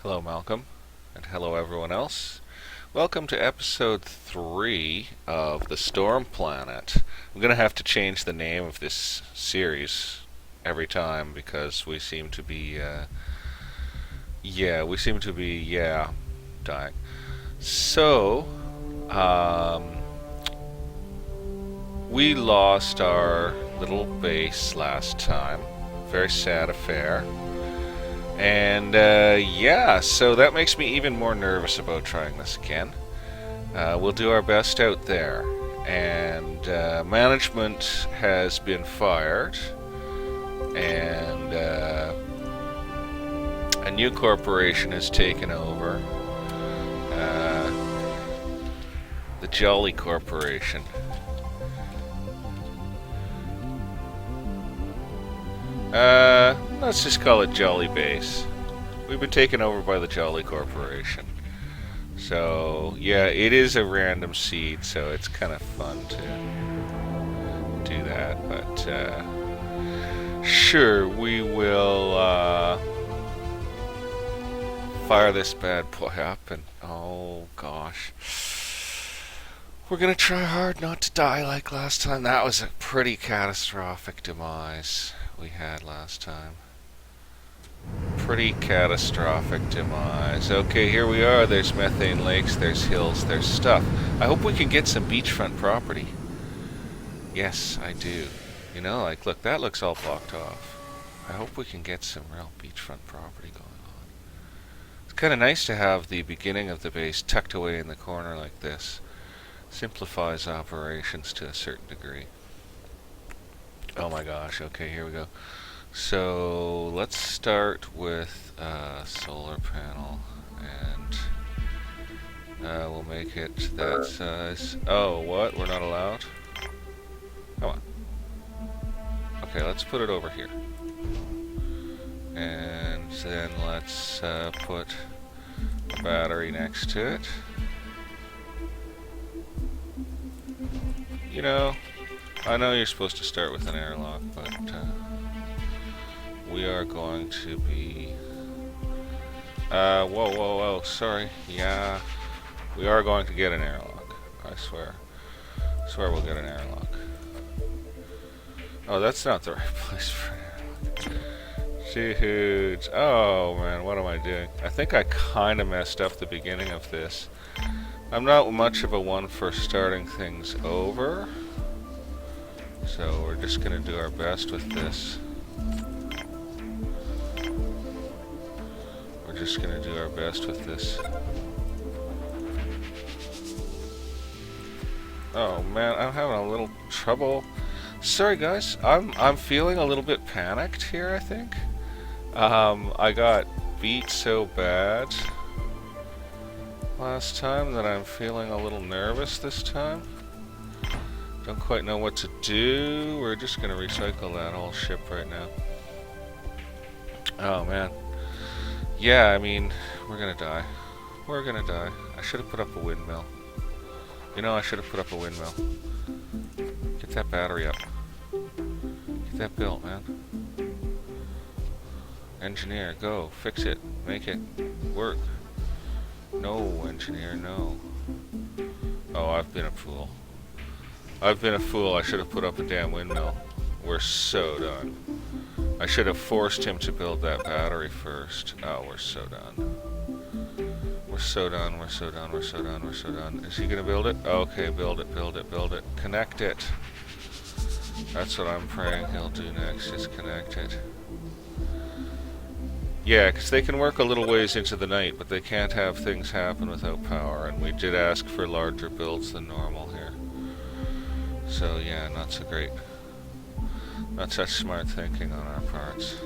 Hello, Malcolm, and hello, everyone else. Welcome to episode 3 of the Storm Planet. I'm going to have to change the name of this series every time because we seem to be, dying. So, um, we lost our little base last time. Very sad affair. And so that makes me even more nervous about trying this again. We'll do our best out there. And management has been fired, and a new corporation has taken over. The Jolly Corporation. Let's just call it Jolly Base. We've been taken over by the Jolly Corporation. So, yeah, it is a random seed, so it's kind of fun to do that. But, sure, we will, fire this bad boy up and, oh gosh. We're gonna try hard not to die like last time. That was a pretty catastrophic demise we had last time. Pretty catastrophic demise. Okay, here we are. There's methane lakes, there's hills, there's stuff. I hope we can get some beachfront property. Yes, I do. You know, like, look, that looks all blocked off. I hope we can get some real beachfront property going on. It's kind of nice to have the beginning of the base tucked away in the corner like this. Simplifies operations to a certain degree. Oh my gosh, okay, here we go. So let's start with a solar panel, and we'll make it that size. Oh, what? We're not allowed? Come on. Okay, let's put it over here. And then let's put a battery next to it. You know, I know you're supposed to start with an airlock, but we are going to be... whoa, sorry. Yeah, we are going to get an airlock. I swear. I swear we'll get an airlock. Oh, that's not the right place for an airlock. Dude. Oh, man, what am I doing? I think I kind of messed up the beginning of this. I'm not much of a one for starting things over. So we're just going to do our best with this. We're just going to do our best with this. Oh man, I'm having a little trouble. Sorry guys, I'm feeling a little bit panicked here, I think. I got beat so bad last time that I'm feeling a little nervous this time. Don't quite know what to do. We're just gonna recycle that whole ship right now. Oh man. Yeah, I mean, we're gonna die. We're gonna die. I should have put up a windmill. You know, I should have put up a windmill. Get that battery up. Get that built, man. Engineer, go. Fix it. Make it work. No, engineer, no. Oh, I've been a fool. I've been a fool. I should have put up a damn windmill. We're so done. I should have forced him to build that battery first. Oh, we're so done. We're so done, we're so done, we're so done, we're so done. Is he gonna build it? Okay, build it, build it, build it. Connect it. That's what I'm praying he'll do next, is connect it. Yeah, because they can work a little ways into the night, but they can't have things happen without power, and we did ask for larger builds than normal here. So yeah, not so great. Not such smart thinking on our parts.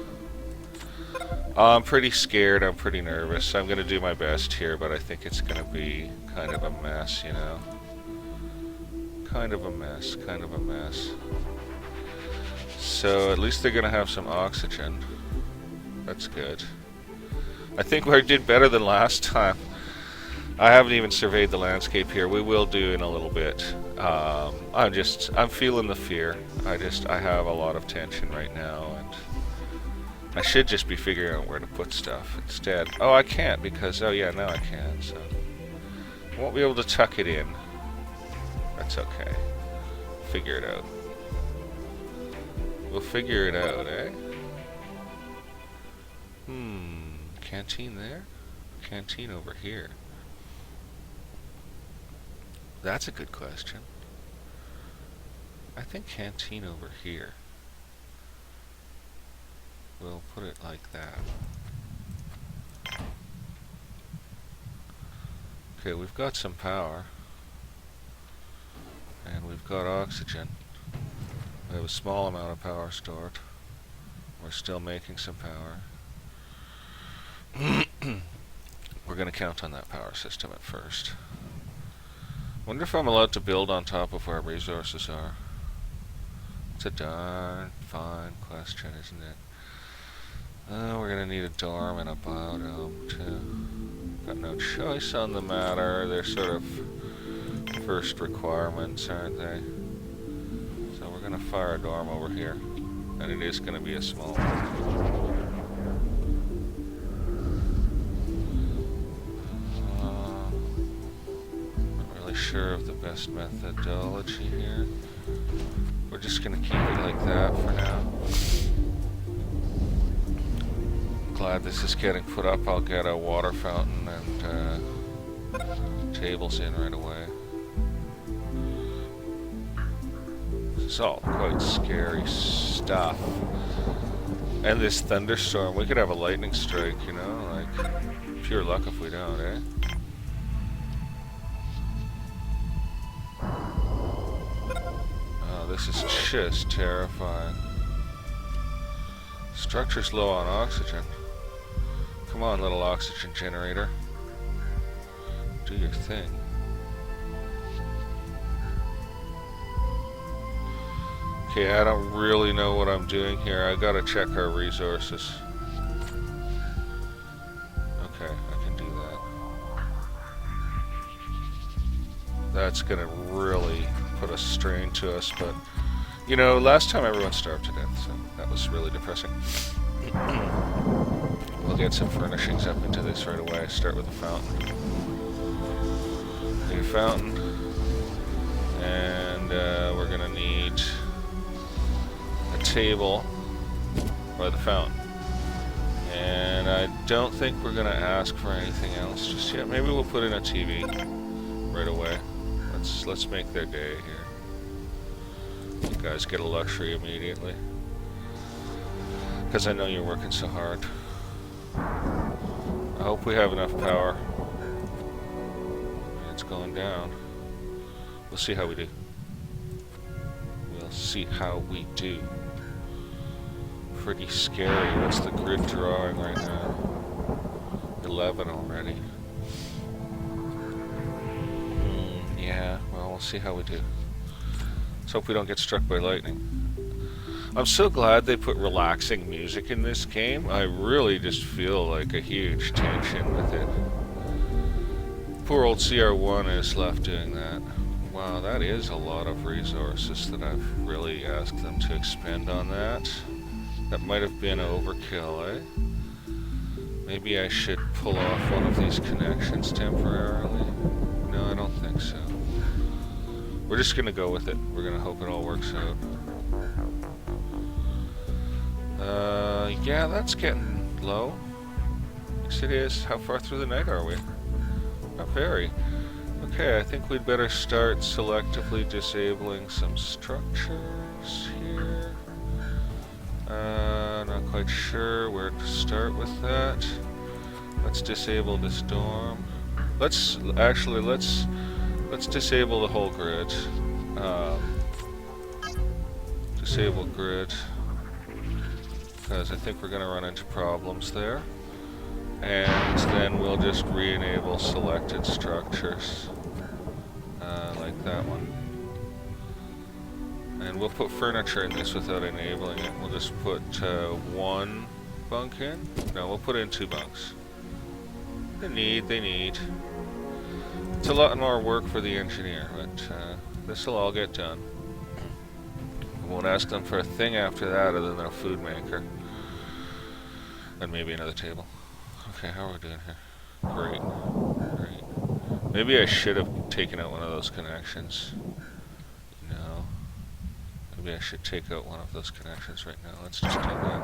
I'm pretty scared, I'm pretty nervous. I'm gonna do my best here, but I think it's gonna be kind of a mess, you know? Kind of a mess, kind of a mess. So at least they're gonna have some oxygen. That's good. I think we did better than last time. I haven't even surveyed the landscape here. We will do in a little bit. I'm feeling the fear. I have a lot of tension right now, and I should just be figuring out where to put stuff instead. Oh, I can't because, oh yeah, now I can, so. I won't be able to tuck it in. That's okay. Figure it out. We'll figure it out, eh? Canteen there? Canteen over here. That's a good question. I think canteen over here. We'll put it like that. Okay, we've got some power. And we've got oxygen. We have a small amount of power stored. We're still making some power. We're going to count on that power system at first. Wonder if I'm allowed to build on top of where resources are. It's a darn fine question, isn't it? We're going to need a dorm and a biodome too. Got no choice on the matter. They're sort of first requirements, aren't they? So we're going to fire a dorm over here. And it is going to be a small one. Not really sure of the best methodology here. We're just going to keep it like that for now. Glad this is getting put up. I'll get a water fountain and tables in right away. This is all quite scary stuff. And this thunderstorm, we could have a lightning strike, you know, like pure luck if we don't, eh? Oh, this is just terrifying. Structure's low on oxygen. Come on, little oxygen generator. Do your thing. Okay, I don't really know what I'm doing here. I gotta check our resources. Okay, I can do that. That's gonna really put a strain to us, but you know, last time everyone starved to death, so that was really depressing. We'll get some furnishings up into this right away. Start with a fountain. Need a fountain. And we're gonna need a table by the fountain. And I don't think we're gonna ask for anything else just yet. Maybe we'll put in a TV right away. Let's make their day here. You guys get a luxury immediately. Because I know you're working so hard. I hope we have enough power. It's going down. We'll see how we do. We'll see how we do. Pretty scary. What's the grid drawing right now? 11 already. Yeah, well, we'll see how we do. Let's hope we don't get struck by lightning. I'm so glad they put relaxing music in this game. I really just feel like a huge tension with it. Poor old CR1 is left doing that. Wow, that is a lot of resources that I've really asked them to expend on that. That might have been overkill, eh? Maybe I should pull off one of these connections temporarily. No, I don't think so. We're just gonna go with it. We're gonna hope it all works out. Yeah, that's getting low. Yes, it is. How far through the night are we? Not very. Okay, I think we'd better start selectively disabling some structures here. Not quite sure where to start with that. Let's disable this dorm. Let's disable the whole grid. Disable grid. Because I think we're going to run into problems there. And then we'll just re-enable selected structures. Like that one. And we'll put furniture in this without enabling it. We'll just put one bunk in. No, we'll put in 2 bunks. They need. It's a lot more work for the engineer, but this will all get done. I won't ask them for a thing after that other than a food maker. And maybe another table. Okay, how are we doing here? Great. Great. Maybe I should have taken out one of those connections. No. Maybe I should take out one of those connections right now. Let's just do that.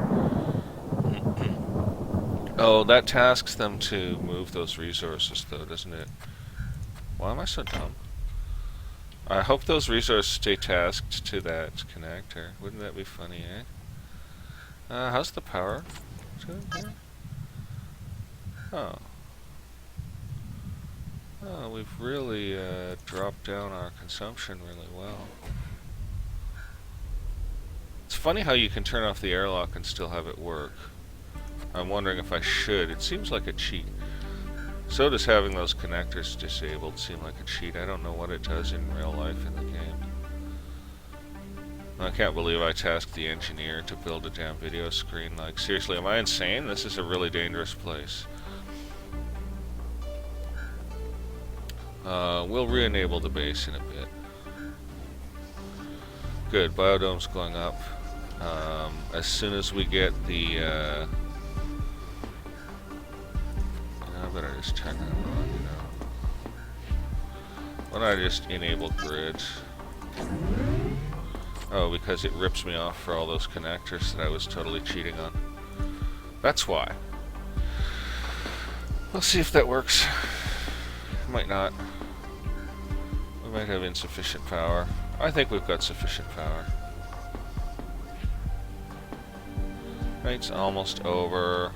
Oh, that tasks them to move those resources, though, doesn't it? Why am I so dumb? I hope those resources stay tasked to that connector. Wouldn't that be funny, eh? How's the power? Oh. Oh, we've really dropped down our consumption really well. It's funny how you can turn off the airlock and still have it work. I'm wondering if I should. It seems like a cheat. So does having those connectors disabled seem like a cheat. I don't know what it does in real life in the game. I can't believe I tasked the engineer to build a damn video screen. Like, seriously, am I insane? This is a really dangerous place. We'll re-enable the base in a bit. Good, biodome's going up. As soon as we get the, I better just turn that on, you know. Why don't I just enable grid? Oh, because it rips me off for all those connectors that I was totally cheating on. That's why. We'll see if that works. Might not. We might have insufficient power. I think we've got sufficient power. Night's almost over.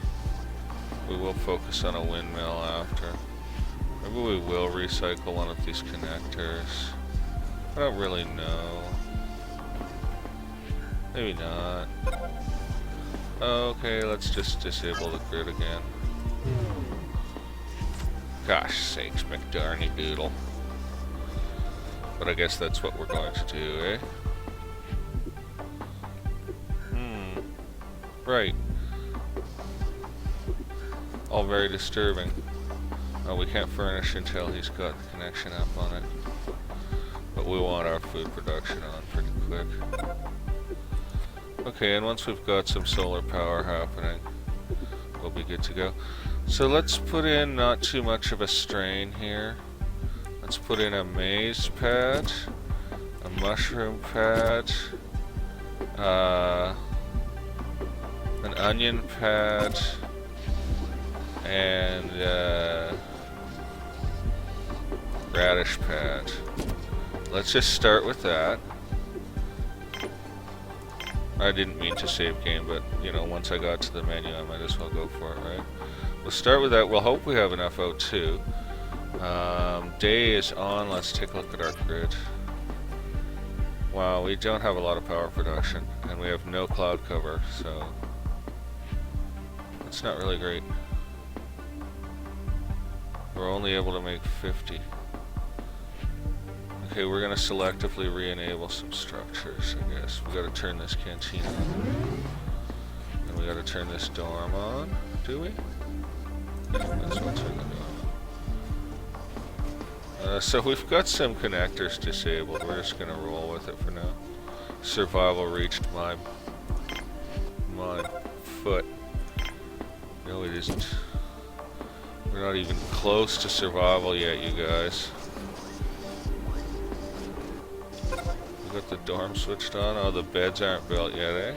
We will focus on a windmill after. Maybe we will recycle one of these connectors. I don't really know. Maybe not. Okay, let's just disable the grid again. Gosh sakes, McDarney Doodle. But I guess that's what we're going to do, eh? Right. All very disturbing. Oh, we can't furnish until he's got the connection up on it. But we want our food production on pretty quick. Okay, and once we've got some solar power happening, we'll be good to go. So let's put in not too much of a strain here. Let's put in a maize pad, a mushroom pad, an onion pad, and radish pad. Let's just start with that. I didn't mean to save game, but you know, once I got to the menu, I might as well go for it, right? We'll start with that. We'll hope we have enough O2. Day is on. Let's take a look at our grid. Wow, we don't have a lot of power production, and we have no cloud cover, so it's not really great. We're only able to make 50. Okay, we're gonna selectively re-enable some structures, I guess. We gotta turn this canteen on. And we gotta turn this dorm on. Do we? Yeah, let's turn the dorm on. So we've got some connectors disabled. We're just gonna roll with it for now. Survival reached my foot. No, it isn't. We're not even close to survival yet, you guys. We got the dorm switched on. Oh, the beds aren't built yet, eh?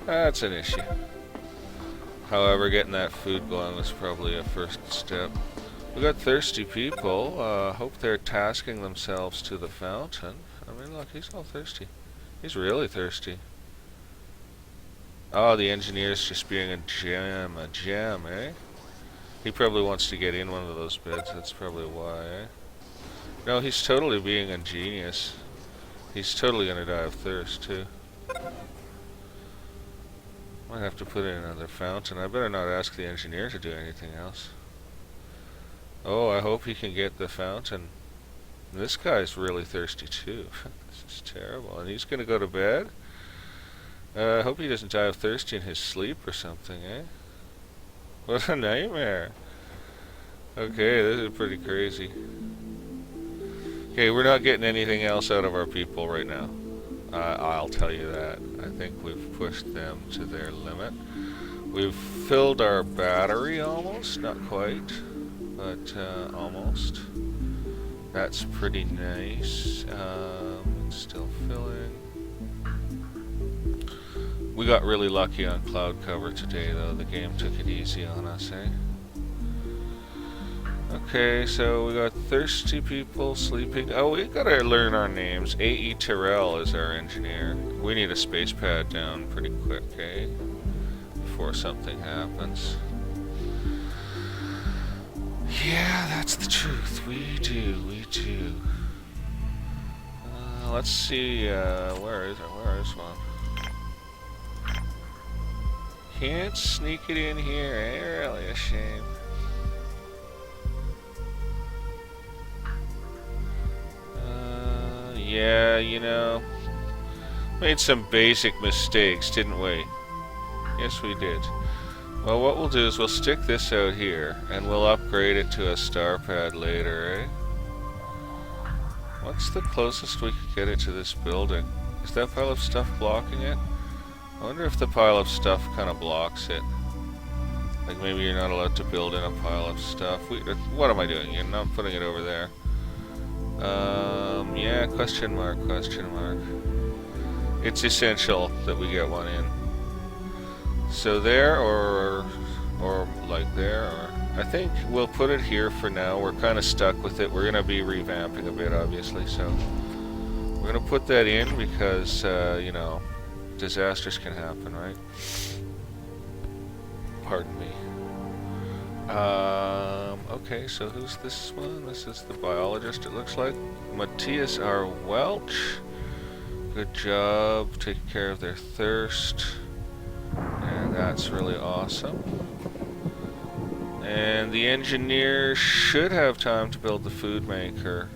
That's an issue. However, getting that food going was probably a first step. We got thirsty people. Hope they're tasking themselves to the fountain. I mean, look, he's all thirsty. He's really thirsty. Oh, the engineer's just being a gem, eh? He probably wants to get in one of those beds. That's probably why, eh? No, he's totally being a genius. He's totally gonna die of thirst, too. Might have to put in another fountain. I better not ask the engineer to do anything else. Oh, I hope he can get the fountain. This guy's really thirsty too. This is terrible. And he's gonna go to bed? I hope he doesn't die of thirst in his sleep or something, eh? What a nightmare. Okay, this is pretty crazy. Okay, we're not getting anything else out of our people right now. I'll tell you that. I think we've pushed them to their limit. We've filled our battery almost, not quite, but almost. That's pretty nice. It's still filling. We got really lucky on cloud cover today, though. The game took it easy on us, eh? Okay, so we got thirsty people sleeping. Oh, we gotta learn our names. A.E. Terrell is our engineer. We need a space pad down pretty quick, eh? Before something happens. Yeah, that's the truth. We do. Let's see, where is one? Can't sneak it in here, eh? Really a shame. Yeah, you know, made some basic mistakes, didn't we? Yes, we did. Well, what we'll do is we'll stick this out here, and we'll upgrade it to a star pad later, eh? What's the closest we could get it to this building? Is that pile of stuff blocking it? I wonder if the pile of stuff kind of blocks it. Like maybe you're not allowed to build in a pile of stuff. What am I doing? You're not putting it over there. Yeah, question mark. It's essential that we get one in. So there, or like there, or I think we'll put it here for now. We're kind of stuck with it. We're gonna be revamping a bit, obviously, so we're gonna put that in because, you know, disasters can happen, right? Pardon me. Okay, so who's this one? This is the biologist, it looks like. Matthias R. Welch. Good job taking care of their thirst. And that's really awesome. And the engineer should have time to build the food maker.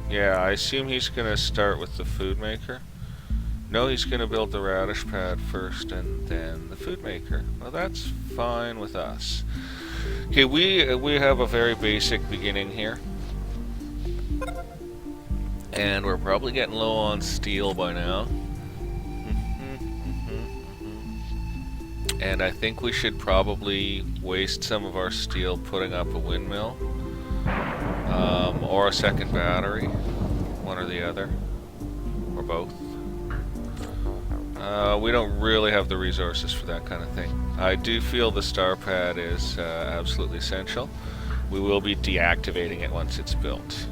Yeah, I assume he's going to start with the food maker. No, he's going to build the radish pad first and then the food maker. Well, that's fine with us. Okay, we have a very basic beginning here. And we're probably getting low on steel by now. And I think we should probably waste some of our steel putting up a windmill. Or a second battery. One or the other. Or both. We don't really have the resources for that kind of thing. I do feel the star pad is absolutely essential. We will be deactivating it once it's built.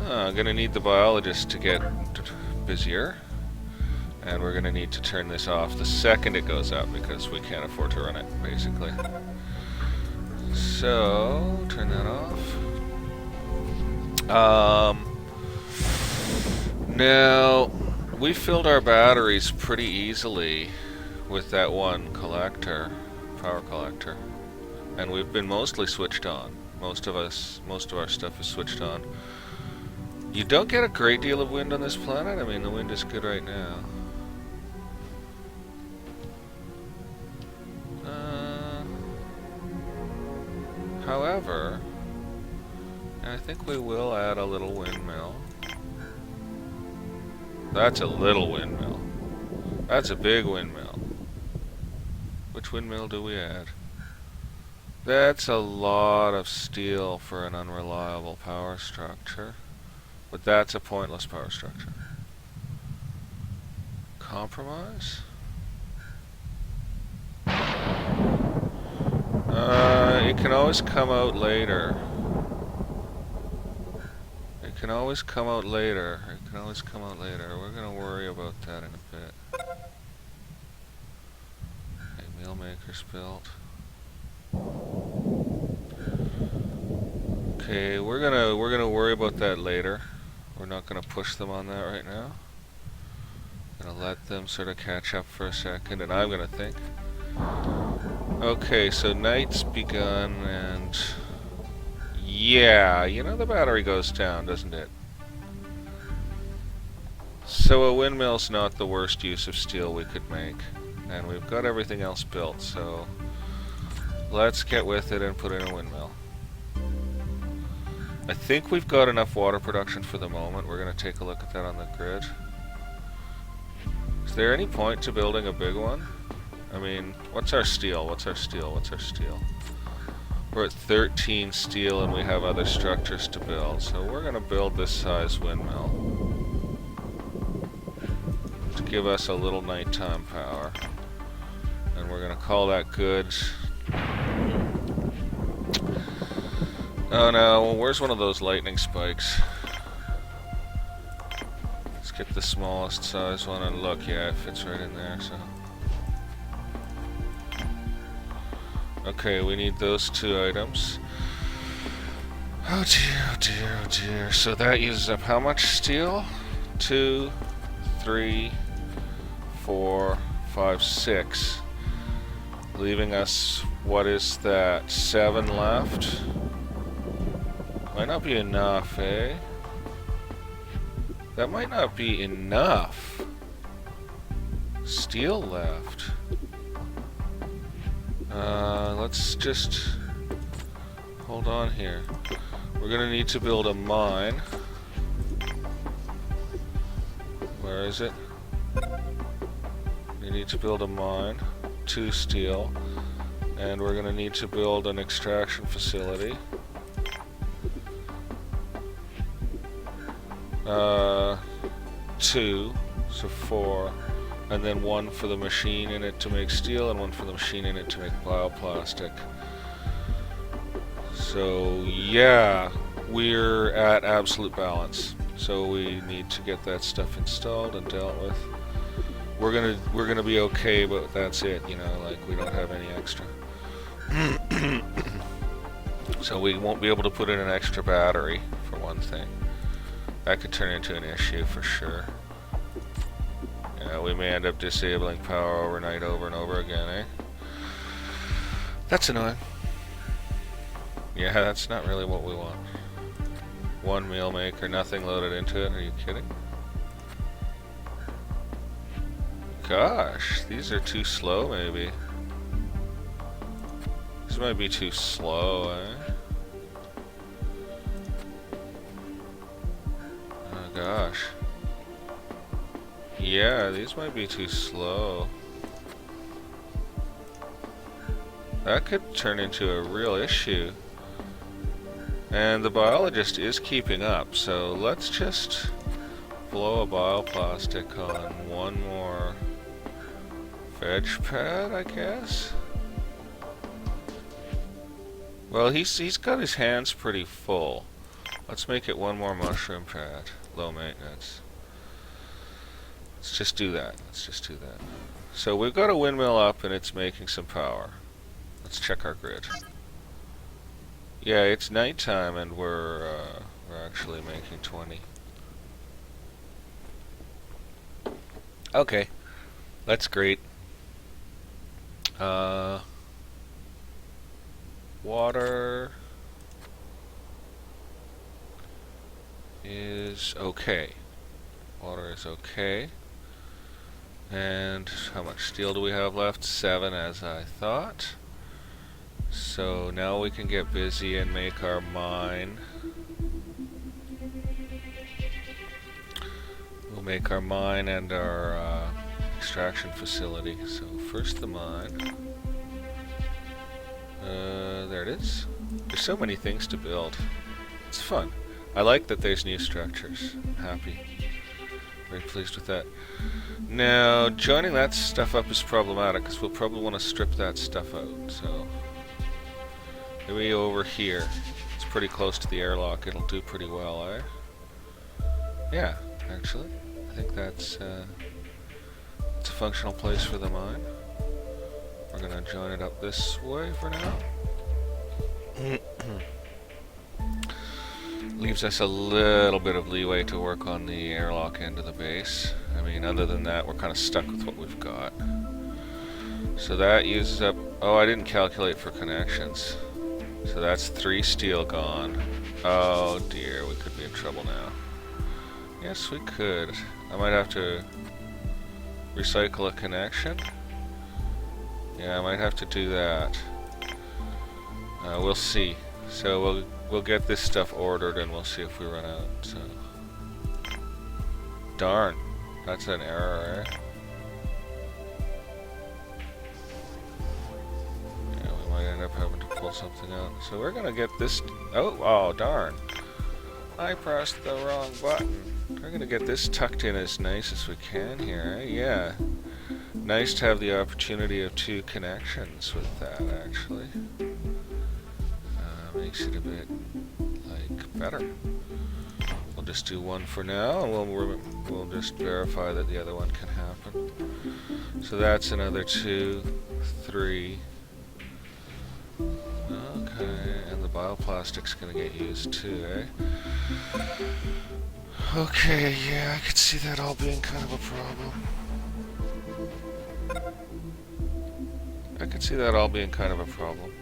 I'm going to need the biologist to get busier. And we're going to need to turn this off the second it goes up because we can't afford to run it, basically. So, turn that off. Now, we filled our batteries pretty easily with that one collector, power collector, and we've been mostly switched on. Most of our stuff is switched on. You don't get a great deal of wind on this planet. I mean, the wind is good right now. However, I think we will add a little windmill. That's a little windmill. That's a big windmill. Which windmill do we add? That's a lot of steel for an unreliable power structure. But that's a pointless power structure. Compromise? It can always come out later. It can always come out later. We're gonna worry about that in a bit. Okay, meal maker's built. Okay, we're gonna worry about that later. We're not gonna push them on that right now. Gonna let them sort of catch up for a second, and I'm gonna think. Okay, so night's begun, and yeah, you know, the battery goes down, doesn't it? So a windmill's not the worst use of steel we could make, and we've got everything else built, so let's get with it and put in a windmill. I think we've got enough water production for the moment. We're going to take a look at that on the grid. Is there any point to building a big one? I mean, what's our steel? What's our steel? What's our steel? We're at 13 steel and we have other structures to build. So we're going to build this size windmill to give us a little nighttime power. And we're going to call that good. Oh no, where's one of those lightning spikes? Let's get the smallest size one and look, yeah, it fits right in there, so. Okay, we need those 2 items. Oh dear, oh dear, oh dear. So that uses up how much steel? 2, 3, 4, 5, 6. Leaving us, what is that, 7 left? Might not be enough, eh? That might not be enough. Steel left. Let's just hold on here. We're gonna need to build a mine. Where is it? We need to build a mine. 2 steel. And we're gonna need to build an extraction facility. 2, so 4, and then 1 for the machine in it to make steel, and 1 for the machine in it to make bioplastic. So yeah, we're at absolute balance. So we need to get that stuff installed and dealt with. We're gonna be okay, but that's it. You know, like we don't have any extra. So we won't be able to put in an extra battery for one thing. That could turn into an issue for sure. Yeah, we may end up disabling power overnight over and over again, eh? That's annoying. Yeah, that's not really what we want. 1 meal maker, nothing loaded into it, are you kidding? Gosh, these are too slow maybe. These might be too slow, eh? Gosh. Yeah, these might be too slow. That could turn into a real issue. And the biologist is keeping up, so let's just blow a bioplastic on 1 more veg pad, I guess? Well, he's got his hands pretty full. Let's make it 1 more mushroom pad. Low maintenance. Let's just do that. Let's just do that. So we've got a windmill up and it's making some power. Let's check our grid. Yeah, it's nighttime and we're actually making 20. Okay, that's great. Water is okay. Water is okay. And how much steel do we have left? 7, as I thought. So now we can get busy and make our mine. We'll make our mine and our extraction facility. So first the mine. There it is. There's so many things to build. It's fun. I like that there's new structures. I'm happy. Very pleased with that. Now, joining that stuff up is problematic because we'll probably want to strip that stuff out. So maybe over here. It's pretty close to the airlock. It'll do pretty well, eh? Yeah, actually. I think that's it's a functional place for the mine. We're going to join it up this way for now. Leaves us a little bit of leeway to work on the airlock end of the base. I mean, other than that, we're kind of stuck with what we've got. So that uses up... Oh, I didn't calculate for connections. So that's 3 steel gone. Oh dear, we could be in trouble now. Yes, we could. I might have to recycle a connection. Yeah, I might have to do that. We'll see. So we'll get this stuff ordered and we'll see if we run out. So darn, that's an error, eh? something out. So we're gonna get this. Oh, darn! I pressed the wrong button. We're gonna get this tucked in as nice as we can here. Eh? Yeah, nice to have the opportunity of 2 connections with that. Actually, makes it a bit like better. We'll just do 1 for now, and we'll just verify that the other one can happen. So that's another 2, 3. Okay, and the bioplastic's gonna get used too, eh? Okay, yeah, I could see that all being kind of a problem. I could see that all being kind of a problem.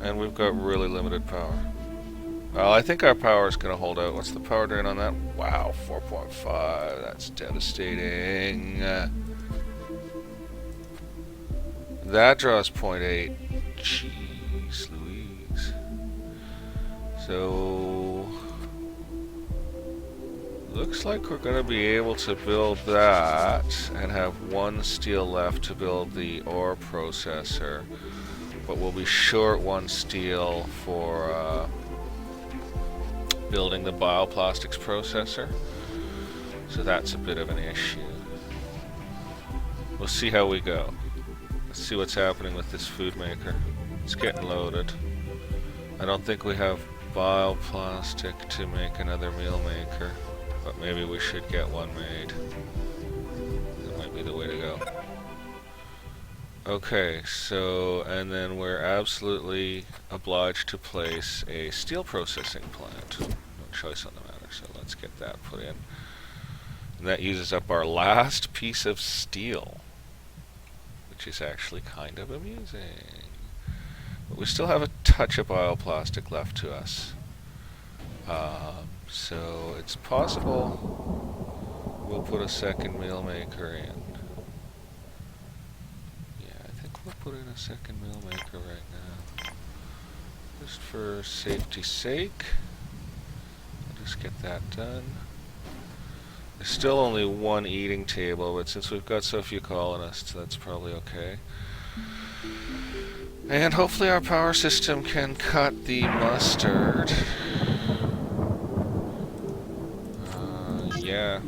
And we've got really limited power. Well, I think our power is going to hold out. What's the power drain on that? Wow, 4.5. That's devastating. That draws 0.8. Jeez Louise. So, looks like we're going to be able to build that and have 1 steel left to build the ore processor. But we'll be short 1 steel for building the bioplastics processor. So that's a bit of an issue. We'll see how we go. Let's see what's happening with this food maker. It's getting loaded. I don't think we have bioplastic to make another meal maker, but maybe we should get one made. That might be the way to go. Okay, so, and then we're absolutely obliged to place a steel processing plant. No choice on the matter, so let's get that put in. And that uses up our last piece of steel, which is actually kind of amusing. But we still have a touch of bioplastic left to us. So it's possible we'll put a second meal maker in. We'll put in a second meal maker right now. Just for safety's sake. I'll just get that done. There's still only 1 eating table, but since we've got so few colonists, that's probably okay. And hopefully our power system can cut the mustard. Yeah.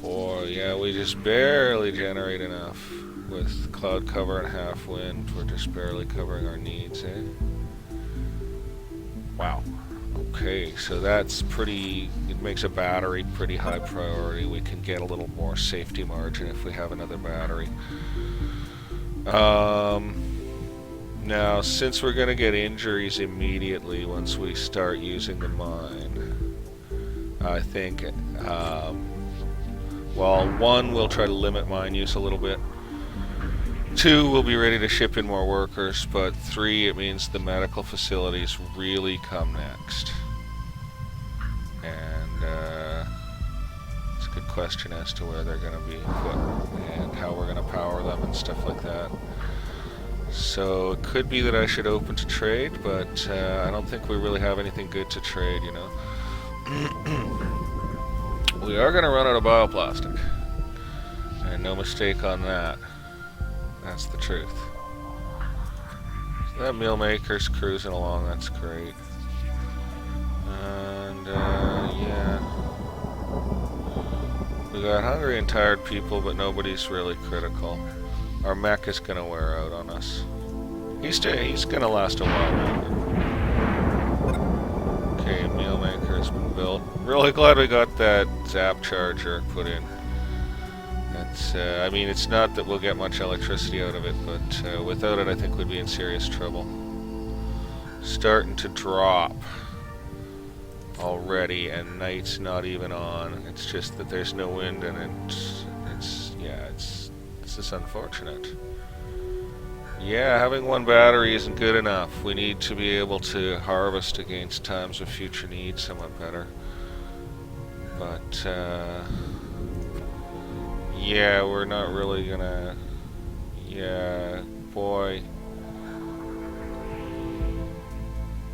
Boy, yeah, we just barely generate enough. With cloud cover and half wind, we're just barely covering our needs, eh? Wow. Okay, so that's pretty... It makes a battery pretty high priority. We can get a little more safety margin if we have another battery. Now, since we're going to get injuries immediately once we start using the mine, I think... well, 1, we'll try to limit mine use a little bit. 2, we'll be ready to ship in more workers, but 3, it means the medical facilities really come next. And it's a good question as to where they're going to be put and how we're going to power them and stuff like that. So it could be that I should open to trade, but I don't think we really have anything good to trade, you know. We are going to run out of bioplastic, and no mistake on that. That's the truth. So that meal maker's cruising along, that's great. And, yeah. We got hungry and tired people, but nobody's really critical. Our mech is going to wear out on us. He's going to last a while longer. Okay, meal maker has been built. Really glad we got that zap charger put in. That's, I mean, it's not that we'll get much electricity out of it, but without it I think we'd be in serious trouble. Starting to drop already, and night's not even on. It's just that there's no wind, and it's just unfortunate. Yeah, having 1 battery isn't good enough. We need to be able to harvest against times of future need somewhat better. But, yeah, we're not really gonna... Yeah, boy.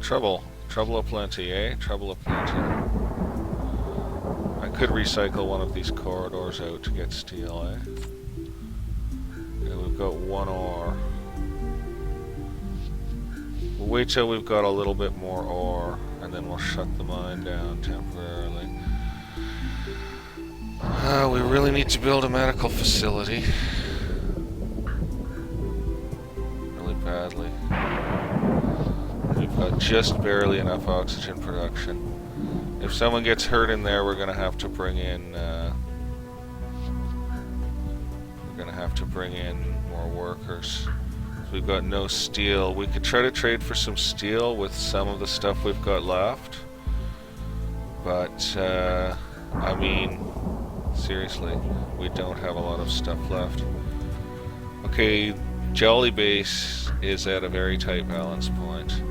Trouble aplenty, eh? Trouble aplenty. I could recycle one of these corridors out to get steel, eh? And we've got 1 ore. We'll wait till we've got a little bit more ore, and then we'll shut the mine down temporarily. We really need to build a medical facility. Really badly. We've got just barely enough oxygen production. If someone gets hurt in there, we're gonna have to bring in more workers. We've got no steel. We could try to trade for some steel with some of the stuff we've got left. But, I mean, seriously, we don't have a lot of stuff left. Okay, Jolly Base is at a very tight balance point.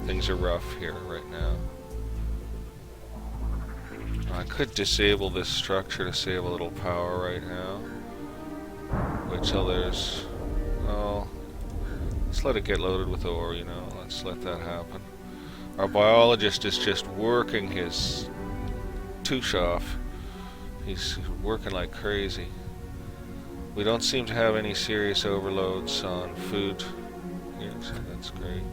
Things are rough here right now. I could disable this structure to save a little power right now. Wait till there's... Oh, let's let it get loaded with ore, you know. Let's let that happen. Our biologist is just working his touche off. He's working like crazy. We don't seem to have any serious overloads on food here, so that's great.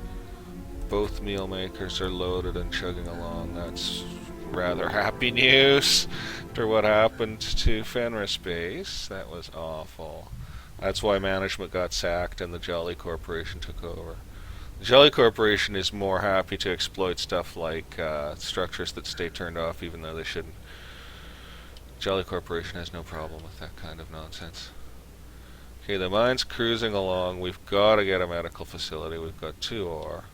Both meal makers are loaded and chugging along. That's rather happy news after what happened to Fenris Base. That was awful. That's why management got sacked and the Jolly Corporation took over. The Jolly Corporation is more happy to exploit stuff like structures that stay turned off even though they shouldn't. Jolly Corporation has no problem with that kind of nonsense. Okay, the mine's cruising along. We've got to get a medical facility. We've got 2 ore.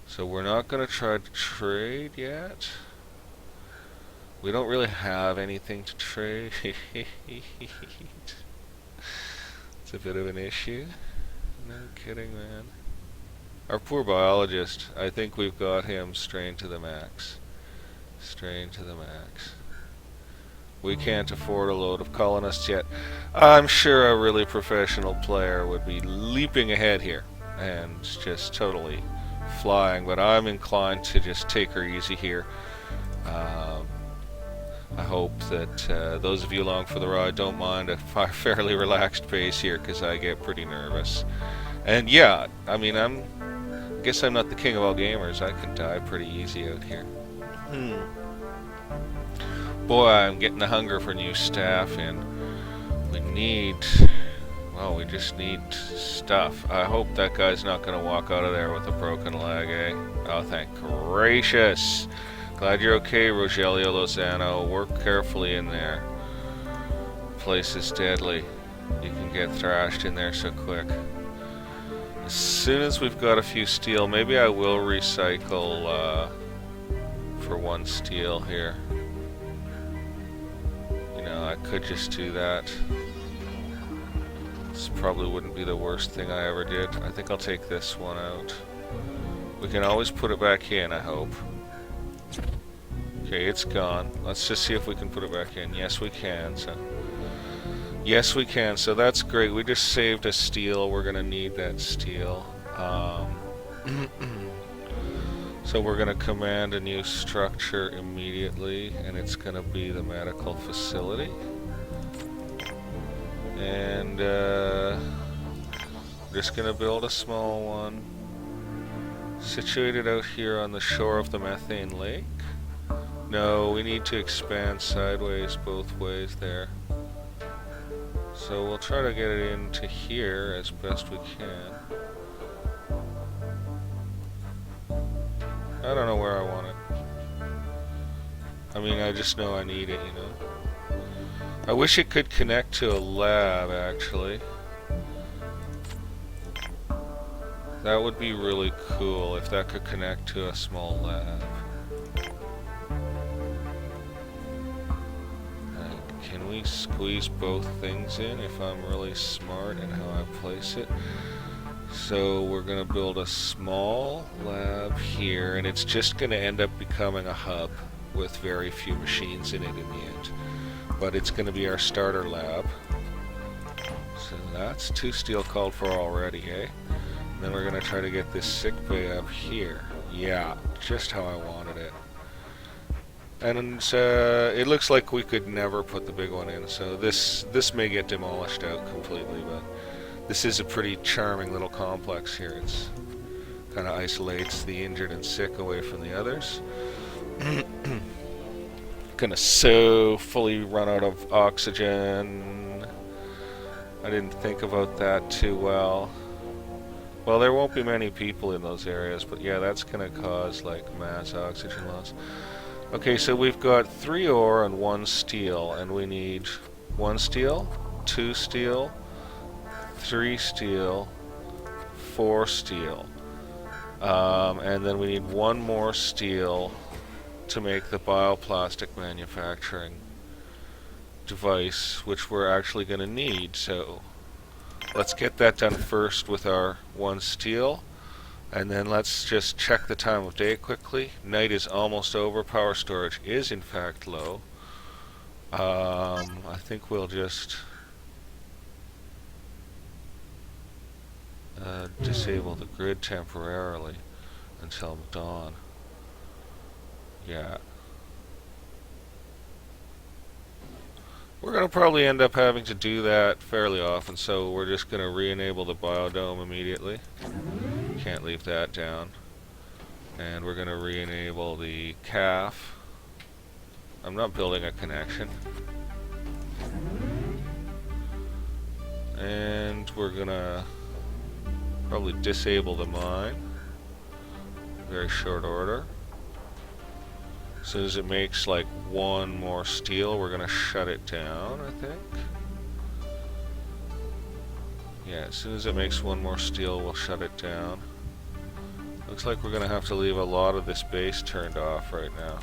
So we're not going to try to trade yet. We don't really have anything to trade. It's a bit of an issue. No kidding, man. Our poor biologist, I think we've got him strained to the max. Strained to the max. We can't afford a load of colonists yet. I'm sure a really professional player would be leaping ahead here and just totally flying, but I'm inclined to just take her easy here. I hope that those of you along for the ride don't mind a fairly relaxed pace here, because I get pretty nervous. And yeah, I mean, I guess I'm not the king of all gamers. I can die pretty easy out here. Boy, I'm getting the hunger for new staff, and we just need stuff. I hope that guy's not going to walk out of there with a broken leg, eh? Oh, thank gracious. Glad you're okay, Rogelio Lozano. Work carefully in there. Place is deadly. You can get thrashed in there so quick. As soon as we've got a few steel, maybe I will recycle for 1 steel here. You know, I could just do that. This probably wouldn't be the worst thing I ever did. I think I'll take this one out. We can always put it back in, I hope. Okay, it's gone. Let's just see if we can put it back in. Yes, we can. Yes, we can. So that's great. We just saved a steel. We're going to need that steel. So we're going to command a new structure immediately, and it's going to be the medical facility. And just going to build a small one situated out here on the shore of the methane lake. No, we need to expand sideways both ways there. So we'll try to get it into here as best we can. I don't know where I want it. I mean, I just know I need it, you know. I wish it could connect to a lab, actually. That would be really cool if that could connect to a small lab. Can we squeeze both things in if I'm really smart in how I place it? So we're going to build a small lab here, and it's just going to end up becoming a hub with very few machines in it in the end. But it's going to be our starter lab. So that's 2 steel called for already, eh? And then we're going to try to get this sick bay up here. Yeah, just how I wanted it. And it looks like we could never put the big one in, so this may get demolished out completely, but this is a pretty charming little complex here. It's kind of isolates the injured and sick away from the others. Gonna so fully run out of oxygen. I didn't think about that too well. Well, there won't be many people in those areas, but yeah, that's gonna cause like mass oxygen loss. Okay, so we've got 3 ore and 1 steel, and we need 1 steel, 2 steel, 3 steel, 4 steel. And then we need 1 more steel to make the bioplastic manufacturing device, which we're actually going to need. So let's get that done first with our 1 steel. And then let's just check the time of day quickly. Night is almost over. Power storage is in fact low. I think we'll just disable the grid temporarily until dawn. Yeah. We're going to probably end up having to do that fairly often, so we're just going to re-enable the biodome immediately. Can't leave that down. And we're going to re-enable the CAF. I'm not building a connection. And we're going to probably disable the mine. Very short order. As soon as it makes like 1 more steel, we're going to shut it down, I think. Yeah, as soon as it makes 1 more steel, we'll shut it down. Looks like we're going to have to leave a lot of this base turned off right now.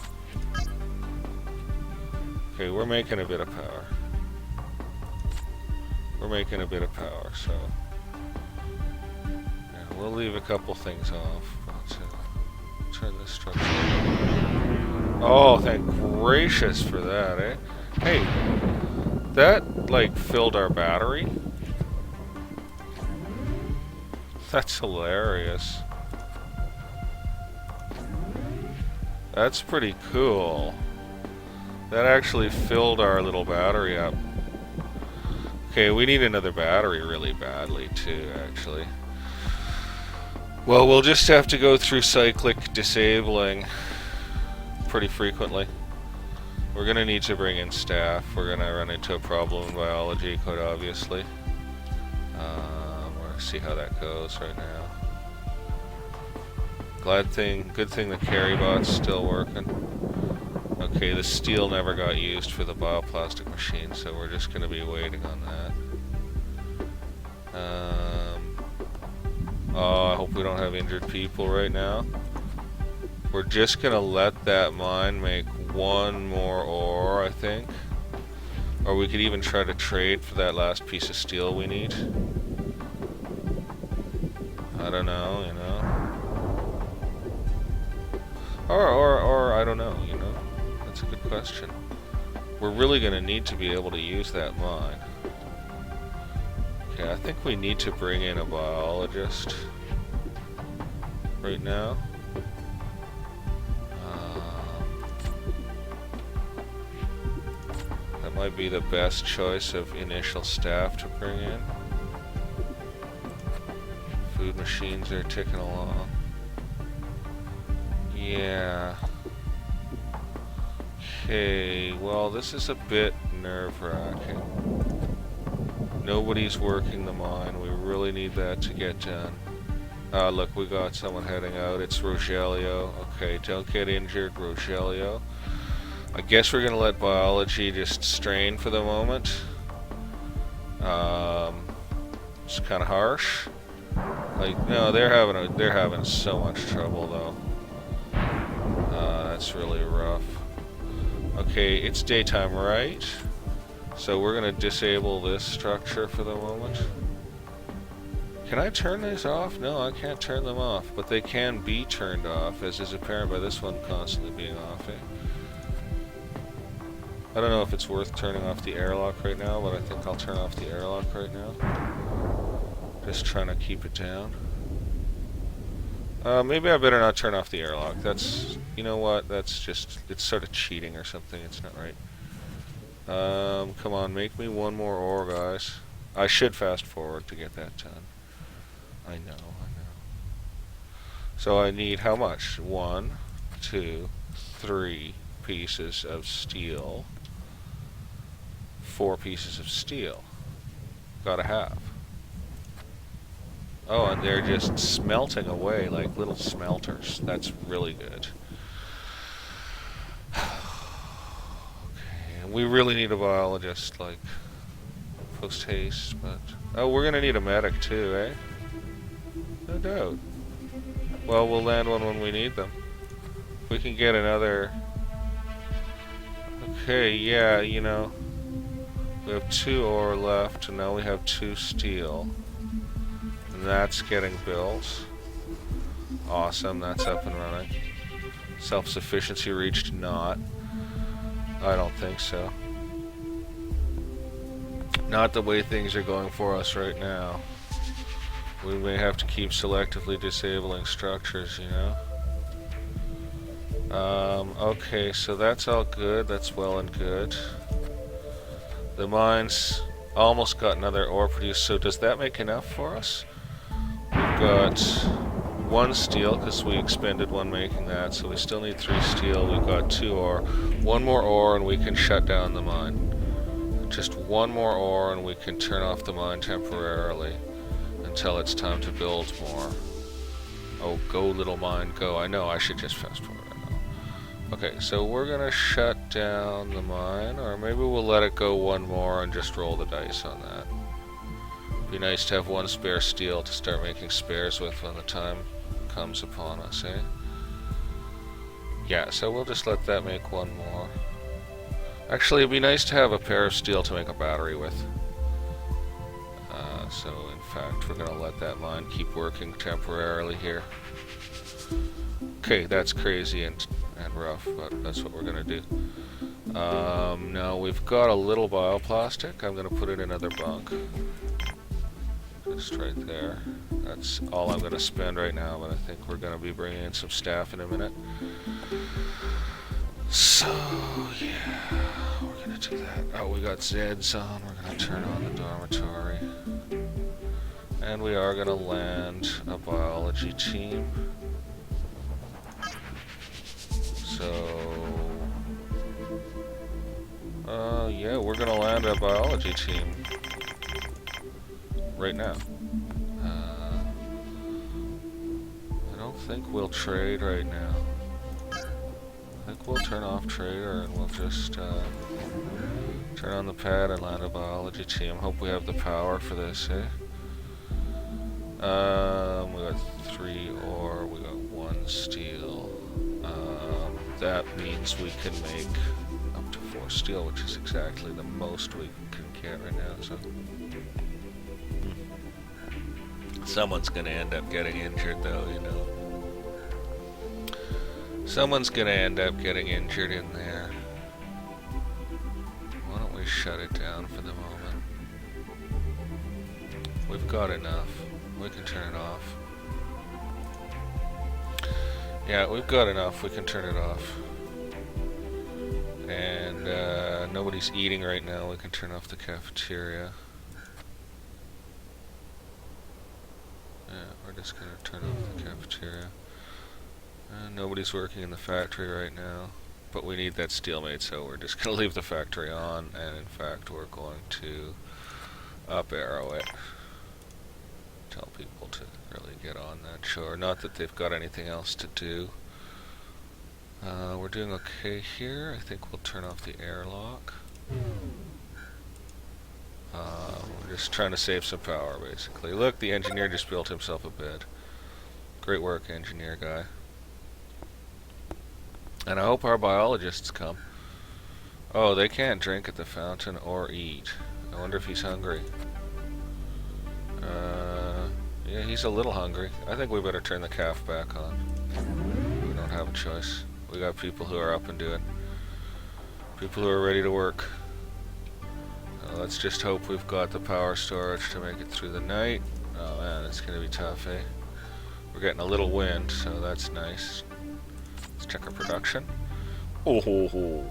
Okay, we're making a bit of power. We're making a bit of power, so... yeah, we'll leave a couple things off. But, turn this structure on. Oh, thank gracious for that, eh? Hey, that, like, filled our battery? That's hilarious. That's pretty cool. That actually filled our little battery up. Okay, we need another battery really badly too, actually. Well, we'll just have to go through cyclic disabling pretty frequently. We're gonna need to bring in staff. We're gonna run into a problem in biology, quite obviously. We'll see how that goes right now. Good thing the carry bot's still working. Okay, the steel never got used for the bioplastic machine, so we're just gonna be waiting on that. Oh, I hope we don't have injured people right now. We're just gonna let that mine make 1 more ore, I think. Or we could even try to trade for that last piece of steel we need. I don't know, you know. Or I don't know, you know. That's a good question. We're really gonna need to be able to use that mine. Okay, I think we need to bring in a biologist right now. That might be the best choice of initial staff to bring in. Food machines are ticking along. Yeah. Okay, well, this is a bit nerve-wracking. Nobody's working the mine. We really need that to get done. Look, we got someone heading out. It's Rogelio. Okay, don't get injured, Rogelio. I guess we're gonna let biology just strain for the moment. It's kind of harsh. Like, no, they're having so much trouble though. That's really rough. Okay, it's daytime, right? So we're gonna disable this structure for the moment. Can I turn these off? No, I can't turn them off, but they can be turned off, as is apparent by this one constantly being off. I don't know if it's worth turning off the airlock right now, but I think I'll turn off the airlock right now. Just trying to keep it down. Maybe I better not turn off the airlock. That's, you know what? That's just, it's sort of cheating or something. It's not right. Come on, make me one more ore, guys. I should fast forward to get that done. I know. So I need how much? 1, 2, 3 pieces of steel. 4 pieces of steel. Gotta have. Oh, and they're just smelting away like little smelters. That's really good. Okay, and we really need a biologist, like, post haste, but... Oh, we're gonna need a medic too, eh? No doubt. Well, we'll land one when we need them. If we can get another... Okay, yeah, you know... We have 2 ore left, and now we have 2 steel. And that's getting built. Awesome, that's up and running. Self-sufficiency reached not. I don't think so. Not the way things are going for us right now. We may have to keep selectively disabling structures, you know? Okay, so that's all good. That's well and good. The mine's almost got another ore produced, so does that make enough for us? We've got 1 steel, because we expended 1 making that, so we still need 3 steel. We've got 2 ore. 1 more ore and we can shut down the mine. Just 1 more ore and we can turn off the mine temporarily until it's time to build more. Oh, go little mine, go. I know, I should just fast forward. Okay, so we're gonna shut down the mine, or maybe we'll let it go 1 more and just roll the dice on that. Be nice to have 1 spare steel to start making spares with when the time comes upon us, eh? Yeah, so we'll just let that make 1 more. Actually, it'd be nice to have a pair of steel to make a battery with. So in fact, we're gonna let that mine keep working temporarily here. Okay, that's crazy and rough, but that's what we're gonna do. Now we've got a little bioplastic. I'm gonna put it in another bunk. Just right there. That's all I'm gonna spend right now, but I think we're gonna be bringing in some staff in a minute. So yeah, we're gonna do that. Oh, we got Zeds on. We're gonna turn on the dormitory, and we are gonna land a biology team. So, yeah, we're gonna land a biology team right now. I don't think we'll trade right now. I think we'll turn off trader and we'll just turn on the pad and land a biology team. Hope we have the power for this, eh? We got 3 ore, we got 1 steel. That means we can make up to 4 steel, which is exactly the most we can get right now, so... Someone's gonna end up getting injured though, you know. Someone's gonna end up getting injured in there. Why don't we shut it down for the moment? We've got enough. We can turn it off. Yeah, we've got enough. We can turn it off. And nobody's eating right now. We can turn off the cafeteria. Yeah, we're just gonna turn off the cafeteria. Nobody's working in the factory right now, but we need that steelmate, so we're just gonna leave the factory on, and in fact we're going to up arrow it. Tell people to really get on that chore. Not that they've got anything else to do. We're doing okay here. I think we'll turn off the airlock. We're just trying to save some power, basically. Look, the engineer just built himself a bed. Great work, engineer guy. And I hope our biologists come. Oh, they can't drink at the fountain or eat. I wonder if he's hungry. Yeah, he's a little hungry. I think we better turn the calf back on. We don't have a choice. We got people who are up and doing. People who are ready to work. Let's just hope we've got the power storage to make it through the night. Oh man, it's gonna be tough, eh? We're getting a little wind, so that's nice. Let's check our production. Oh ho ho.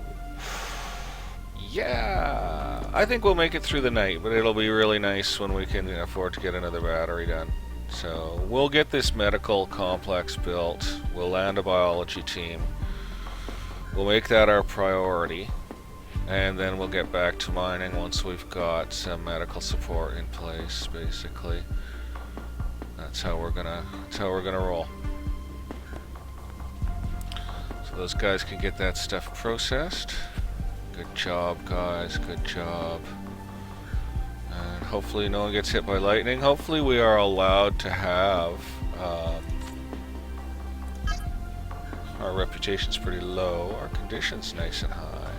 Yeah, I think we'll make it through the night, but it'll be really nice when we can afford to get another battery done. So we'll get this medical complex built. We'll land a biology team. We'll make that our priority, and then we'll get back to mining once we've got some medical support in place. Basically, that's how we're gonna roll. So those guys can get that stuff processed. Good job, guys. Good job. And hopefully no one gets hit by lightning. Hopefully we are allowed to have... our reputation's pretty low. Our condition's nice and high.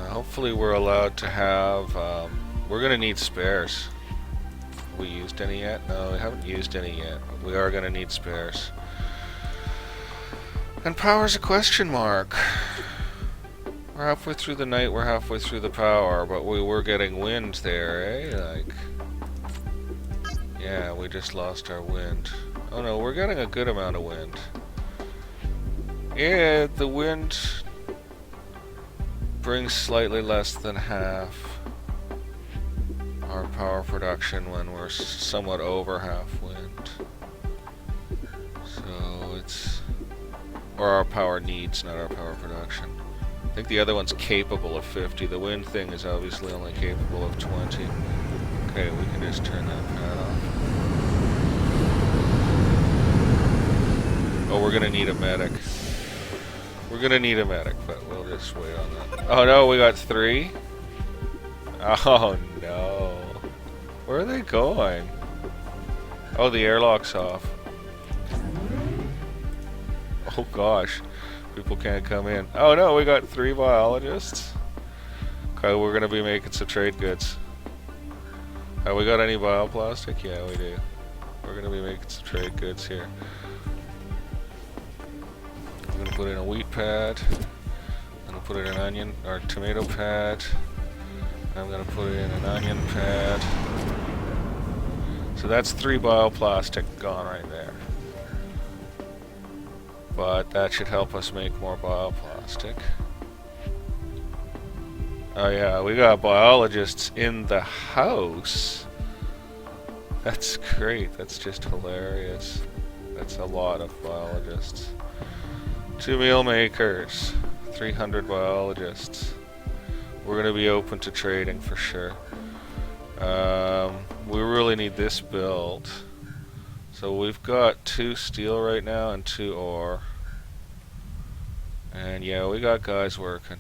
Hopefully we're allowed to have... we're going to need spares. Have we used any yet? No, we haven't used any yet. But we are going to need spares. And power's a question mark. We're halfway through the night, we're halfway through the power, but we were getting wind there, eh? Like, yeah, we just lost our wind. Oh no, we're getting a good amount of wind. Yeah, the wind brings slightly less than half our power production when we're somewhat over half wind. So it's... or our power needs, not our power production. I think the other one's capable of 50. The wind thing is obviously only capable of 20. Okay, we can just turn that pad off. Oh, we're gonna need a medic. We're gonna need a medic, but we'll just wait on that. Oh no, we got 3? Oh no. Where are they going? Oh, the airlock's off. Oh gosh. People can't come in. Oh no, we got 3 biologists. Okay, we're gonna be making some trade goods. Have we got any bioplastic? Yeah, we do. We're gonna be making some trade goods here. I'm gonna put in a wheat pad. I'm gonna put in an onion or tomato pad. I'm gonna put in an onion pad. So that's 3 bioplastic gone right there. But that should help us make more bioplastic. Oh yeah, we got biologists in the house. That's great. That's just hilarious. That's a lot of biologists. 2 meal makers. 300 biologists. We're going to be open to trading for sure. We really need this built. So we've got 2 steel right now and 2 ore. And yeah, we got guys working.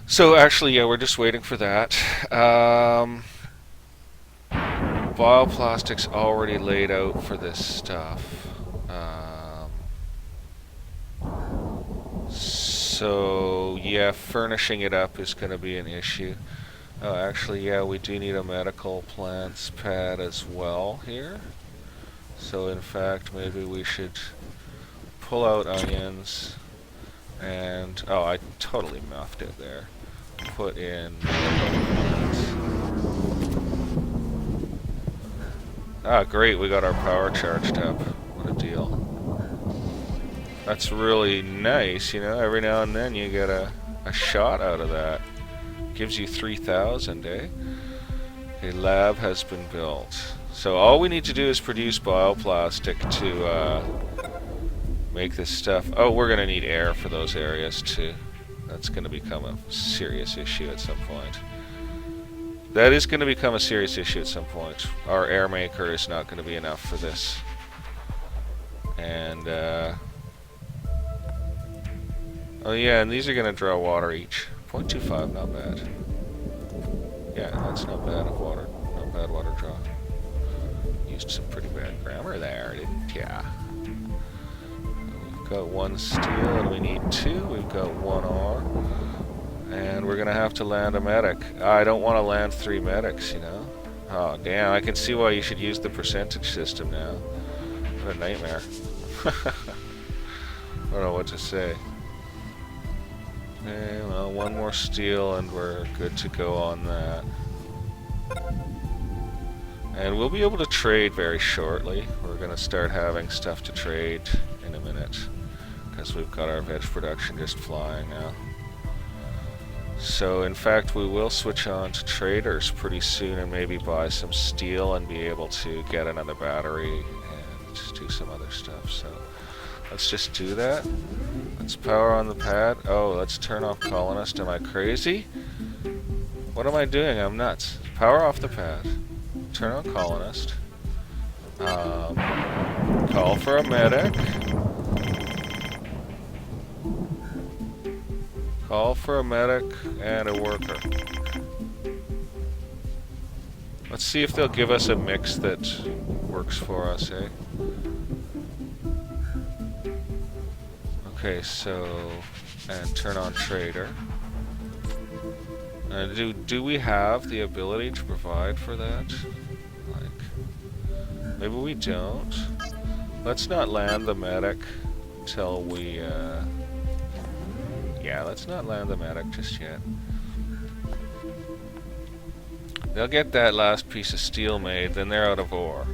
So actually, yeah, we're just waiting for that. Bioplastic's already laid out for this stuff. So yeah, furnishing it up is going to be an issue. Oh, actually, yeah, we do need a medical plants pad as well here. So in fact, maybe we should pull out onions and... oh, I totally muffed it there. Put in... ah, great, we got our power charged up. What a deal. That's really nice, you know, every now and then you get a shot out of that. Gives you 3,000, eh? A lab has been built. So all we need to do is produce bioplastic to make this stuff. Oh, we're going to need air for those areas too. That's going to become a serious issue at some point. That is going to become a serious issue at some point. Our air maker is not going to be enough for this. And, oh yeah, and these are going to draw water each. 0.25, not bad. Yeah, that's not bad of water. Not bad water draw. Used some pretty bad grammar there, didn't ya? We've got 1 steel and we need 2. We've got 1 ore. And we're going to have to land a medic. I don't want to land 3 medics, you know? Oh, damn, I can see why you should use the percentage system now. What a nightmare. I don't know what to say. Okay, well, 1 more steel and we're good to go on that. And we'll be able to trade very shortly. We're going to start having stuff to trade in a minute, because we've got our veg production just flying now. So in fact we will switch on to traders pretty soon and maybe buy some steel and be able to get another battery and do some other stuff. So let's just do that. Let's power on the pad. Oh, let's turn off colonist. Am I crazy? What am I doing? I'm nuts. Power off the pad. Turn on colonist. Call for a medic. Call for a medic and a worker. Let's see if they'll give us a mix that works for us, eh? Okay, so, and turn on trader. Do we have the ability to provide for that? Like, maybe we don't. Let's not land the medic till we, yeah, let's not land the medic just yet. They'll get that last piece of steel made, then they're out of ore.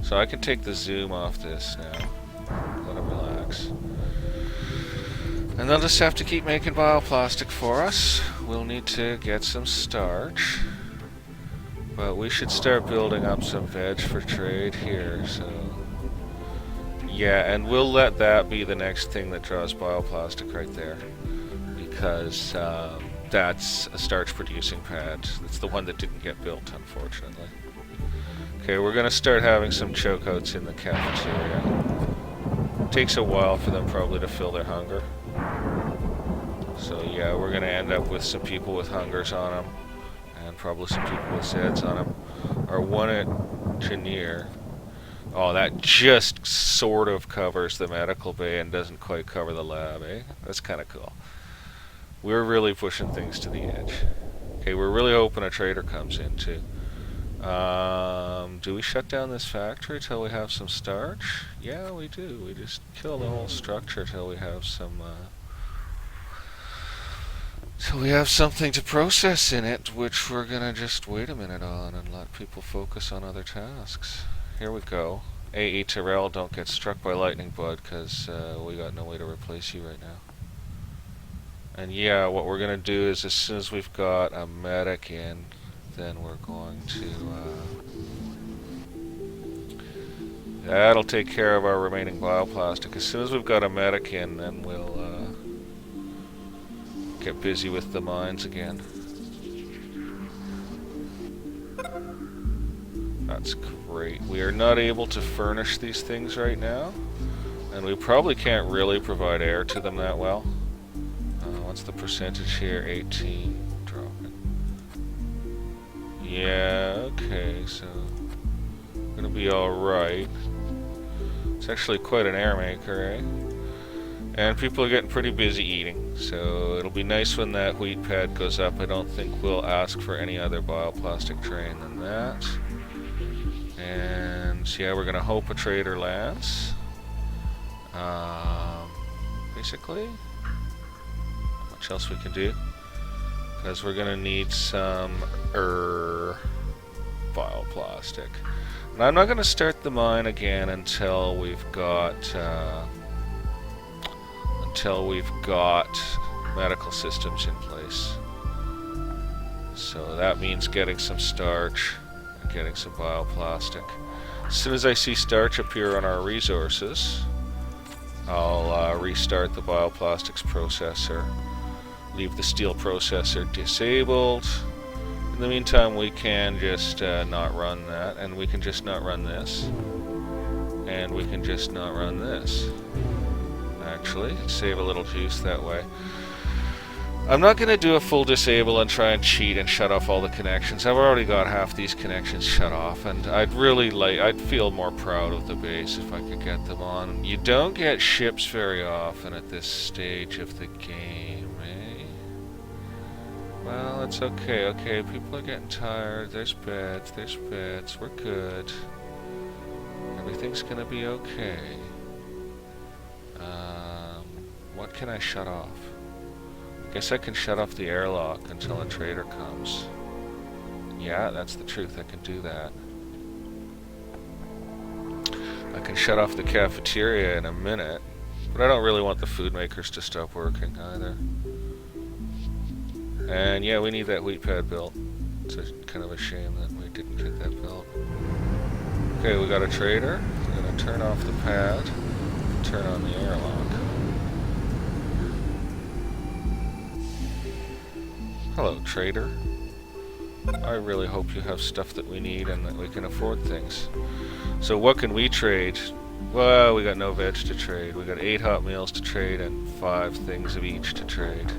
So I can take the zoom off this now. Let them relax. And they'll just have to keep making bioplastic for us. We'll need to get some starch. But we should start building up some veg for trade here, so... Yeah, and we'll let that be the next thing that draws bioplastic right there. Because that's a starch producing pad. It's the one that didn't get built, unfortunately. Okay, we're going to start having some chokeouts in the cafeteria. Takes a while for them probably to fill their hunger. So yeah, we're going to end up with some people with hungers on them. And probably some people with SEDs on them. Our one engineer... Oh, that just sort of covers the medical bay and doesn't quite cover the lab, eh? That's kind of cool. We're really pushing things to the edge. Okay, we're really hoping a trader comes in, too. Do we shut down this factory till we have some starch? Yeah, we do. We just kill the whole structure till we have some, till we have something to process in it, which we're gonna just wait a minute on and let people focus on other tasks. Here we go. A.E. Terrell, don't get struck by lightning, bud, because we got no way to replace you right now. And yeah, what we're going to do is as soon as we've got a medic in, then we're going to... that'll take care of our remaining bioplastic. As soon as we've got a medic in, then we'll get busy with the mines again. That's great. We are not able to furnish these things right now, and we probably can't really provide air to them that well. What's the percentage here? 18. Dropping. Yeah, okay, so gonna be alright. It's actually quite an air maker, eh? And people are getting pretty busy eating, so it'll be nice when that wheat pad goes up. I don't think we'll ask for any other bioplastic train than that. And yeah, we're gonna hope a trader lands. Basically, not much else we can do, because we're gonna need some bioplastic. And I'm not gonna start the mine again until we've got medical systems in place. So that means getting some starch. Getting some bioplastic. As soon as I see starch appear on our resources, I'll restart the bioplastics processor, leave the steel processor disabled. In the meantime, we can just not run that, and we can just not run this, and we can just not run this. Actually, save a little juice that way. I'm not going to do a full disable and try and cheat and shut off all the connections. I've already got half these connections shut off, and I'd feel more proud of the base if I could get them on. You don't get ships very often at this stage of the game, eh? Well, it's okay, okay, people are getting tired, there's beds, we're good. Everything's gonna be okay. What can I shut off? Guess I can shut off the airlock until a trader comes. Yeah, that's the truth, I can do that. I can shut off the cafeteria in a minute, but I don't really want the food makers to stop working either. And yeah, we need that wheat pad built. It's kind of a shame that we didn't get that built. Okay, we got a trader. I'm gonna turn off the pad, turn on the airlock. Hello, trader. I really hope you have stuff that we need and that we can afford things. So what can we trade? Well, we got no veg to trade. We got 8 hot meals to trade and 5 things of each to trade.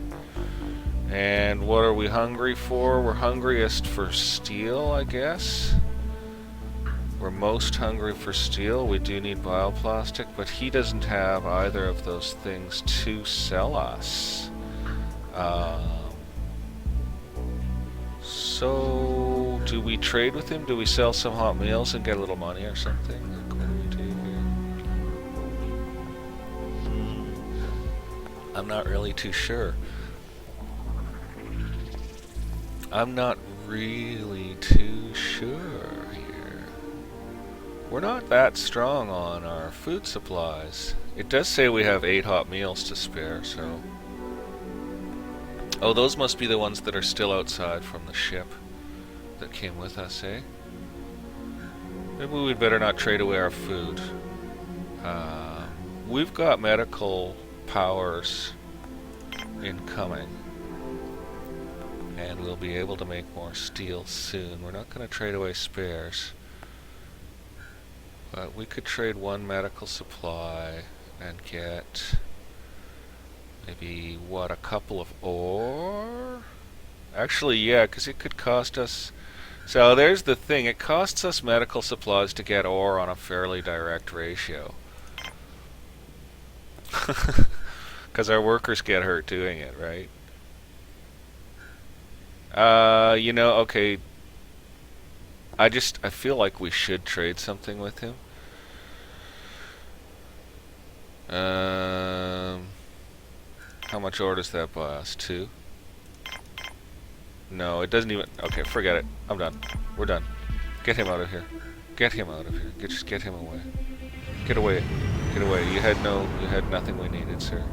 And what are we hungry for? We're hungriest for steel, I guess. We're most hungry for steel. We do need bioplastic, but he doesn't have either of those things to sell us. So, do we trade with him? Do we sell some hot meals and get a little money or something? Like, what do we do here? I'm not really too sure. I'm not really too sure here. We're not that strong on our food supplies. It does say we have 8 hot meals to spare, so... Oh, those must be the ones that are still outside from the ship that came with us, eh? Maybe we'd better not trade away our food. We've got medical powers incoming. And we'll be able to make more steel soon. We're not going to trade away spares. But we could trade 1 medical supply and get... maybe, what, a couple of ore? Actually, yeah, because it could cost us... So there's the thing, it costs us medical supplies to get ore on a fairly direct ratio. Because our workers get hurt doing it, right? You know, okay. I feel like we should trade something with him. How much ore does that buy us? 2? No, it doesn't even... Okay, forget it. I'm done. We're done. Get him out of here. Get him out of here. Just get him away. Get away. Get away. You had nothing we needed, sir.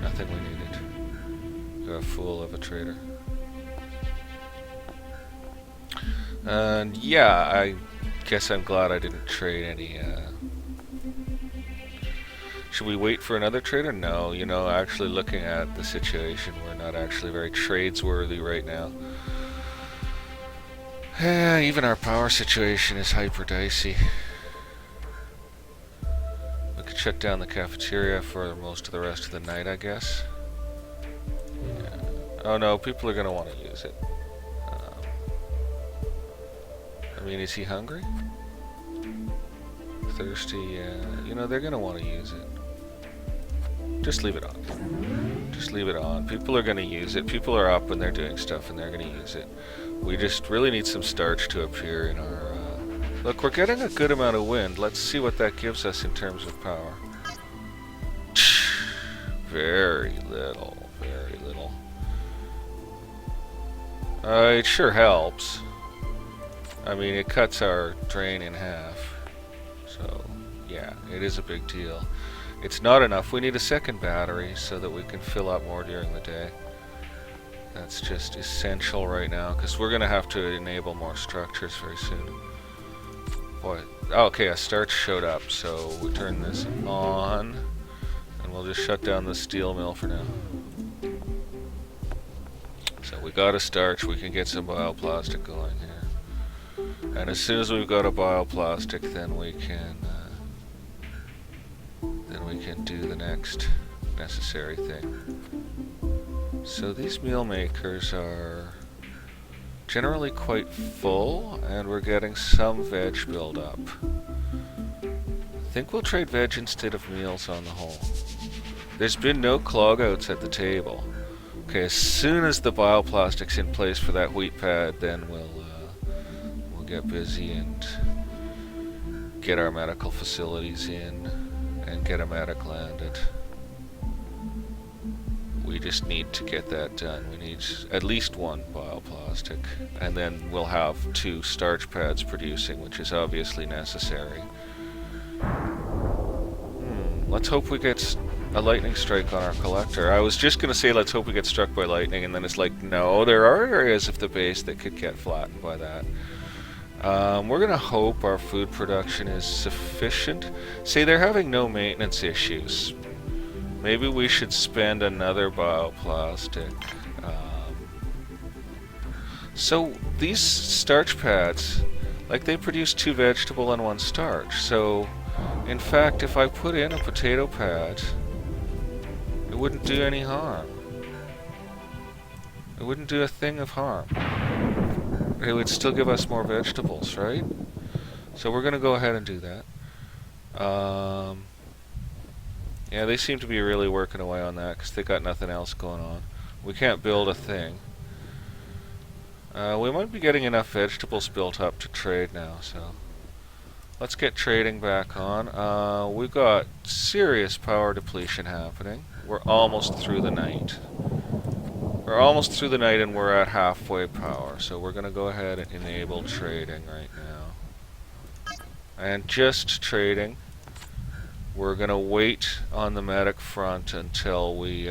Nothing we needed. You're a fool of a trader. And yeah, I guess I'm glad I didn't trade any, Should we wait for another trader? No, you know, actually looking at the situation, we're not actually very tradesworthy right now. Even our power situation is hyper dicey. We could shut down the cafeteria for most of the rest of the night, I guess. Yeah. Oh no, people are going to want to use it. I mean, is he hungry? Thirsty, yeah. You know, they're going to want to use it. Just leave it on. Just leave it on. People are going to use it. People are up and they're doing stuff and they're going to use it. We just really need some starch to appear in our... Look, we're getting a good amount of wind. Let's see what that gives us in terms of power. Very little. Very little. It sure helps. I mean, it cuts our drain in half. So, yeah, it is a big deal. It's not enough. We need a second battery so that we can fill up more during the day. That's just essential right now, because we're going to have to enable more structures very soon. Boy, oh, okay, a starch showed up, so we turn this on, and we'll just shut down the steel mill for now. So we got a starch, we can get some bioplastic going here. And as soon as we've got a bioplastic, then we can do the next necessary thing. So these meal makers are generally quite full, and we're getting some veg build up. I think we'll trade veg instead of meals on the whole. There's been no clog-outs at the table. Okay, as soon as the bioplastic's in place for that wheat pad, then we'll get busy and get our medical facilities in and get a medic landed. We just need to get that done. We need at least 1 bioplastic, and then we'll have 2 starch pads producing, which is obviously necessary. Let's hope we get a lightning strike on our collector. I was just going to say let's hope we get struck by lightning, and then it's like, no, there are areas of the base that could get flattened by that. We're going to hope our food production is sufficient. See, they're having no maintenance issues. Maybe we should spend another bioplastic. So these starch pads, like, they produce 2 vegetable and 1 starch. So in fact, if I put in a potato pad, it wouldn't do any harm. It wouldn't do a thing of harm. It would still give us more vegetables, right? So we're going to go ahead and do that. Yeah, they seem to be really working away on that because they got nothing else going on. We can't build a thing. We might be getting enough vegetables built up to trade now, so let's get trading back on. We've got serious power depletion happening. We're almost through the night. We're almost through the night and we're at halfway power, so we're going to go ahead and enable trading right now. And just trading. We're going to wait on the medic front until we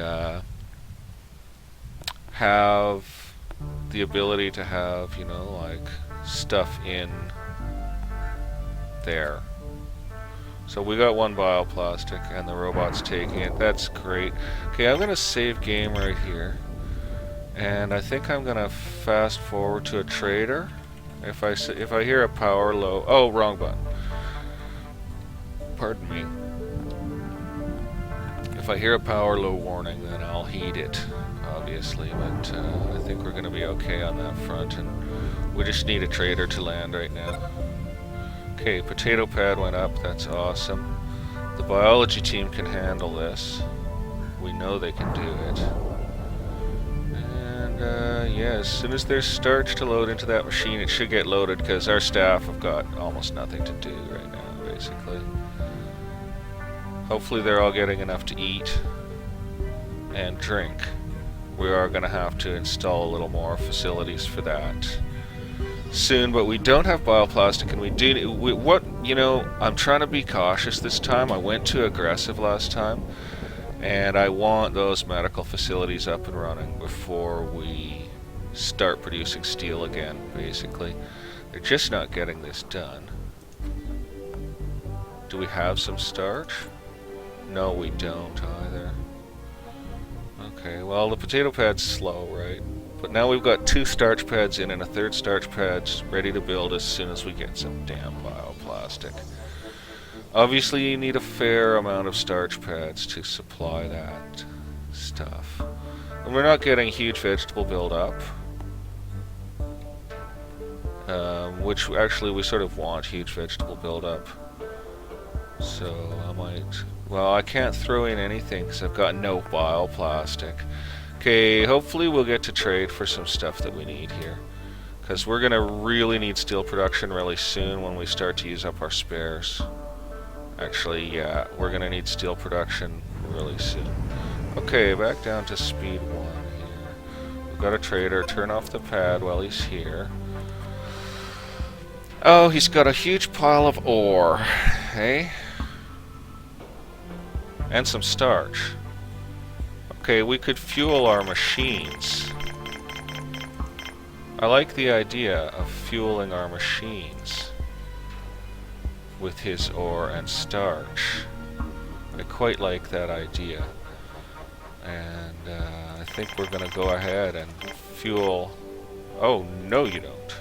have the ability to have, you know, like, stuff in there. So we got 1 bioplastic and the robot's taking it. That's great. Okay, I'm going to save game right here. And I think I'm going to fast forward to a trader. If I hear a power low... Oh, wrong button. Pardon me. If I hear a power low warning, then I'll heed it, obviously. But I think we're going to be okay on that front. And we just need a trader to land right now. Okay, potato pad went up. That's awesome. The biology team can handle this. We know they can do it. Yeah, as soon as there's starch to load into that machine, it should get loaded because our staff have got almost nothing to do right now, basically. Hopefully they're all getting enough to eat and drink. We are going to have to install a little more facilities for that soon, but we don't have bioplastic, and we do... you know, I'm trying to be cautious this time. I went too aggressive last time. And I want those medical facilities up and running before we start producing steel again, basically. They're just not getting this done. Do we have some starch? No, we don't either. Okay, well, the potato pad's slow, right? But now we've got 2 starch pads in and a 3rd starch pad ready to build as soon as we get some damn bioplastic. Obviously, you need a fair amount of starch pads to supply that stuff. And we're not getting huge vegetable build-up. Which, actually, we sort of want huge vegetable build-up. So, I might... Well, I can't throw in anything because I've got no bioplastic. Okay, hopefully we'll get to trade for some stuff that we need here. Because we're going to really need steel production really soon when we start to use up our spares. Actually, yeah, we're going to need steel production really soon. Okay, back down to speed 1 here. We've got a trader. Turn off the pad while he's here. Oh, he's got a huge pile of ore. Hey? And some starch. Okay, we could fuel our machines. I like the idea of fueling our machines with his ore and starch. I quite like that idea. And I think we're going to go ahead and fuel... Oh, no you don't.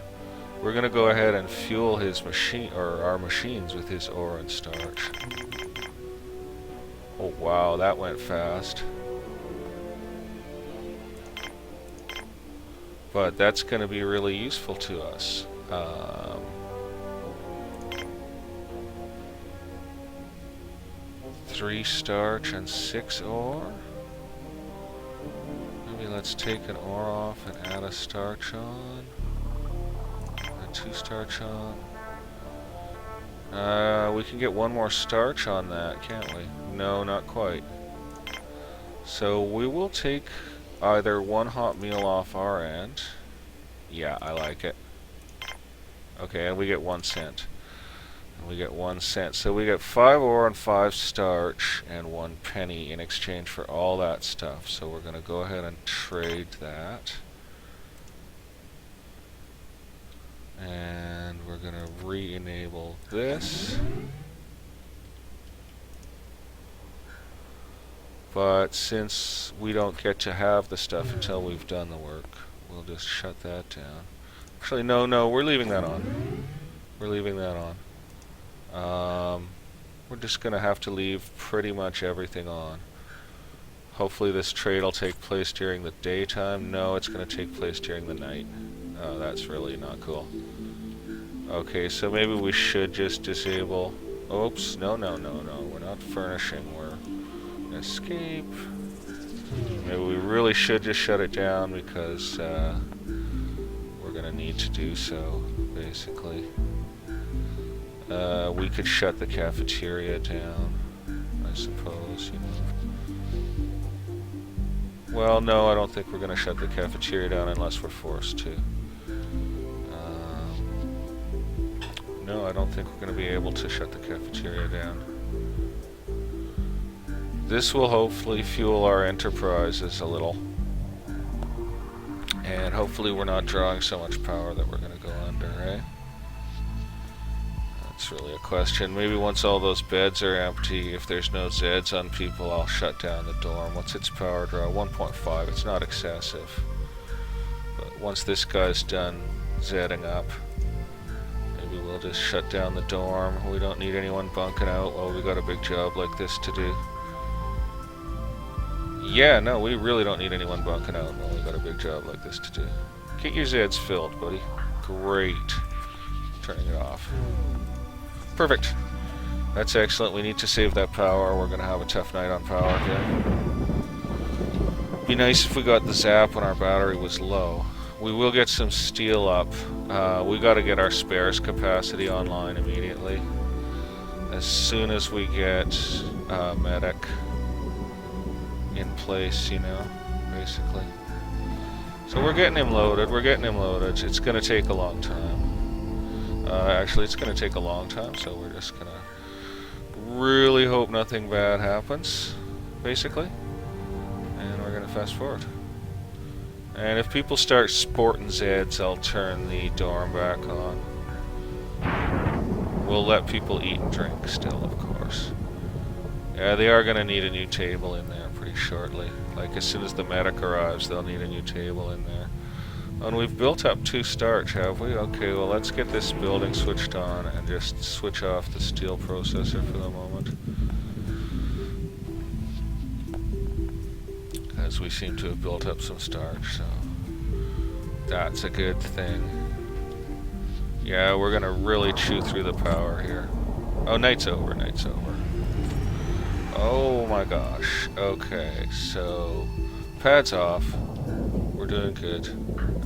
We're going to go ahead and fuel his machine, or our machines, with his ore and starch. Oh wow, that went fast. But that's going to be really useful to us. 3 starch and 6 ore. Maybe let's take an ore off and add a starch on. And 2 starch on. We can get 1 more starch on that, can't we? No, not quite. So we will take either 1 hot meal off our end. Yeah, I like it. Okay, and we get 1 cent. And we get 1 cent. So we get 5 ore and 5 starch and 1 penny in exchange for all that stuff. So we're going to go ahead and trade that. And we're going to re-enable this. But since we don't get to have the stuff until we've done the work, we'll just shut that down. Actually, no, we're leaving that on. We're leaving that on. We're just going to have to leave pretty much everything on. Hopefully this trade will take place during the daytime. No, it's going to take place during the night. Oh, that's really not cool. Okay, so maybe we should just disable... Oops, no, we're not furnishing, we're... Escape. Maybe we really should just shut it down because we're going to need to do so, basically. We could shut the cafeteria down, I suppose, you know. Well, no, I don't think we're going to shut the cafeteria down unless we're forced to. No, I don't think we're going to be able to shut the cafeteria down. This will hopefully fuel our enterprises a little. And hopefully we're not drawing so much power that we're going to go under, eh? That's really a question. Maybe once all those beds are empty, if there's no Zeds on people, I'll shut down the dorm. What's its power draw? 1.5. It's not excessive. But once this guy's done Zedding up, maybe we'll just shut down the dorm. We don't need anyone bunking out while we got a big job like this to do. Yeah, no, we really don't need anyone bunking out while we got a big job like this to do. Get your Zeds filled, buddy. Great. Turning it off. Perfect. That's excellent. We need to save that power. We're going to have a tough night on power here. Be nice if we got the zap when our battery was low. We will get some steel up. We got to get our spares capacity online immediately. As soon as we get medic in place, you know, basically. So we're getting him loaded, It's going to take a long time. Actually, it's going to take a long time, so we're just going to really hope nothing bad happens, basically. And we're going to fast forward. And if people start sporting Zeds, I'll turn the dorm back on. We'll let people eat and drink still, of course. Yeah, they are going to need a new table in there pretty shortly. Like, as soon as the medic arrives, they'll need a new table in there. And we've built up 2 starch, have we? Okay, well, let's get this building switched on and just switch off the steel processor for the moment. As we seem to have built up some starch, so that's a good thing. Yeah, we're going to really chew through the power here. Oh, night's over, night's over. Oh my gosh. Okay, so pads off. We're doing good.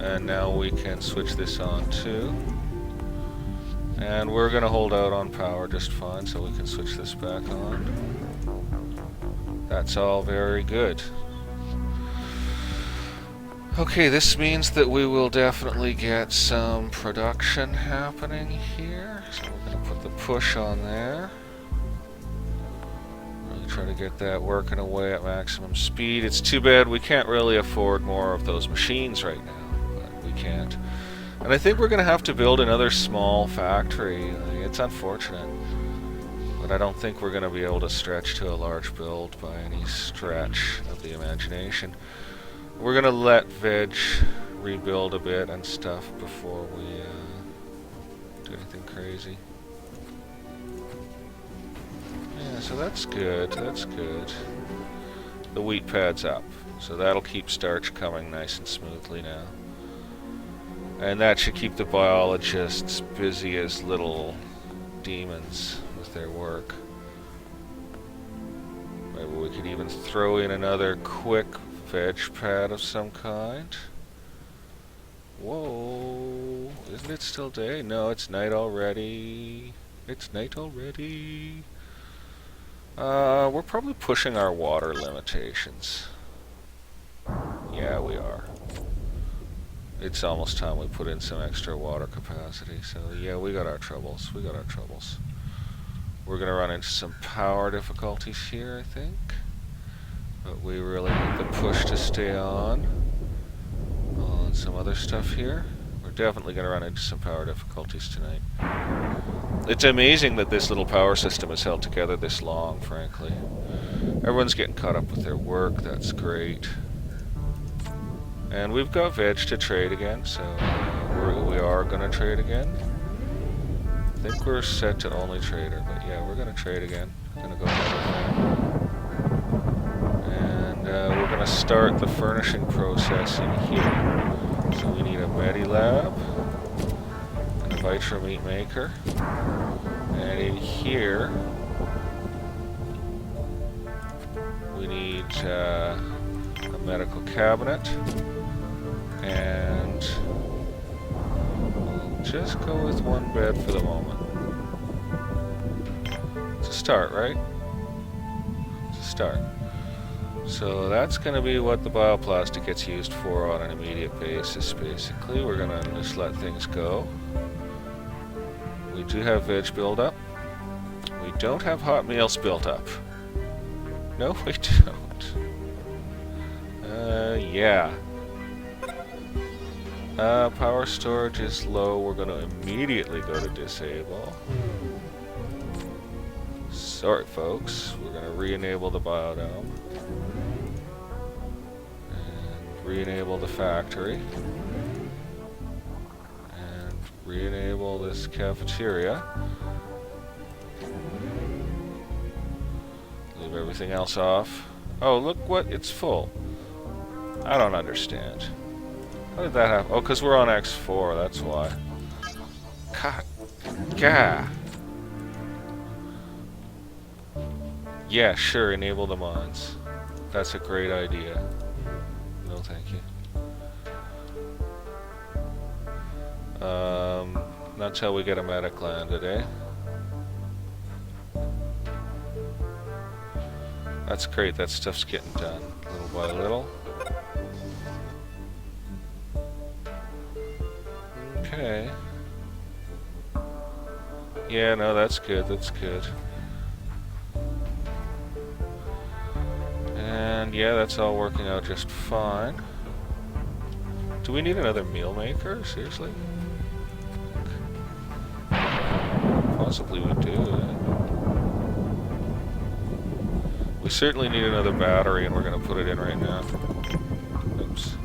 And now we can switch this on too. And we're going to hold out on power just fine, so we can switch this back on. That's all very good. Okay, this means that we will definitely get some production happening here. So we're going to put the push on there. Try to get that working away at maximum speed. It's too bad we can't really afford more of those machines right now, but we can't. And I think we're going to have to build another small factory. It's unfortunate, but I don't think we're going to be able to stretch to a large build by any stretch of the imagination. We're going to let Veg rebuild a bit and stuff before we do anything crazy. Yeah, so that's good, that's good. The wheat pad's up, so that'll keep starch coming nice and smoothly now. And that should keep the biologists busy as little demons with their work. Maybe we could even throw in another quick veg pad of some kind. Whoa, isn't it still day? No, it's night already. It's night already. We're probably pushing our water limitations. Yeah, we are. It's almost time we put in some extra water capacity, so yeah, we got our troubles. We're gonna run into some power difficulties here, I think. But we really need the push to stay on some other stuff here. We're definitely gonna run into some power difficulties tonight. It's amazing that this little power system has held together this long, frankly. Everyone's getting caught up with their work, that's great. And we've got veg to trade again, so we are gonna trade again. I think we're set to only trader, but yeah, we're gonna trade again. Gonna go ahead with that. And we're gonna start the furnishing process in here. So we need a Medilab, and a Vitra meat maker, and in here we need a medical cabinet, and we'll just go with one bed for the moment. It's a start, right? It's a start. So that's going to be what the bioplastic gets used for on an immediate basis, basically. We're going to just let things go. We do have veg build-up. We don't have hot meals built up. No, we don't. Yeah. Power storage is low. We're going to immediately go to disable. Sorry, folks. We're going to re-enable the biodome. Re-enable the factory, and re-enable this cafeteria. Leave everything else off. Oh, look what, it's full. I don't understand. How did that happen? Oh, because we're on X4, that's why. God. Gah. Yeah, sure, enable the mines. That's a great idea. No, thank you. That's how we get a medic landed, eh? That's great, that stuff's getting done, little by little. Okay. Yeah, no, that's good, that's good. And yeah, that's all working out just fine. Do we need another meal maker? Seriously? Possibly we do. We certainly need another battery, and we're going to put it in right now. Oops.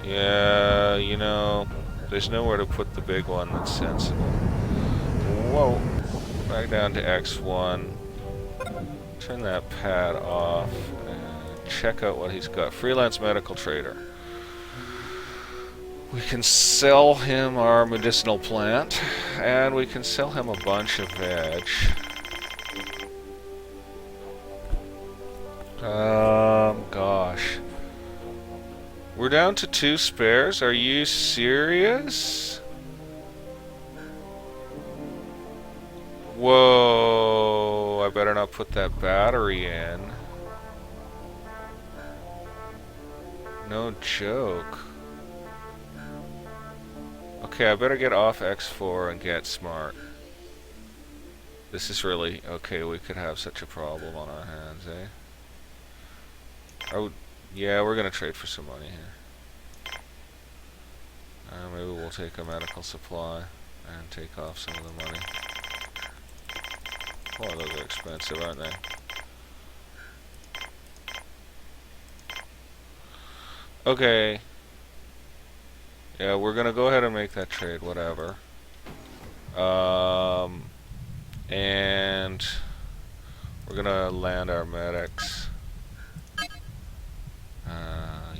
Yeah, you know, there's nowhere to put the big one that's sensible. Whoa. Back down to X1. Turn that pad off and check out what he's got. Freelance medical trader. We can sell him our medicinal plant, and we can sell him a bunch of veg. Gosh. We're down to 2 spares. Are you serious? Whoa, I better not put that battery in. No joke. Okay, I better get off X4 and get smart. This is really... Okay, we could have such a problem on our hands, eh? Yeah, we're gonna trade for some money here. Maybe we'll take a medical supply and take off some of the money. Oh, those are expensive, aren't they? Okay. Yeah, we're gonna go ahead and make that trade, whatever. And we're gonna land our medics.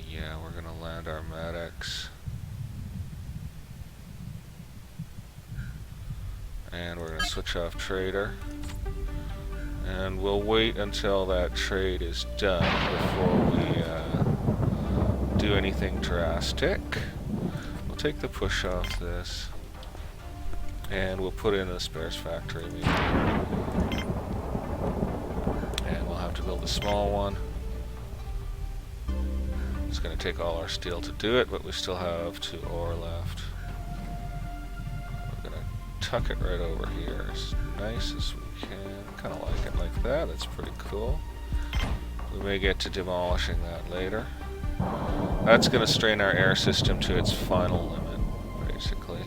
Yeah, we're gonna land our medics. And we're gonna switch off trader. And we'll wait until that trade is done before we do anything drastic. We'll take the push off this. And we'll put in a spares factory immediately. And we'll have to build a small one. It's going to take all our steel to do it, but we still have 2 ore left. We're going to tuck it right over here as nice as we can. Kind of like it like that. That's pretty cool. We may get to demolishing that later. That's going to strain our air system to its final limit, basically.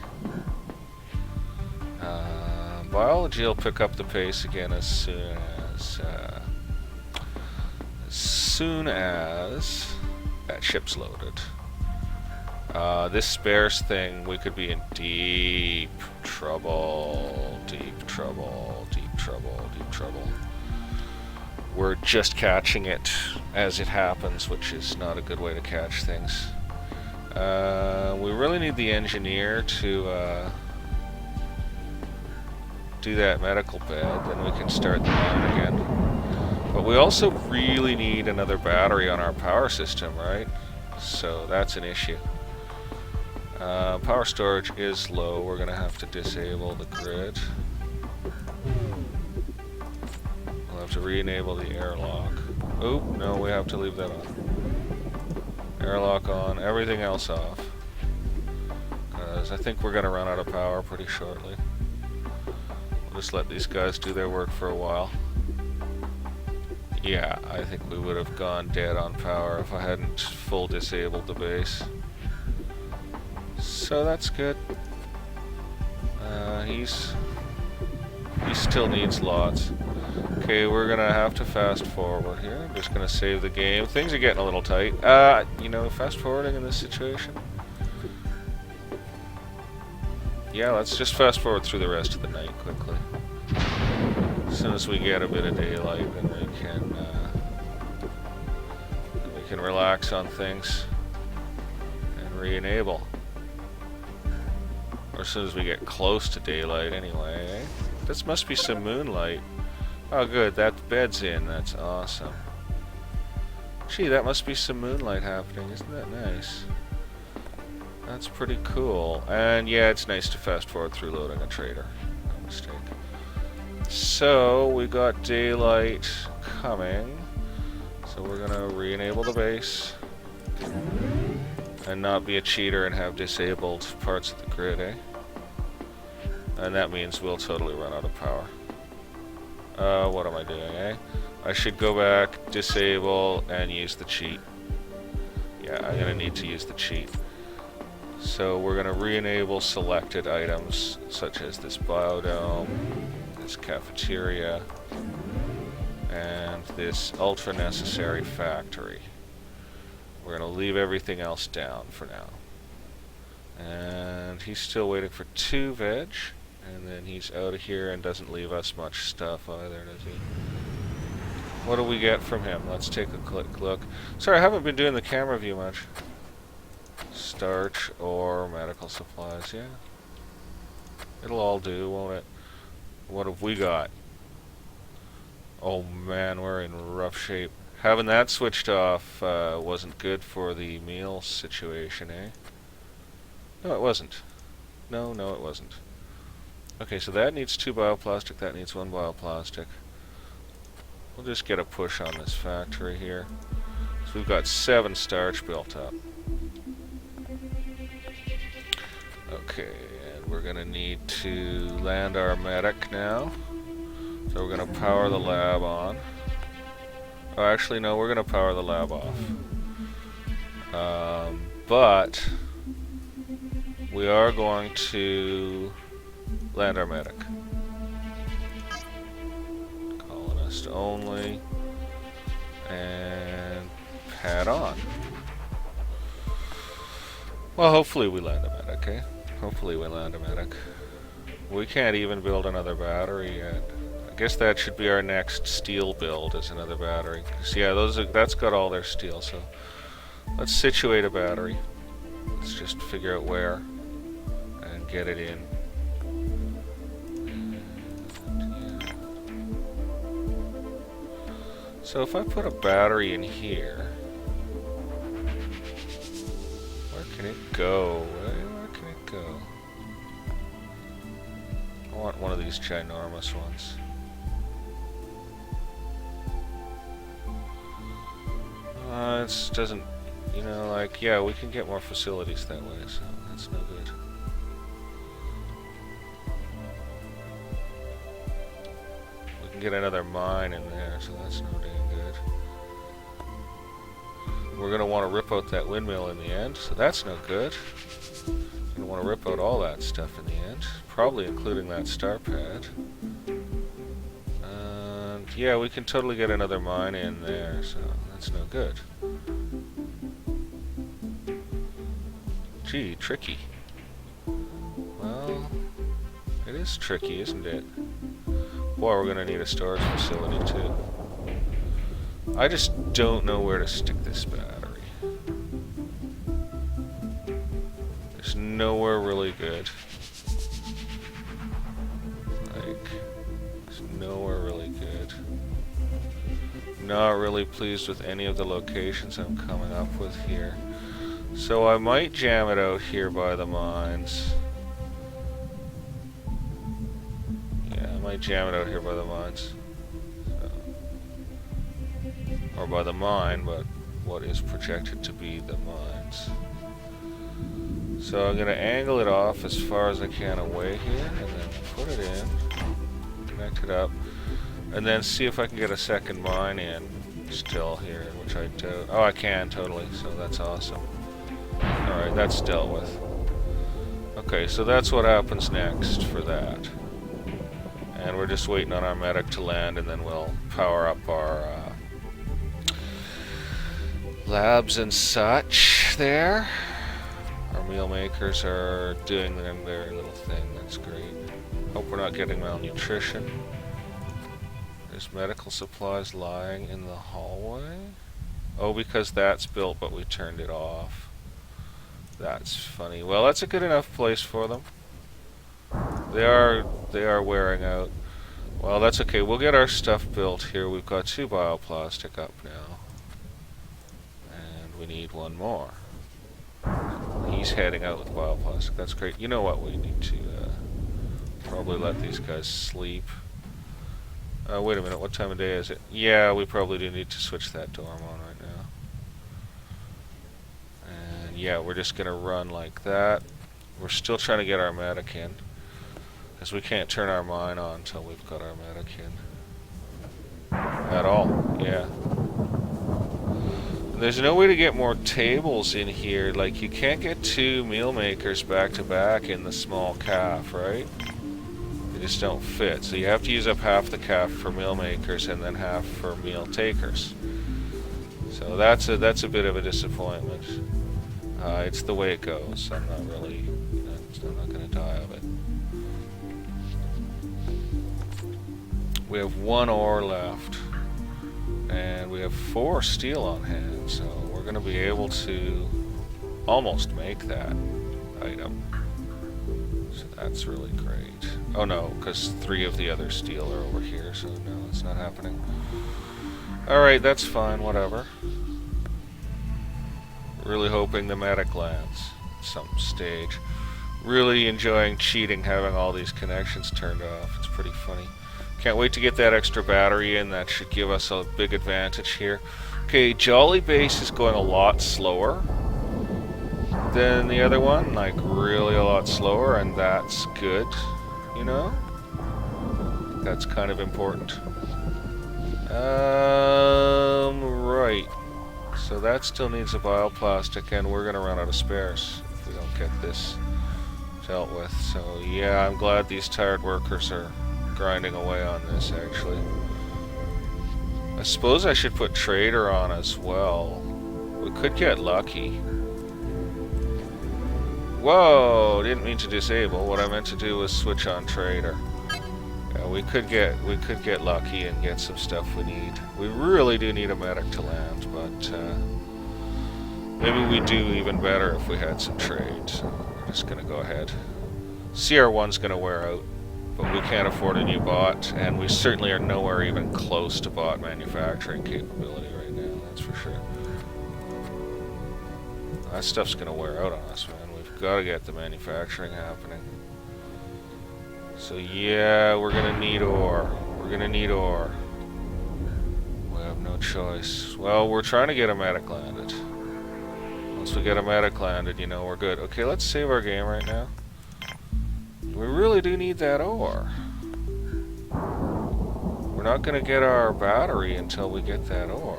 Biology will pick up the pace again as soon as that ship's loaded. This spares thing, we could be in deep trouble. Deep trouble. Deep trouble. Deep trouble. We're just catching it as it happens, which is not a good way to catch things. We really need the engineer to do that medical bed, then we can start the mine again. But we also really need another battery on our power system, right? So that's an issue. Power storage is low. We're going to have to disable the grid. We'll have to re-enable the airlock. Oh, no, we have to leave that on. Airlock on, everything else off. Because I think we're going to run out of power pretty shortly. We'll just let these guys do their work for a while. Yeah, I think we would have gone dead on power if I hadn't full disabled the base. So that's good. He still needs lots. Okay, we're gonna have to fast forward here. I'm just gonna save the game. Things are getting a little tight. You know, fast forwarding in this situation. Yeah, let's just fast forward through the rest of the night quickly. As soon as we get a bit of daylight, then we can relax on things and re-enable. Or as soon as we get close to daylight, anyway. Eh? This must be some moonlight. Oh, good, that bed's in. That's awesome. Gee, that must be some moonlight happening. Isn't that nice? That's pretty cool. And yeah, it's nice to fast forward through loading a trader. No mistake. So, we got daylight coming. So we're gonna re-enable the base. And not be a cheater and have disabled parts of the grid, eh? And that means we'll totally run out of power. What am I doing, eh? I should go back, disable, and use the cheat. Yeah, I'm gonna need to use the cheat. So we're gonna re-enable selected items, such as this biodome, this cafeteria, and this ultra-necessary factory. We're gonna leave everything else down for now. And he's still waiting for 2 veg. And then he's out of here and doesn't leave us much stuff either, does he? What do we get from him? Let's take a quick look. Sorry, I haven't been doing the camera view much. Starch or medical supplies, yeah. It'll all do, won't it? What have we got? Oh man, we're in rough shape. Having that switched off wasn't good for the meal situation, eh? No, it wasn't. No, it wasn't. Okay, so that needs 2 bioplastic, that needs 1 bioplastic. We'll just get a push on this factory here. So we've got 7 starch built up. Okay, and we're gonna need to land our medic now. So we're gonna power the lab on. Oh, actually, no, we're gonna power the lab off. But we are going to land our medic. Colonist only. And pad on. Well, hopefully we land a medic, eh? Hopefully we land a medic. We can't even build another battery yet. I guess that should be our next steel build, is another battery. So yeah, that's got all their steel, so let's situate a battery. Let's just figure out where and get it in. So if I put a battery in here, where can it go? Where can it go? I want one of these ginormous ones. It doesn't... you know, like, yeah, we can get more facilities that way, so that's no good. We can get another mine in there, so that's no dang good. We're going to want to rip out that windmill in the end, so that's no good. We're going to want to rip out all that stuff in the end, probably including that star pad. And yeah, we can totally get another mine in there, so that's no good. Gee, tricky. Well, it is tricky, isn't it? Boy, we're going to need a storage facility too. I just don't know where to stick this battery. There's nowhere really good. Like, there's nowhere really good. Not really pleased with any of the locations I'm coming up with here. So I might jam it out here by the mines. Yeah, I might jam it out here by the mines. Or by the mine, but what is projected to be the mines. So I'm going to angle it off as far as I can away here, and then put it in, connect it up, and then see if I can get a second mine in still here, which I do. Oh, I can, totally, so that's awesome. Alright, that's dealt with. Okay, so that's what happens next for that. And we're just waiting on our medic to land, and then we'll power up our labs and such there. Our meal makers are doing their little thing. That's great. Hope we're not getting malnutrition. There's medical supplies lying in the hallway. Oh, because that's built, but we turned it off. That's funny. Well, that's a good enough place for them. They are wearing out. Well, that's okay. We'll get our stuff built here. We've got 2 bioplastic up now. We need one more. He's heading out with bioplastic. That's great. You know what? We need to probably let these guys sleep. Wait a minute. What time of day is it? Yeah, we probably do need to switch that dorm on right now. And yeah, we're just going to run like that. We're still trying to get our medic in, because we can't turn our mine on until we've got our medic in. At all. Yeah. There's no way to get more tables in here. Like, you can't get 2 meal makers back to back in the small calf, right? They just don't fit. So you have to use up half the calf for meal makers and then half for meal takers. So that's a bit of a disappointment. It's the way it goes. I'm not really, I'm not going to die of it. We have 1 ore left. And we have 4 steel on hand, so we're going to be able to almost make that item. So that's really great. Oh no, because 3 of the other steel are over here, so no, it's not happening. Alright, that's fine, whatever. Really hoping the medic lands at some stage. Really enjoying cheating, having all these connections turned off. It's pretty funny. Can't wait to get that extra battery in. That should give us a big advantage here. Okay, Jolly Base is going a lot slower than the other one. Like, really a lot slower, and that's good, you know? That's kind of important. Right. So that still needs a bioplastic, and we're going to run out of spares if we don't get this dealt with. So, yeah, I'm glad these tired workers are grinding away on this, actually. I suppose I should put trader on as well. We could get lucky. Whoa, didn't mean to disable. What I meant to do was switch on trader. Yeah, we could get lucky and get some stuff we need. We really do need a medic to land, but maybe we do even better if we had some trade. So we're just gonna go ahead. CR1's gonna wear out, but we can't afford a new bot, and we certainly are nowhere even close to bot manufacturing capability right now, that's for sure. That stuff's gonna wear out on us, man. We've got to get the manufacturing happening. So yeah, we're gonna need ore. We're gonna need ore. We have no choice. Well, we're trying to get a medic landed. Once we get a medic landed, you know, we're good. Okay, let's save our game right now. We really do need that ore. We're not going to get our battery until we get that ore.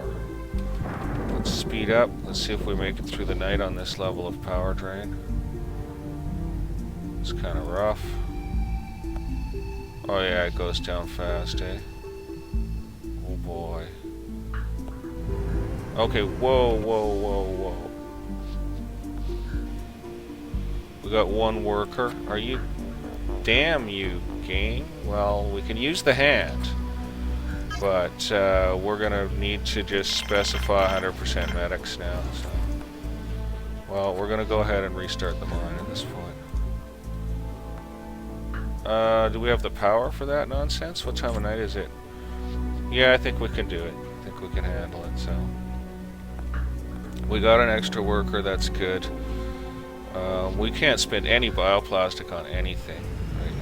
Let's speed up. Let's see if we make it through the night on this level of power drain. It's kind of rough. Oh yeah, it goes down fast, eh? Oh boy. Okay, whoa, whoa, whoa, whoa. We got one worker. Are you... Damn you, game. Well, we can use the hand. But we're gonna need to just specify 100% medics now, so... Well, we're gonna go ahead and restart the mine at this point. Do we have the power for that nonsense? What time of night is it? Yeah, I think we can do it. I think we can handle it, so... We got an extra worker, that's good. We can't spend any bioplastic on anything right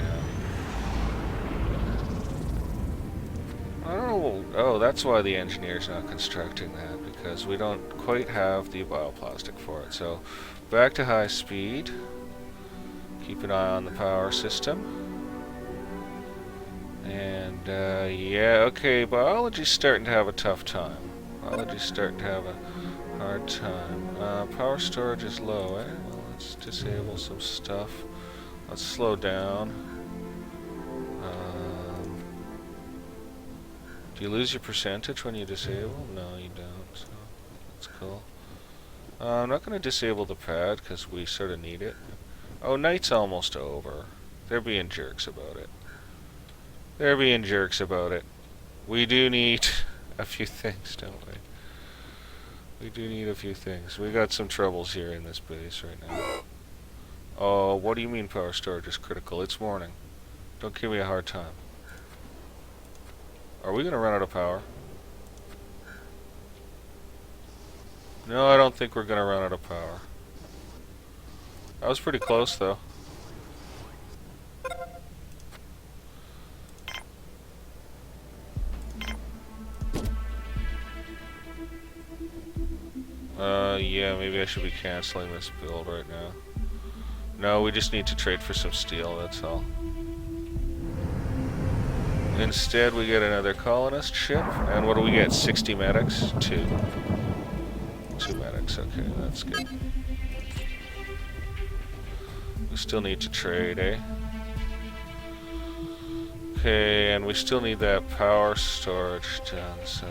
now. I don't know... Oh, that's why the engineer's not constructing that, because we don't quite have the bioplastic for it. So, back to high speed. Keep an eye on the power system. And, yeah, okay, biology's starting to have a tough time. Biology's starting to have a hard time. Power storage is low, eh? Well, let's disable some stuff. Let's slow down. Do you lose your percentage when you disable? No, you don't, so that's cool. I'm not going to disable the pad, because we sort of need it. Oh, night's almost over. They're being jerks about it. They're being jerks about it. We do need a few things, don't we? We do need a few things. We got some troubles here in this base right now. Oh, what do you mean power storage is critical? It's morning. Don't give me a hard time. Are we gonna run out of power? No, I don't think we're gonna run out of power. That was pretty close, though. Yeah, maybe I should be canceling this build right now. No, we just need to trade for some steel, that's all. Instead, we get another colonist ship. And what do we get? 60 medics? 2. 2 medics, okay, that's good. We still need to trade, eh? Okay, and we still need that power storage done, so...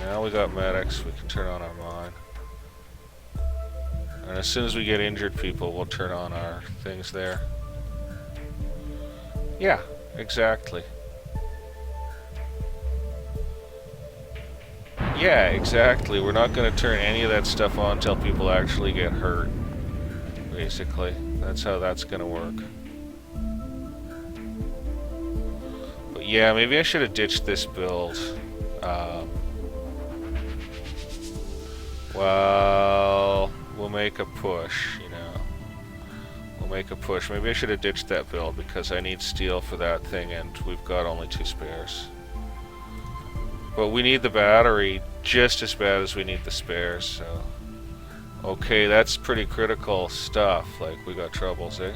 And now we got medics, we can turn on our mine. And as soon as we get injured people, we'll turn on our things there. Yeah, exactly. Yeah, exactly. We're not going to turn any of that stuff on until people actually get hurt. Basically. That's how that's going to work. But yeah, maybe I should have ditched this build. Well, we'll make a push, you know. We'll make a push. Maybe I should have ditched that build because I need steel for that thing and we've got only 2 spares. But we need the battery just as bad as we need the spares, so... Okay, that's pretty critical stuff. Like, we got troubles, eh?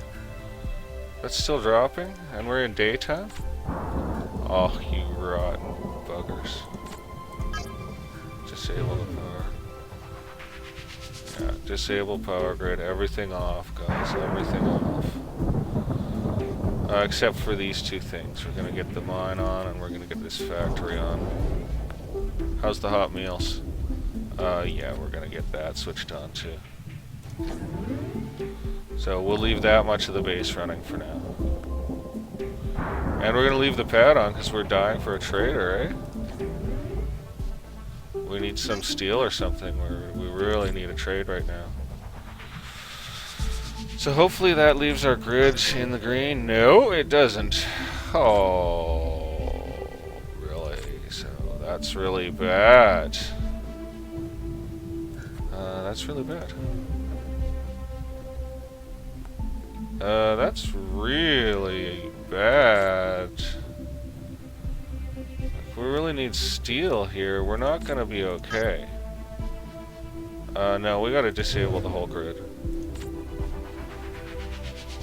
That's still dropping? And we're in daytime? Oh, you rotten buggers. Disable the power. Yeah, disable power grid. Everything off, guys. Everything off. Except for these 2 things. We're gonna get the mine on, and we're gonna get this factory on. How's the hot meals? Yeah, we're gonna get that switched on too. So we'll leave that much of the base running for now. And we're gonna leave the pad on because we're dying for a trader, eh? We need some steel or something. We really need a trade right now. So hopefully that leaves our grid in the green. No, it doesn't. Oh, really? So that's really bad. That's really bad. That's really bad. If we really need steel here, we're not gonna be okay. No, we gotta disable the whole grid.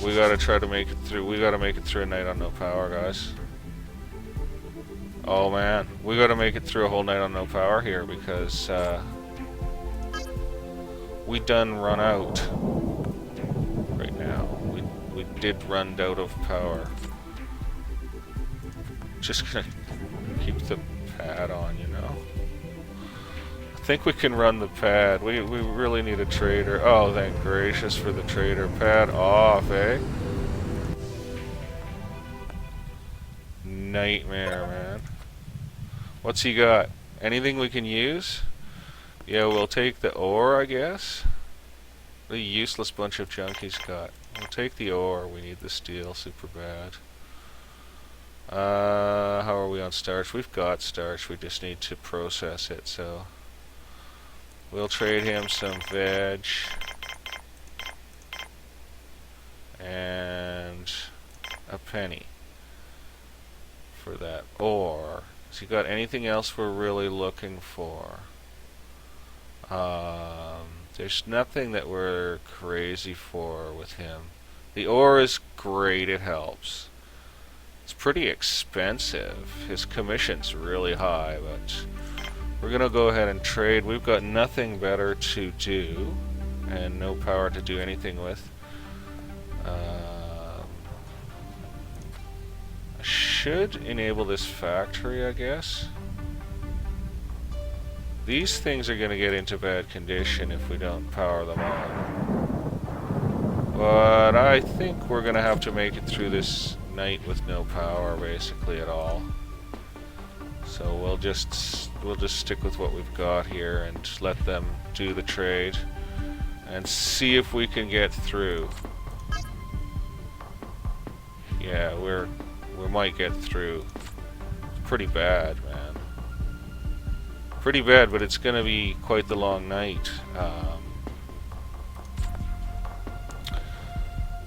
We gotta try to make it through. We gotta make it through a night on no power, guys. Oh man, we gotta make it through a whole night on no power here because we done run out right now. We did run out of power. Just gonna keep the pad on, you know. I think we can run the pad. We really need a trader. Oh, thank gracious for the trader. Pad off, eh? Nightmare, man. What's he got? Anything we can use? Yeah, we'll take the ore, I guess. What a useless bunch of junk he's got. We'll take the ore. We need the steel super bad. How are we on starch? We've got starch. We just need to process it, so we'll trade him some veg and a penny for that ore. Has he got anything else we're really looking for? There's nothing that we're crazy for with him. The ore is great, it helps. It's pretty expensive. His commission's really high, but we're gonna go ahead and trade. We've got nothing better to do and no power to do anything with. I should enable this factory, I guess. These things are gonna get into bad condition if we don't power them on. But I think we're gonna have to make it through this night with no power basically at all. So we'll just stick with what we've got here and let them do the trade and see if we can get through. Yeah, we might get through. It's pretty bad, man. Pretty bad, but it's gonna be quite the long night.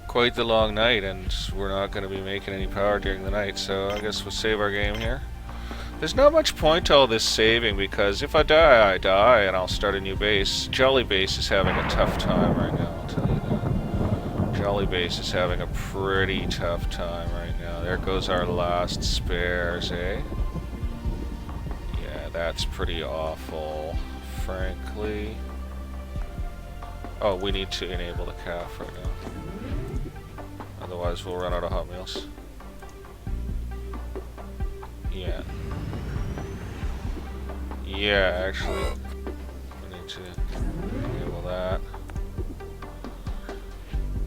Quite the long night, and we're not going to be making any power during the night, so I guess we'll save our game here. There's not much point to all this saving, because if I die, I die, and I'll start a new base. Jolly Base is having a tough time right now, I'll tell you that. Jolly Base is having a pretty tough time right now. There goes our last spares, eh? Yeah, that's pretty awful, frankly. Oh, we need to enable the calf right now. Otherwise, we'll run out of hot meals. Yeah. Yeah, actually, we need to enable that.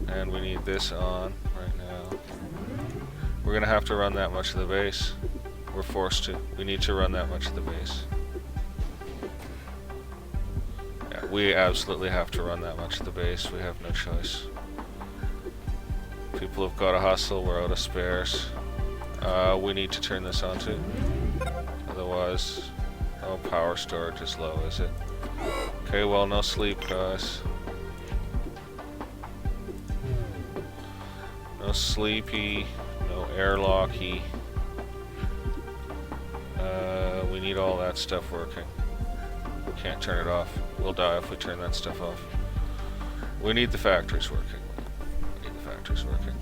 And we need this on right now. We're gonna have to run that much of the base. We're forced to. We need to run that much of the base. Yeah, we absolutely have to run that much of the base. We have no choice. People have got to hustle, we're out of spares. We need to turn this on too. Otherwise, oh, power storage is low, is it? Okay, well, no sleep, guys. No sleepy, no airlocky. We need all that stuff working. We can't turn it off. We'll die if we turn that stuff off. We need the factories working. Working.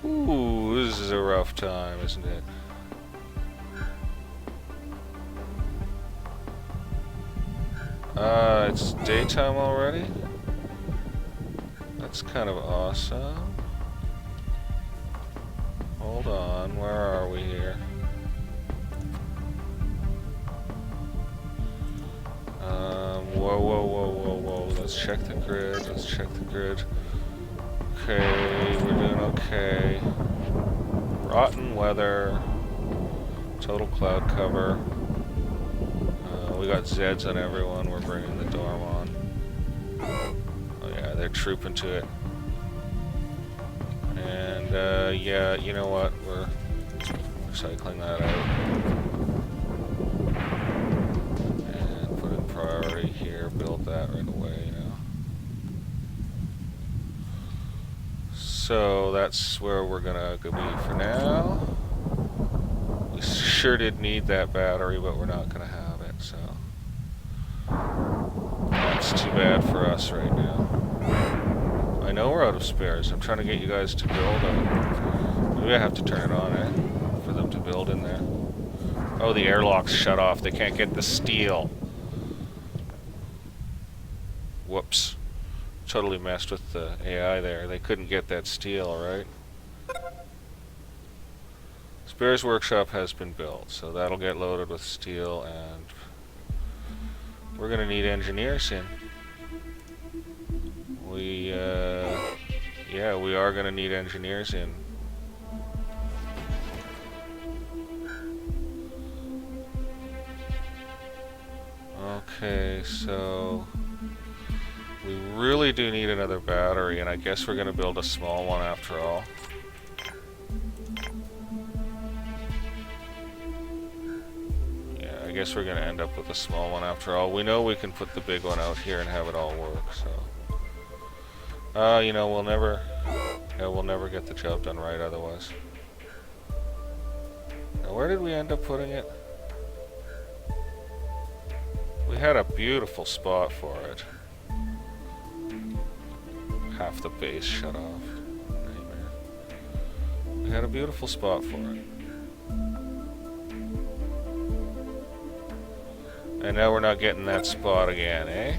Ooh, this is a rough time, isn't it? It's daytime already? That's kind of awesome. Hold on, where are we here? Whoa. Let's check the grid, Okay, we're doing okay. Rotten weather. Total cloud cover. We got Zeds on everyone. We're bringing the dorm on. Oh yeah, they're trooping to it. And yeah, you know what? We're recycling that out. And put in priority here. Build that right away, you know. So that's where we're gonna go be for now. We sure did need that battery, but we're not gonna have it, so. It's too bad for us right now. I know we're out of spares. I'm trying to get you guys to build them. Maybe I have to turn it on, eh? For them to build in there. Oh, the airlock's shut off. They can't get the steel. Whoops. Totally messed with the AI there. They couldn't get that steel, right? Spares workshop has been built, so that'll get loaded with steel, and we're gonna need engineers in. Yeah, we are gonna need engineers in. Okay, so we really do need another battery, and I guess we're gonna build a small one after all. I guess we're going to end up with a small one after all. We know we can put the big one out here and have it all work, so... you know, we'll never get the job done right otherwise. Now, where did we end up putting it? We had a beautiful spot for it. Half the base shut off. Nightmare. We had a beautiful spot for it. And now we're not getting that spot again, eh?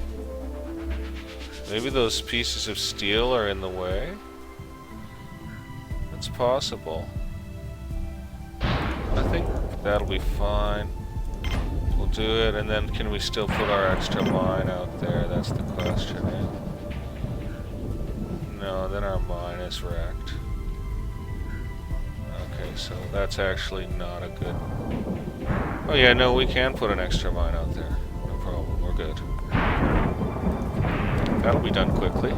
Maybe those pieces of steel are in the way? It's possible. I think that'll be fine. We'll do it, and then can we still put our extra mine out there? That's the question, eh? No, then our mine is wrecked. Okay, so that's actually not a good... Oh yeah, no, we can put an extra mine out there. No problem, we're good. That'll be done quickly.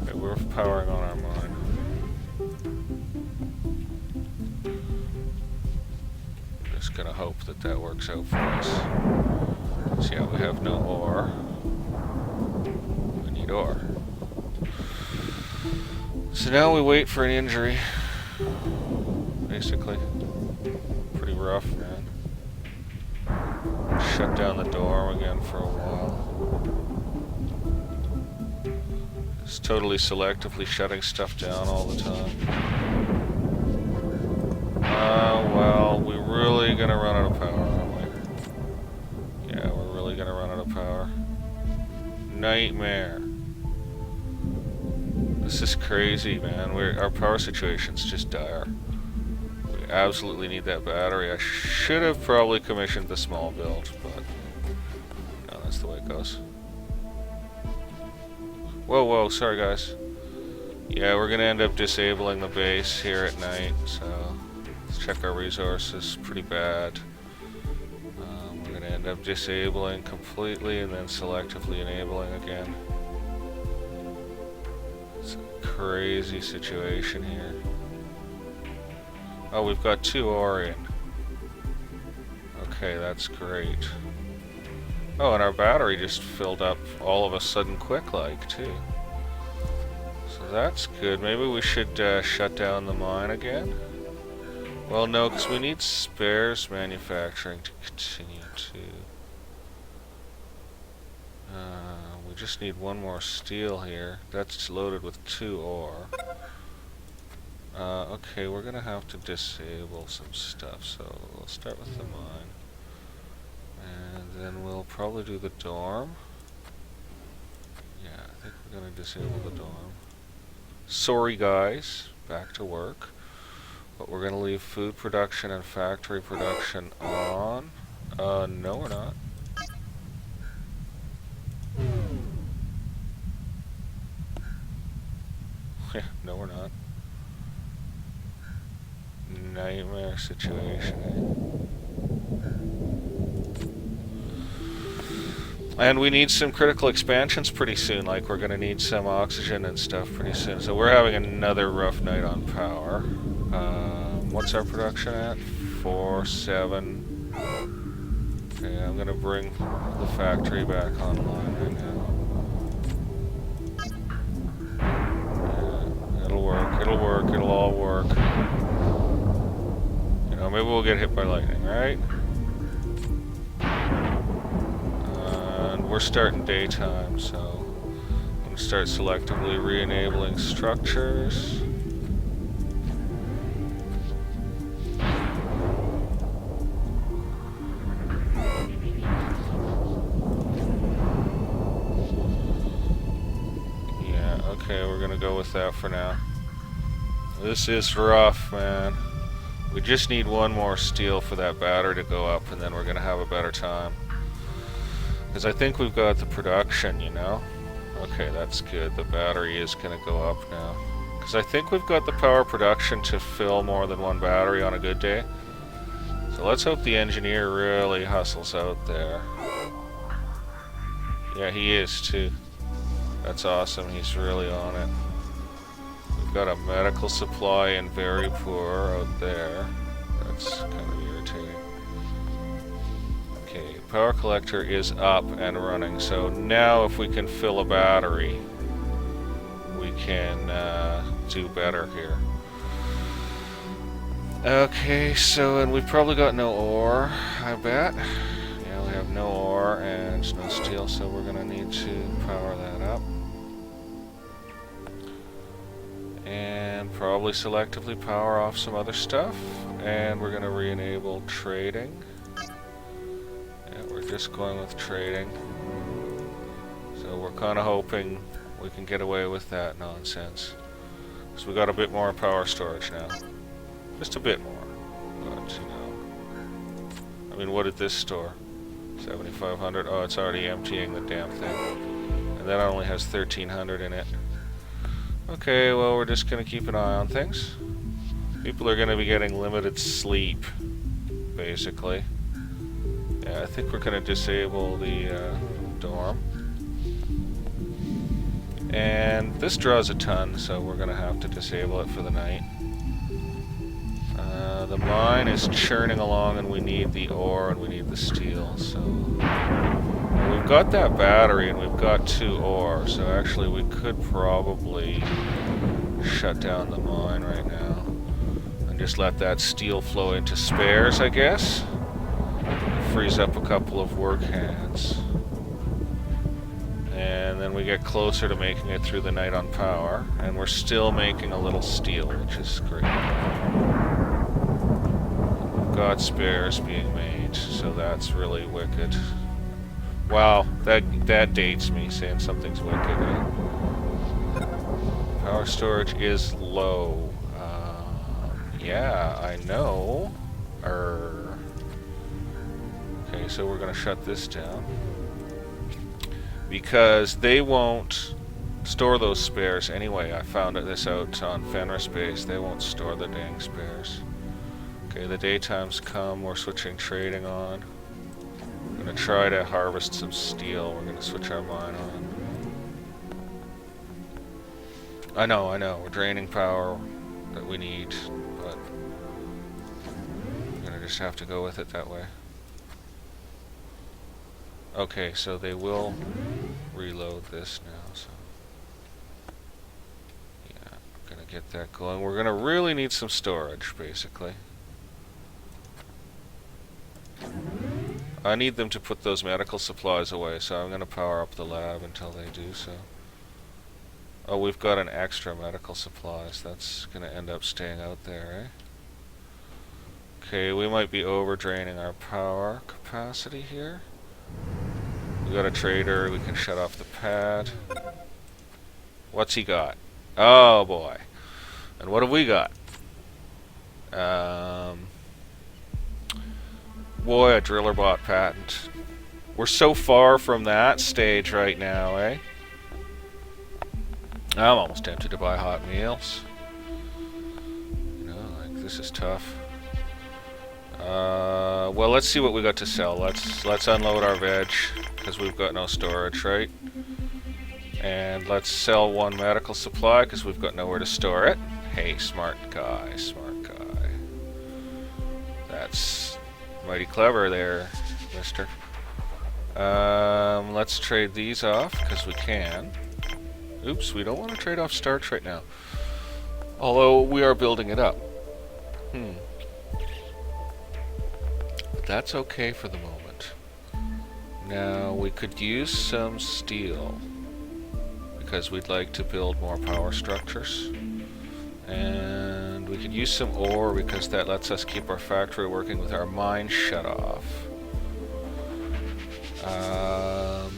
Okay, we're powering on our mine. Just gonna hope that that works out for us. So yeah, we have no ore. We need ore. So now we wait for an injury. Basically. Pretty rough, man. Shut down the dorm again for a while. Just totally selectively shutting stuff down all the time. Well, we're really gonna run out of power, aren't we? Yeah, we're really gonna run out of power. Nightmare. This is crazy, man. Our power situation's just dire. We absolutely need that battery. I should have probably commissioned the small build, but no, that's the way it goes. Whoa, whoa, sorry guys. Yeah, we're gonna end up disabling the base here at night, so let's check our resources. Pretty bad. We're gonna end up disabling completely and then selectively enabling again. It's a crazy situation here. Oh, we've got 2 ore in. Okay, that's great. Oh, and our battery just filled up all of a sudden quick-like, too. So that's good. Maybe we should shut down the mine again? Well, no, because we need spares manufacturing to continue to... we just need 1 more steel here. That's loaded with 2 ore. Okay, we're gonna have to disable some stuff, so we'll start with the mine. And then we'll probably do the dorm. Yeah, I think we're gonna disable the dorm. Sorry guys, back to work. But we're gonna leave food production and factory production on. No we're not. Yeah, no we're not. Nightmare situation, And we need some critical expansions pretty soon, like we're gonna need some oxygen and stuff pretty soon. So we're having another rough night on power. What's our production at? 4, 7. Okay, I'm gonna bring the factory back online right now. Yeah, it'll work, it'll all work. You know, maybe we'll get hit by lightning, right? we're starting daytime, so I'm going to start selectively re-enabling structures. Yeah, okay, we're going to go with that for now. This is rough, man. We just need one more steel for that battery to go up, and then we're going to have a better time. Because I think we've got the production, you know? Okay, that's good. The battery is going to go up now. Because I think we've got the power production to fill more than one battery on a good day. So let's hope the engineer really hustles out there. Yeah, he is too. That's awesome. He's really on it. We've got a medical supply and very poor out there. That's kind of irritating. Okay, power collector is up and running. So now if we can fill a battery, we can do better here. Okay, so, and we've probably got no ore, I bet. Yeah, we have no ore and no steel, so we're going to need to power that up. And probably selectively power off some other stuff. And we're going to re-enable trading. Yeah, we're just going with trading. So we're kind of hoping we can get away with that nonsense. So we got a bit more power storage now. Just a bit more. But, you know. I mean, what did this store? 7,500. Oh, it's already emptying the damn thing. And that only has 1,300 in it. Okay, well, we're just going to keep an eye on things. People are going to be getting limited sleep, basically. Yeah, I think we're going to disable the dorm. And this draws a ton, so we're going to have to disable it for the night. The mine is churning along, and we need the ore and we need the steel, so... We've got that battery and we've got 2 ore, so actually we could probably shut down the mine right now and just let that steel flow into spares, I guess. Frees up a couple of work hands. And then we get closer to making it through the night on power, and we're still making a little steel, which is great. We've got spares being made, so that's really wicked. Wow, that dates me, saying something's wicked, eh? Power storage is low. Yeah, I know. Okay, so we're going to shut this down. Because they won't store those spares anyway. I found this out on Fenris Base. They won't store the dang spares. Okay, the daytime's come. We're switching trading on. We're going to try to harvest some steel. We're going to switch our mine on. I know. We're draining power that we need, but we're going to just have to go with it that way. Okay, so they will reload this now, so... Yeah, I'm going to get that going. We're going to really need some storage, basically. I need them to put those medical supplies away, so I'm going to power up the lab until they do so. Oh, we've got an extra medical supplies. That's going to end up staying out there, eh? Okay, we might be over-draining our power capacity here. We got a trader. We can shut off the pad. What's he got? Oh, boy. And what have we got? Boy, a driller bot patent. We're so far from that stage right now, eh? I'm almost tempted to buy hot meals. You know, like, this is tough. Well, let's see what we got to sell. Let's unload our veg, because we've got no storage, right? And let's sell one medical supply, because we've got nowhere to store it. Hey, smart guy, smart guy. That's mighty clever there, mister. Let's trade these off, because we can. Oops, we don't want to trade off starch right now. Although, we are building it up. But that's okay for the moment. Now, we could use some steel, because we'd like to build more power structures. And we could use some ore, because that lets us keep our factory working with our mine shut off. I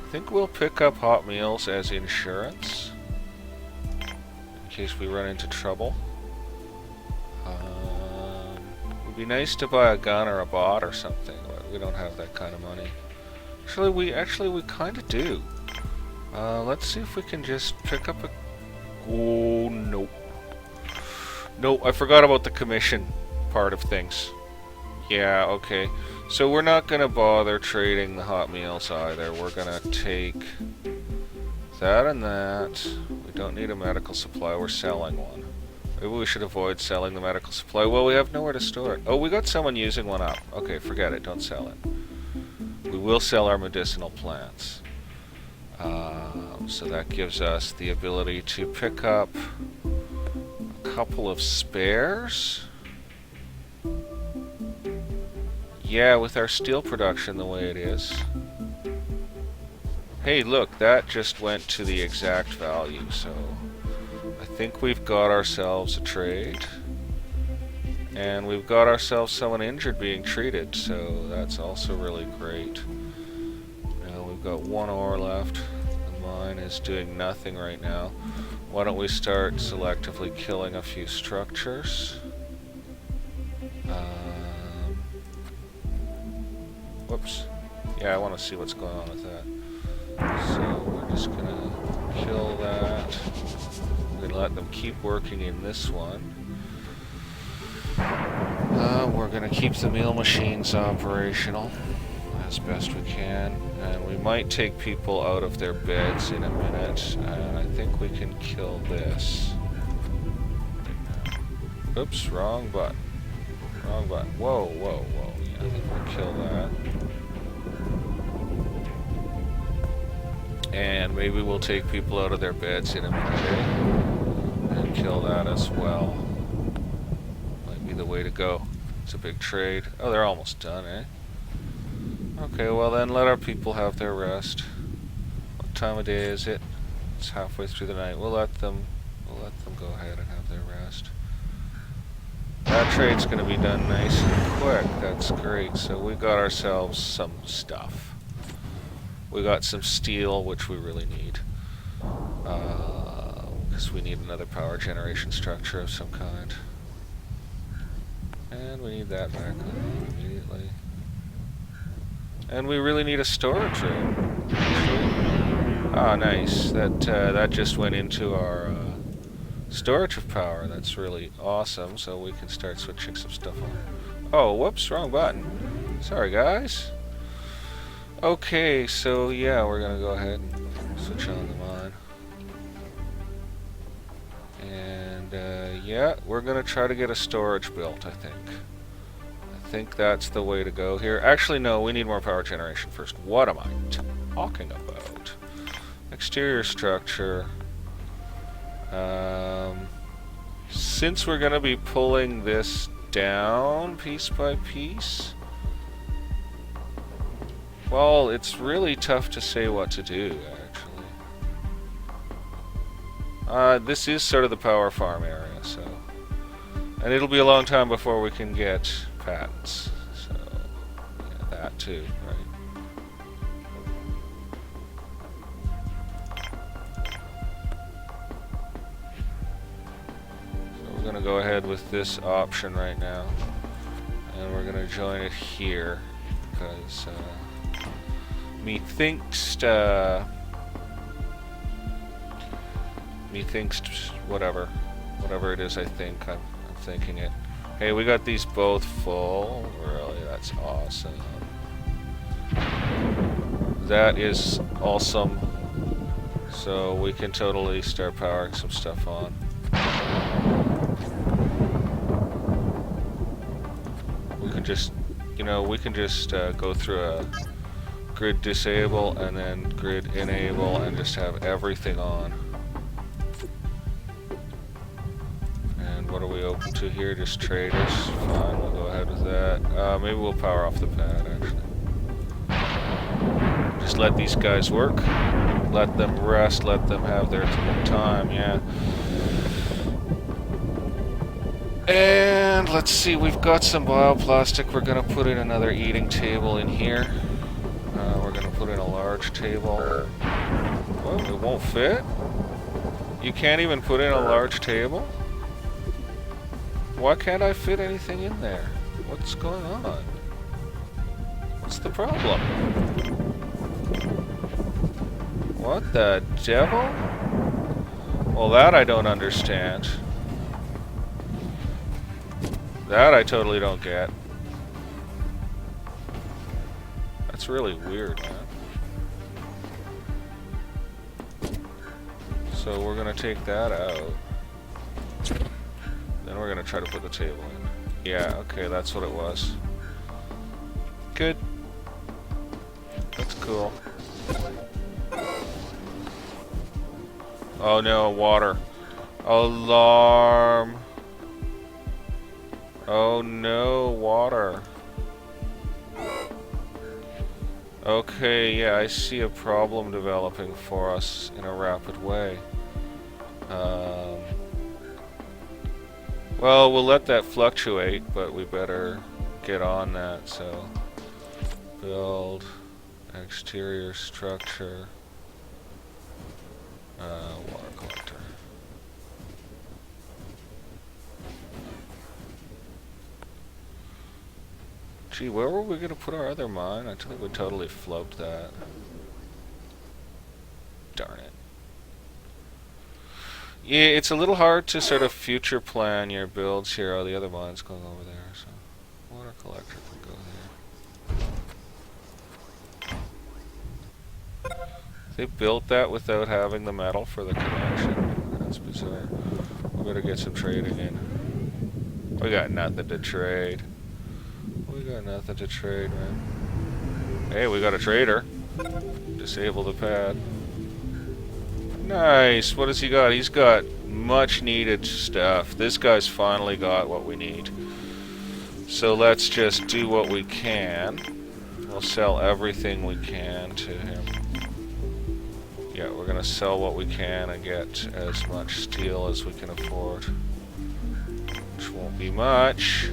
think we'll pick up hot meals as insurance, in case we run into trouble. It would be nice to buy a gun or a bot or something, but we don't have that kind of money. Actually, we kind of do. Let's see if we can just pick up a... Oh, nope. No, I forgot about the commission part of things. Yeah, okay. So we're not going to bother trading the hot meals either. We're going to take that and that. We don't need a medical supply. We're selling one. Maybe we should avoid selling the medical supply. Well, we have nowhere to store it. Oh, we got someone using one up. Okay, forget it. Don't sell it. We will sell our medicinal plants. So that gives us the ability to pick up a couple of spares. Yeah, with our steel production the way it is. Hey, look, that just went to the exact value, so I think we've got ourselves a trade. And we've got ourselves someone injured being treated, so that's also really great. Now we've got one ore left. The mine is doing nothing right now. Why don't we start selectively killing a few structures? Whoops. Yeah, I want to see what's going on with that. So we're just gonna kill that. We're gonna let them keep working in this one. We're gonna keep the mill machines operational as best we can. And we might take people out of their beds in a minute. And I think we can kill this. Oops, wrong button. Wrong button. Whoa, whoa, whoa. Yeah, I think we'll kill that. And maybe we'll take people out of their beds in a minute, and kill that as well. Might be the way to go. It's a big trade. Oh, they're almost done, eh? Okay, well then let our people have their rest. What time of day is it? It's halfway through the night. We'll let them go ahead and have their rest. That trade's going to be done nice and quick. That's great. So we got ourselves some stuff. We got some steel, which we really need. Because we need another power generation structure of some kind. And we need that back on immediately. And we really need a storage room. Ah, nice. That just went into our storage of power. That's really awesome. So we can start switching some stuff on. Oh, whoops, wrong button. Sorry, guys. Okay, so yeah, we're gonna go ahead and switch on the mine. And yeah, we're gonna try to get a storage built, I think. I think that's the way to go here. Actually, no, we need more power generation first. What am I talking about? Exterior structure. Since we're gonna be pulling this down piece by piece, well, it's really tough to say what to do, actually. This is sort of the power farm area, so... And it'll be a long time before we can get patents. So, yeah, that too, right? So we're gonna go ahead with this option right now. And we're gonna join it here, because... Methinks whatever it is. I'm thinking it. Hey, we got these both full. Really, that's awesome. That is awesome. So we can totally start powering some stuff on. We can just, go through a grid disable and then grid enable and just have everything on. And what are we open to here? Just traders. Fine, we'll go ahead with that. Maybe we'll power off the pad, actually. just let these guys work. Let them rest, let them have their time, yeah. And let's see, we've got some bioplastic. We're gonna put in another eating table in here. We're gonna put in a large table. Well, it won't fit? You can't even put in a large table? Why can't I fit anything in there? What's going on? What's the problem? What the devil? Well, that I don't understand. That I totally don't get. That's really weird, man. So we're gonna take that out. Then we're gonna try to put the table in. Yeah, okay, that's what it was. Good. That's cool. Oh no, water. Alarm. Oh no, water. Okay, yeah, I see a problem developing for us in a rapid way. Well, we'll let that fluctuate, but we better get on that, so... Build... Exterior structure... water collector. Gee, where were we gonna put our other mine? I think we totally flubbed that. Darn it. Yeah, it's a little hard to sort of future plan your builds here. Oh, the other mine's going over there, so... Water collector can go there. They built that without having the metal for the connection. That's bizarre. We better get some trading in. We got nothing to trade. We got nothing to trade, man. Hey, we got a trader. Disable the pad. Nice. What has he got? He's got much needed stuff. This guy's finally got what we need. So let's just do what we can. We'll sell everything we can to him. Yeah, we're gonna sell what we can and get as much steel as we can afford. Which won't be much.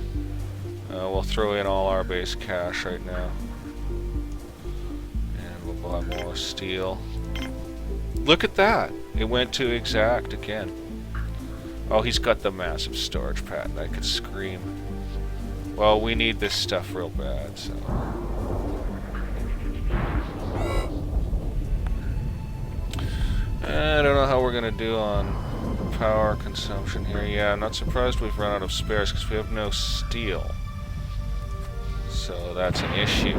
We'll throw in all our base cash right now. And we'll buy more steel. Look at that! It went to exact again. Oh, he's got the massive storage patent. I could scream. Well, we need this stuff real bad, so... I don't know how we're gonna do on power consumption here. Yeah, I'm not surprised we've run out of spares because we have no steel. So that's an issue.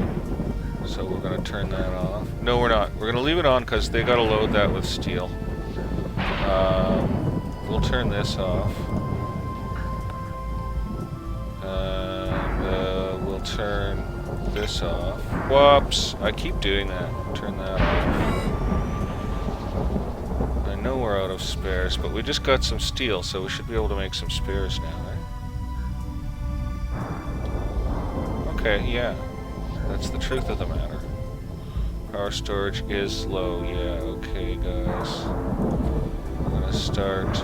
So we're gonna turn that off. No, we're not. We're gonna leave it on because they gotta load that with steel. We'll turn this off. And we'll turn this off. Whoops! I keep doing that. Turn that off. I know we're out of spares, but we just got some steel, so we should be able to make some spares now, right? Okay, yeah. That's the truth of the matter. Power storage is low, yeah, okay, guys. I'm gonna start,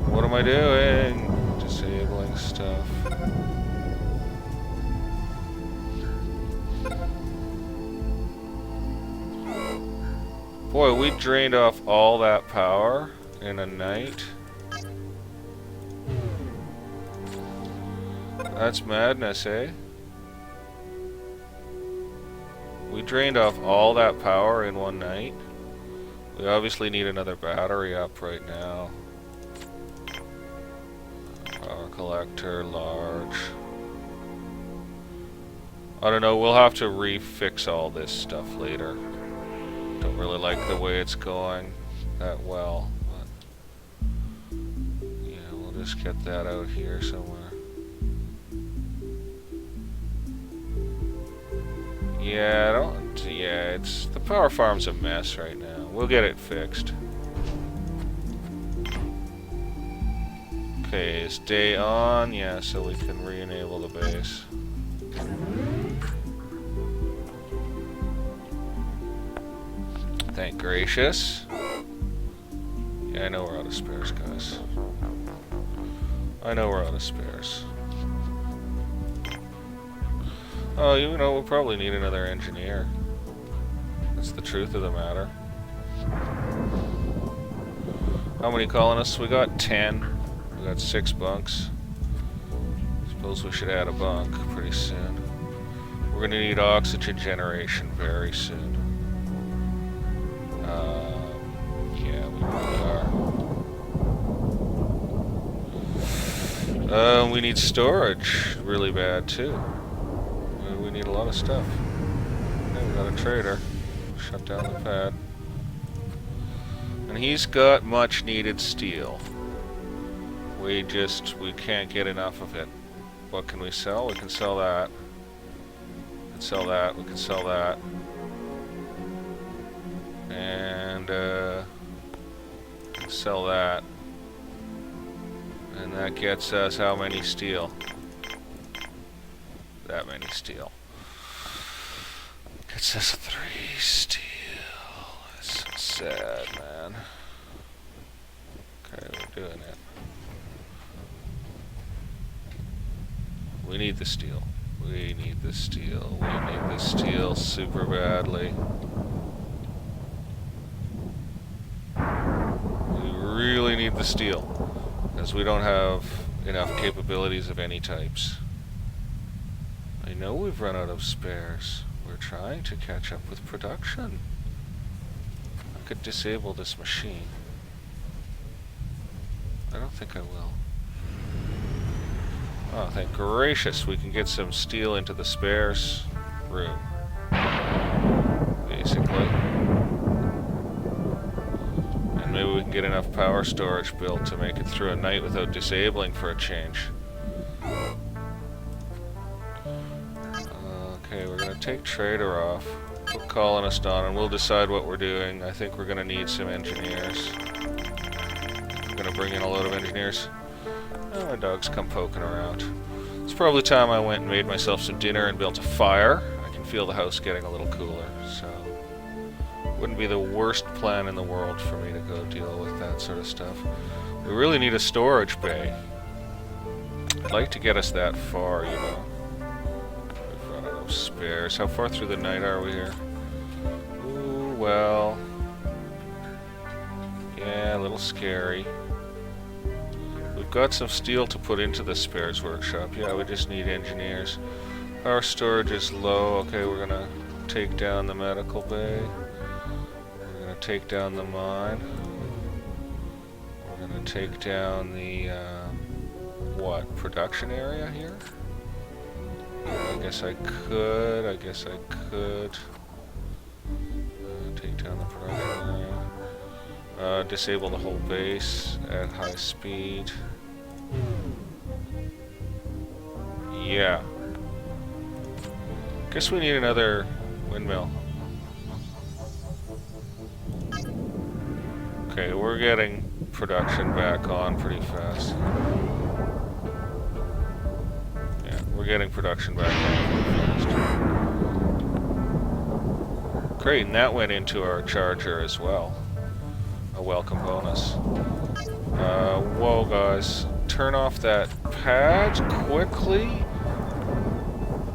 what am I doing? Disabling stuff. Boy, we drained off all that power in a night. That's madness, eh? We drained off all that power in one night. We obviously need another battery up right now. Power collector, large. I don't know, we'll have to refix all this stuff later. Don't really like the way it's going that well, but yeah, we'll just get that out here somewhere. Yeah, it's the power farm's a mess right now. We'll get it fixed. Okay, is day on? Yeah, so we can re-enable the base. Thank gracious. Yeah, I know we're out of spares, guys. I know we're out of spares. Oh, you know, we'll probably need another engineer. That's the truth of the matter. How many colonists? We got 10. We got 6 bunks. Suppose we should add a bunk pretty soon. We're gonna need oxygen generation very soon. Yeah, we really are. We need storage really bad too. We need a lot of stuff. Okay, we got a trader. Shut down the pad. And he's got much needed steel. We can't get enough of it. What can we sell? We can sell that. We can sell that. We can sell that. And sell that. And that gets us how many steel? That many steel. Gets us 3 steel. That's so sad, man. Okay, we're doing it. We need the steel. We need the steel. We need the steel super badly. We really need the steel, because we don't have enough capabilities of any types. I know we've run out of spares. We're trying to catch up with production. I could disable this machine. I don't think I will. Oh, thank gracious, we can get some steel into the spares room. Basically. And maybe we can get enough power storage built to make it through a night without disabling for a change. Okay, we're gonna take trader off, put colonist on, and we'll decide what we're doing. I think we're gonna need some engineers. We're gonna bring in a load of engineers. Oh, my dog's come poking around. It's probably time I went and made myself some dinner and built a fire. I can feel the house getting a little cooler, so wouldn't be the worst plan in the world for me to go deal with that sort of stuff. We really need a storage bay. I'd like to get us that far, you know. We've run out of spares. How far through the night are we here? Ooh, well. Yeah, a little scary. We've got some steel to put into the spares workshop. Yeah, we just need engineers. Our storage is low. Okay, we're gonna take down the medical bay. We're gonna take down the mine. We're gonna take down the, what, production area here? I guess I could. Take down the production area. Disable the whole base at high speed. Yeah. Guess we need another windmill. Okay, we're getting production back on pretty fast. Yeah, we're getting production back on pretty fast. Great, and that went into our charger as well. A welcome bonus. Whoa, guys. Turn off that pad quickly.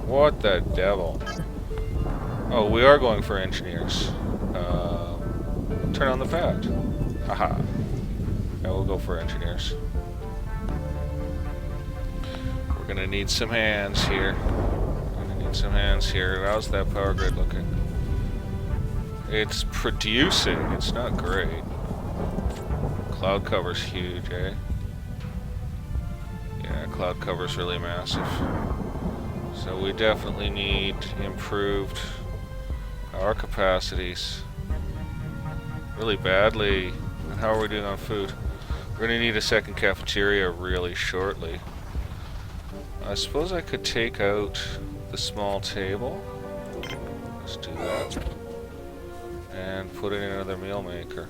What the devil? Oh, we are going for engineers. Turn on the pad. Haha. Yeah, we'll go for engineers. We're gonna need some hands here. How's that power grid looking? It's producing. It's not great. Cloud cover's huge, eh? Yeah, cloud cover's really massive. So we definitely need improved power capacities. Really badly. And how are we doing on food? We're gonna need a second cafeteria really shortly. I suppose I could take out the small table. Let's do that. And put in another meal maker.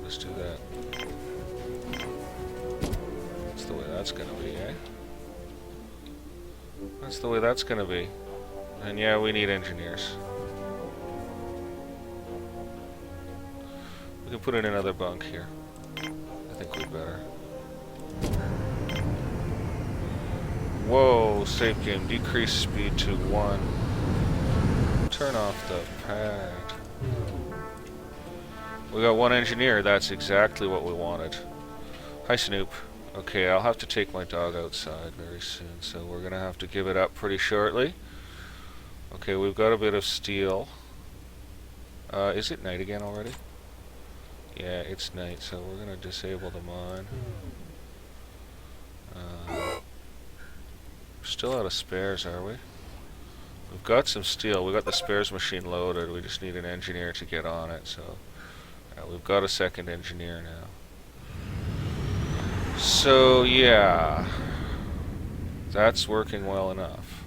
Let's do that. That's the way that's gonna be, eh? That's the way that's gonna be. And yeah, we need engineers. We can put in another bunk here. I think we better. Whoa, save game. Decrease speed to 1. Turn off the pad. We got 1 engineer. That's exactly what we wanted. Hi, Snoop. Okay, I'll have to take my dog outside very soon, so we're gonna have to give it up pretty shortly. Okay, we've got a bit of steel. Is it night again already? Yeah, it's night, so we're gonna disable the mine. Still out of spares, are we? We've got some steel. We've got the spares machine loaded. We just need an engineer to get on it, so we've got a second engineer now. So, yeah. That's working well enough.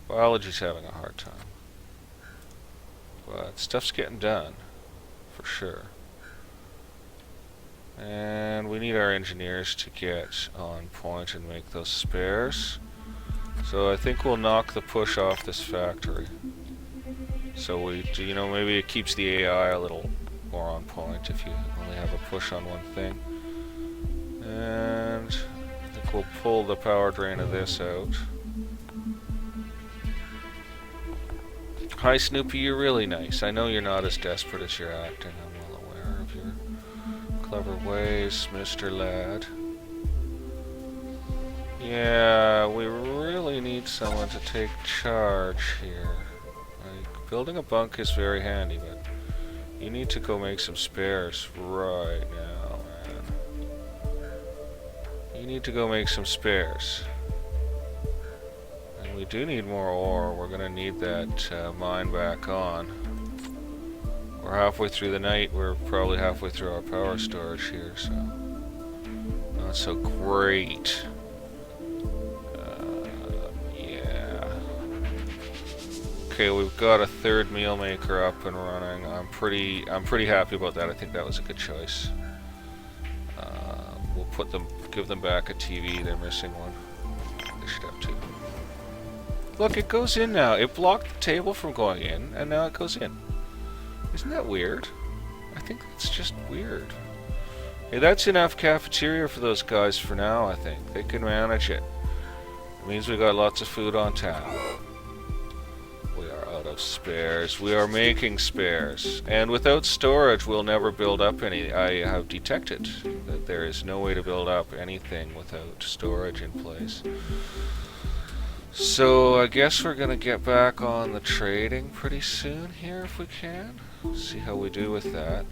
Biology's having a hard time. But stuff's getting done, for sure. And we need our engineers to get on point and make those spares. So I think we'll knock the push off this factory. So we, you know, maybe it keeps the AI a little more on point if you only have a push on one thing. And I think we'll pull the power drain of this out. Hi Snoopy, you're really nice. I know you're not as desperate as you're acting. I'm well aware of your clever ways, Mr. Lad. Yeah, we really need someone to take charge here. Like, building a bunk is very handy, but you need to go make some spares right now, man. You need to go make some spares. And we do need more ore. We're gonna need that mine back on. We're halfway through the night. We're probably halfway through our power storage here, so not so great. Okay, we've got a third meal maker up and running. I'm pretty happy about that. I think that was a good choice. We'll give them back a TV. They're missing one. They should have two. Look, it goes in now. It blocked the table from going in, and now it goes in. Isn't that weird? I think that's just weird. Hey, that's enough cafeteria for those guys for now, I think. They can manage it. It means we got lots of food on tap. Of spares. We are making spares. And without storage, we'll never build up any. I have detected that there is no way to build up anything without storage in place. So I guess we're going to get back on the trading pretty soon here if we can. See how we do with that.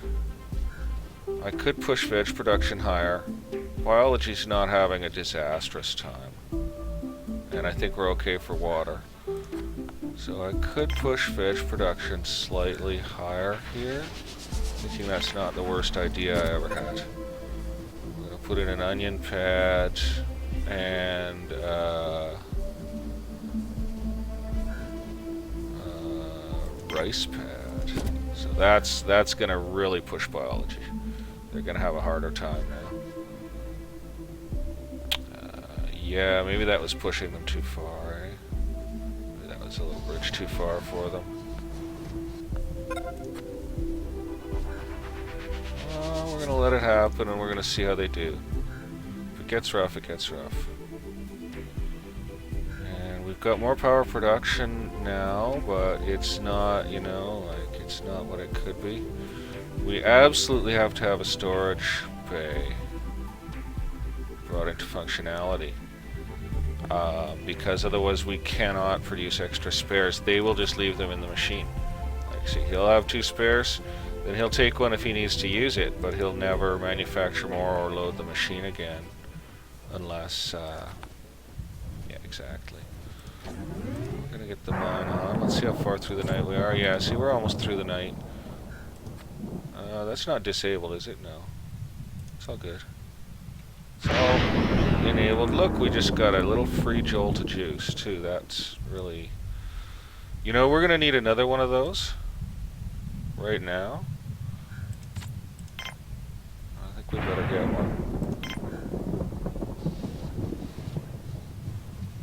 I could push veg production higher. Biology's not having a disastrous time. And I think we're okay for water. So I could push veg production slightly higher here. Thinking that's not the worst idea I ever had. I'm going to put in an onion pad and rice pad. So that's going to really push biology. They're going to have a harder time now. Yeah, maybe that was pushing them too far, eh? It's a little bridge too far for them. We're gonna let it happen and we're gonna see how they do. If it gets rough, it gets rough. And we've got more power production now, but it's not, you know, like, it's not what it could be. We absolutely have to have a storage bay brought into functionality. Because otherwise we cannot produce extra spares. They will just leave them in the machine. Like, see, he'll have 2 spares, then he'll take one if he needs to use it, but he'll never manufacture more or load the machine again. Unless, yeah, exactly. We're gonna get the mine on. Let's see how far through the night we are. Yeah, see, we're almost through the night. That's not disabled, is it? No. It's all good. It's all enabled. Look, we just got a little free jolt of juice too. That's really, you know, we're gonna need another one of those right now. I think we better get one.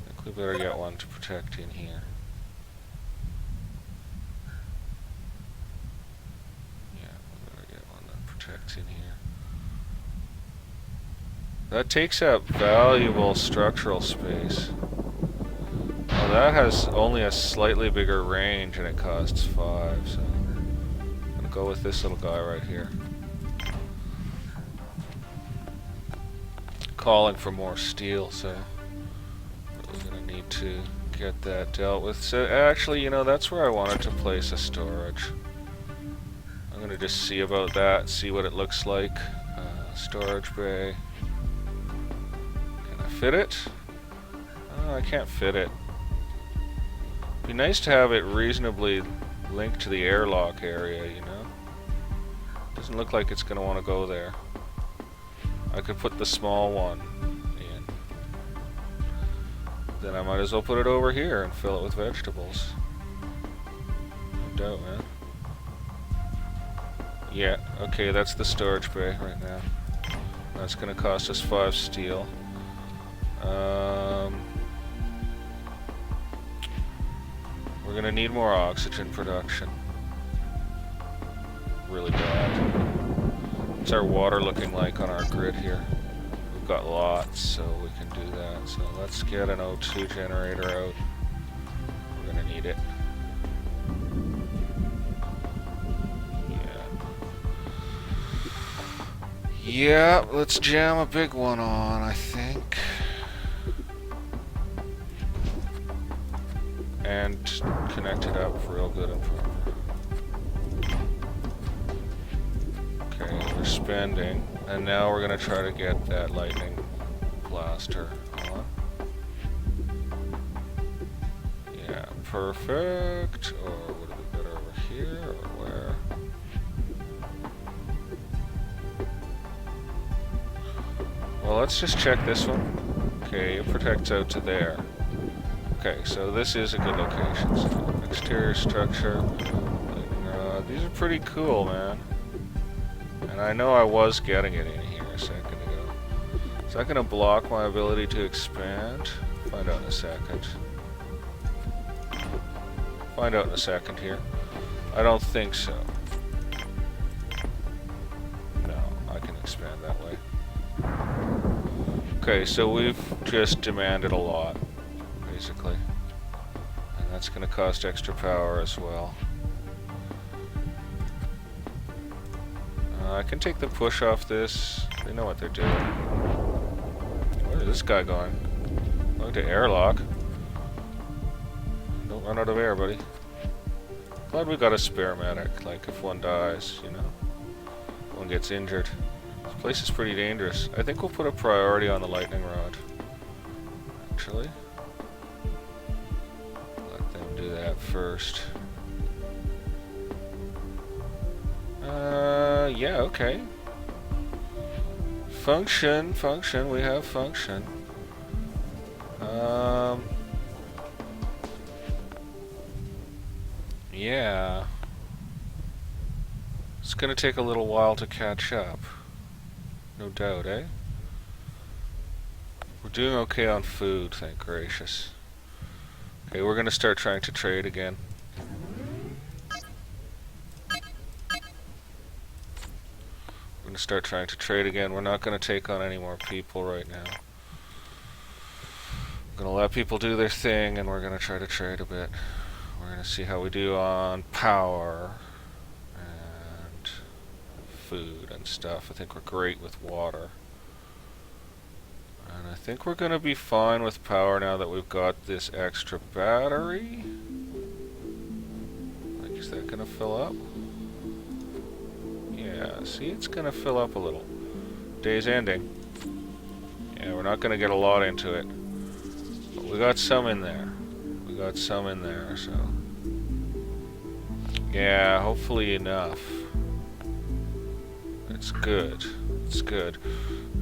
I think we better get one to protect in here. Yeah, we better get one that architect in here. That takes up valuable structural space. Well, that has only a slightly bigger range and it costs 5, so I'm gonna go with this little guy right here. Calling for more steel, so we're gonna need to get that dealt with. So actually, you know, that's where I wanted to place a storage. I'm gonna just see about that, see what it looks like. Storage bay. Can I fit it? Oh, I can't fit it. It'd be nice to have it reasonably linked to the airlock area, you know? Doesn't look like it's gonna want to go there. I could put the small one in. Then I might as well put it over here and fill it with vegetables. No doubt, man. Yeah, okay, that's the storage bay right now. That's gonna cost us 5 steel. We're gonna need more oxygen production. Really bad. What's our water looking like on our grid here? We've got lots, so we can do that. So let's get an O2 generator out. We're gonna need it. Yeah, let's jam a big one on, I think. And connect it up real good and proper. Okay, we're spending. And now we're gonna try to get that lightning blaster on. Yeah, perfect. Or would it be better over here or where? Well, let's just check this one. Okay, it protects out to there. Okay, so this is a good location. So, exterior structure. These are pretty cool, man. And I know I was getting it in here a second ago. Is that going to block my ability to expand? Find out in a second. Find out in a second here. I don't think so. No, I can expand that way. Okay, so we've just demanded a lot, basically. And that's going to cost extra power as well. I can take the push off this. They know what they're doing. Where is this guy going? Going to airlock. Don't run out of air, buddy. Glad we got a spare medic, like if one dies, you know. One gets injured. This place is pretty dangerous. I think we'll put a priority on the lightning rod. Actually. Let them do that first. Yeah, okay. Function, we have function. Yeah. It's gonna take a little while to catch up. No doubt, eh? We're doing okay on food, thank gracious. Okay, we're gonna start trying to trade again. We're gonna start trying to trade again. We're not gonna take on any more people right now. We're gonna let people do their thing and we're gonna try to trade a bit. We're gonna see how we do on power and food and stuff. I think we're great with water. And I think we're gonna be fine with power now that we've got this extra battery. Like, is that gonna fill up? Yeah, see, it's gonna fill up a little. Day's ending. Yeah, we're not gonna get a lot into it. But we got some in there. We got some in there, so. Yeah, hopefully enough. It's good. It's good.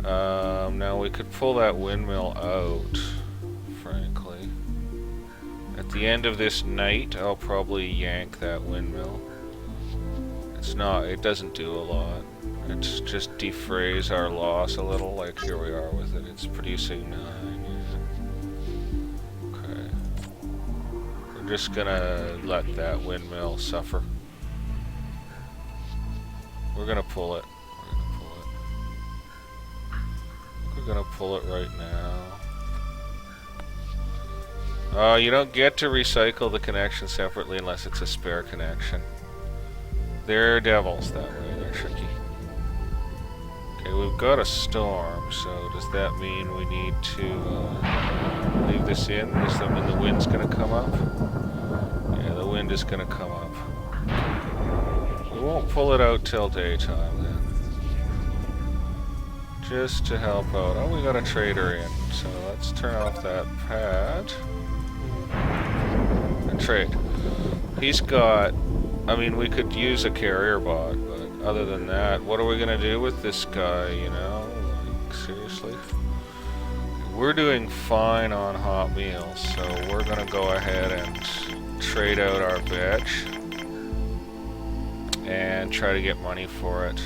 Now we could pull that windmill out, frankly. At the end of this night, I'll probably yank that windmill. It's not, it doesn't do a lot. It's just defrays our loss a little, like here we are with it. It's producing 9. Yeah. Okay. We're just gonna let that windmill suffer. We're gonna pull it. gonna pull it right now. You don't get to recycle the connection separately unless it's a spare connection. They're devils that way, they're tricky. Okay, we've got a storm, so does that mean we need to leave this in? Does that mean the wind's gonna come up? Yeah, the wind is gonna come up. We won't pull it out till daytime then. Just to help out. Oh, we got a trader in, so let's turn off that pad. And trade. He's got... I mean, we could use a carrier bot, but other than that, what are we gonna do with this guy, you know? Like, seriously? We're doing fine on hot meals, so we're gonna go ahead and trade out our veg and try to get money for it.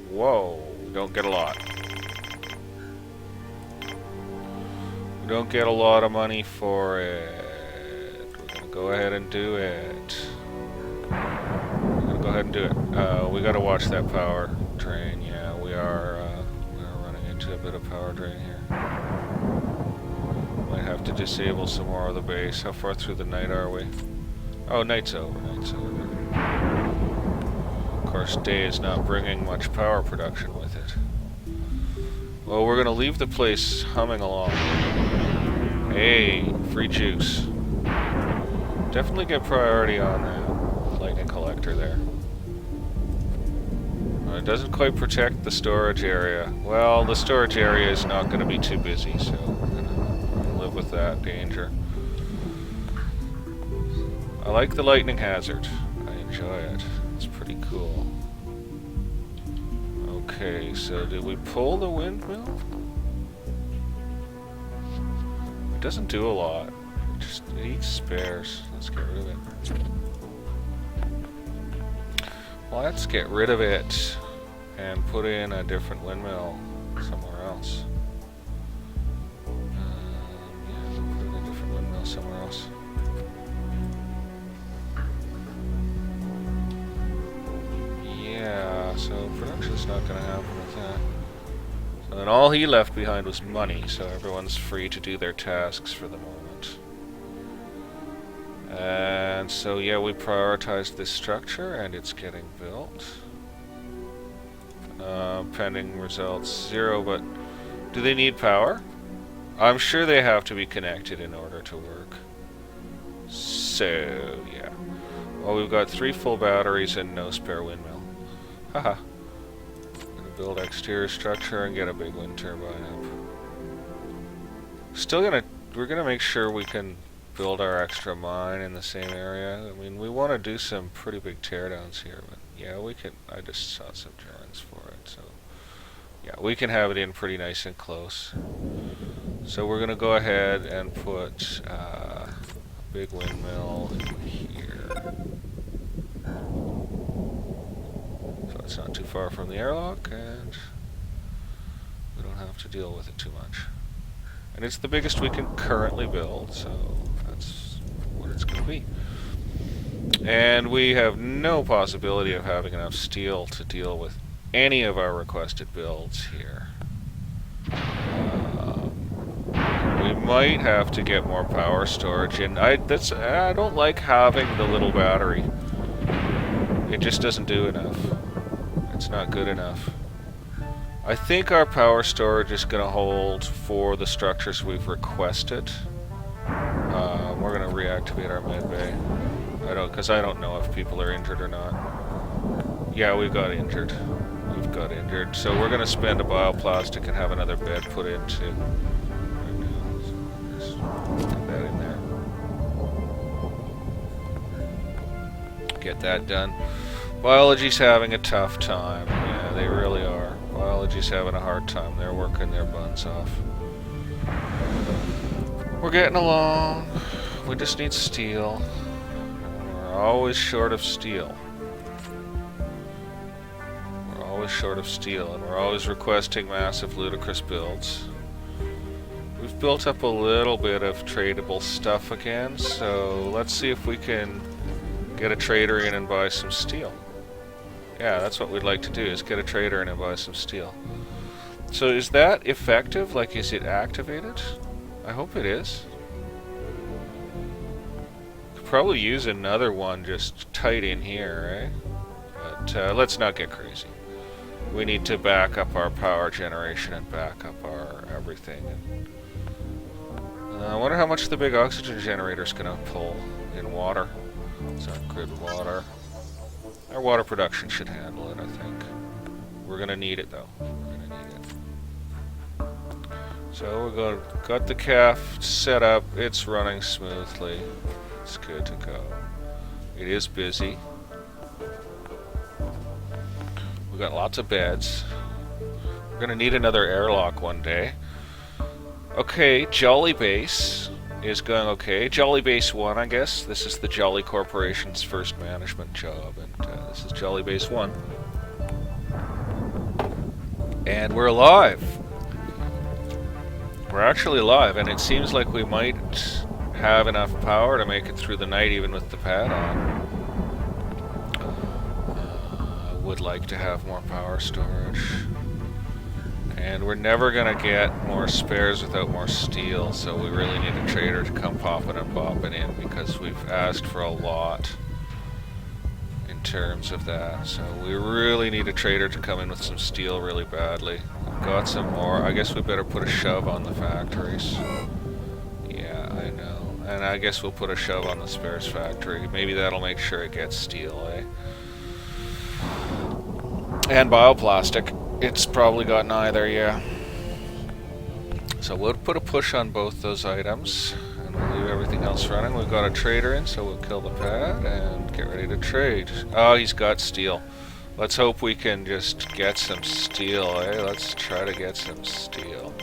Whoa, we don't get a lot. We don't get a lot of money for it. Go ahead and do it. We're gonna go ahead and do it. We gotta watch that power drain. Yeah, we are running into a bit of power drain here. Might have to disable some more of the base. How far through the night are we? Oh, night's over. Night's over. Of course, day is not bringing much power production with it. Well, we're gonna leave the place humming along. Hey, free juice. Definitely get priority on that lightning collector there. It doesn't quite protect the storage area. Well, the storage area is not going to be too busy, so we're going to live with that danger. I like the lightning hazard. I enjoy it. It's pretty cool. Okay, so did we pull the windmill? It doesn't do a lot. It eats spares. Let's get rid of it. Well, let's get rid of it and put in a different windmill somewhere else. Yeah, put in a different windmill somewhere else. Yeah, so production's not going to happen with that. So then all he left behind was money, so everyone's free to do their tasks for the moment. And so yeah, we prioritized this structure and it's getting built. Pending results 0, but do they need power? I'm sure they have to be connected in order to work. So yeah. Well, we've got 3 full batteries and no spare windmill. Haha. Gonna build exterior structure and get a big wind turbine up. We're gonna make sure we can build our extra mine in the same area. I mean, we want to do some pretty big teardowns here, but yeah, we can. I just saw some drawings for it, so yeah, we can have it in pretty nice and close. So we're gonna go ahead and put a big windmill here, so it's not too far from the airlock, and we don't have to deal with it too much. And it's the biggest we can currently build, so that's what it's going to be. And we have no possibility of having enough steel to deal with any of our requested builds here. We might have to get more power storage, and I don't like having the little battery. It just doesn't do enough. It's not good enough. I think our power storage is going to hold for the structures we've requested. We're going to reactivate our med bay. Because I don't know if people are injured or not. Yeah, we've got injured. We've got injured. So we're going to spend a bioplastic and have another bed put into. Right now. So just get that in there. Get that done. Biology's having a tough time. Yeah, they really are. Biology's having a hard time. They're working their buns off. We're getting along. We just need steel. We're always short of steel. We're always short of steel, and we're always requesting massive, ludicrous builds. We've built up a little bit of tradable stuff again, so let's see if we can get a trader in and buy some steel. Yeah, that's what we'd like to do, is get a trader in and buy some steel. So is that effective? Like, is it activated? I hope it is. Could probably use another one just tight in here, right? But let's not get crazy. We need to back up our power generation and back up our everything. I wonder how much the big oxygen generator is going to pull in water. It's our grid water. Our water production should handle it, I think. We're going to need it, though. We're going to need it. So got the calf set up. It's running smoothly. It's good to go. It is busy. We've got lots of beds. We're going to need another airlock one day. Okay, Jolly Base is going okay. Jolly Base 1, I guess. This is the Jolly Corporation's first management job, and this is Jolly Base 1. And we're alive. We're actually alive, and it seems like we might have enough power to make it through the night even with the pad on. I would like to have more power storage. And we're never going to get more spares without more steel, so we really need a trader to come popping and bopping in, because we've asked for a lot in terms of that. So we really need a trader to come in with some steel really badly. We've got some more. I guess we better put a shove on the factories. Yeah, I know. And I guess we'll put a shove on the spares factory. Maybe that'll make sure it gets steel, eh? And bioplastic. It's probably got neither, yeah. So we'll put a push on both those items, and we'll leave everything else running. We've got a trader in, so we'll kill the pad and get ready to trade. Oh, he's got steel. Let's hope we can just get some steel, eh? Let's try to get some steel.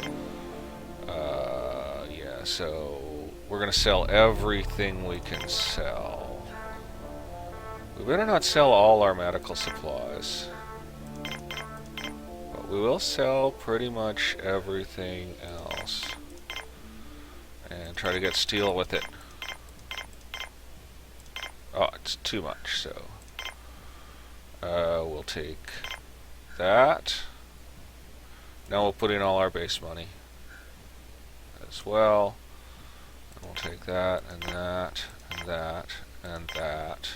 Yeah, so we're gonna sell everything we can sell. We better not sell all our medical supplies. We will sell pretty much everything else and try to get steel with it. Oh, it's too much, so we'll take that. Now we'll put in all our base money as well. And we'll take that and that and that and that,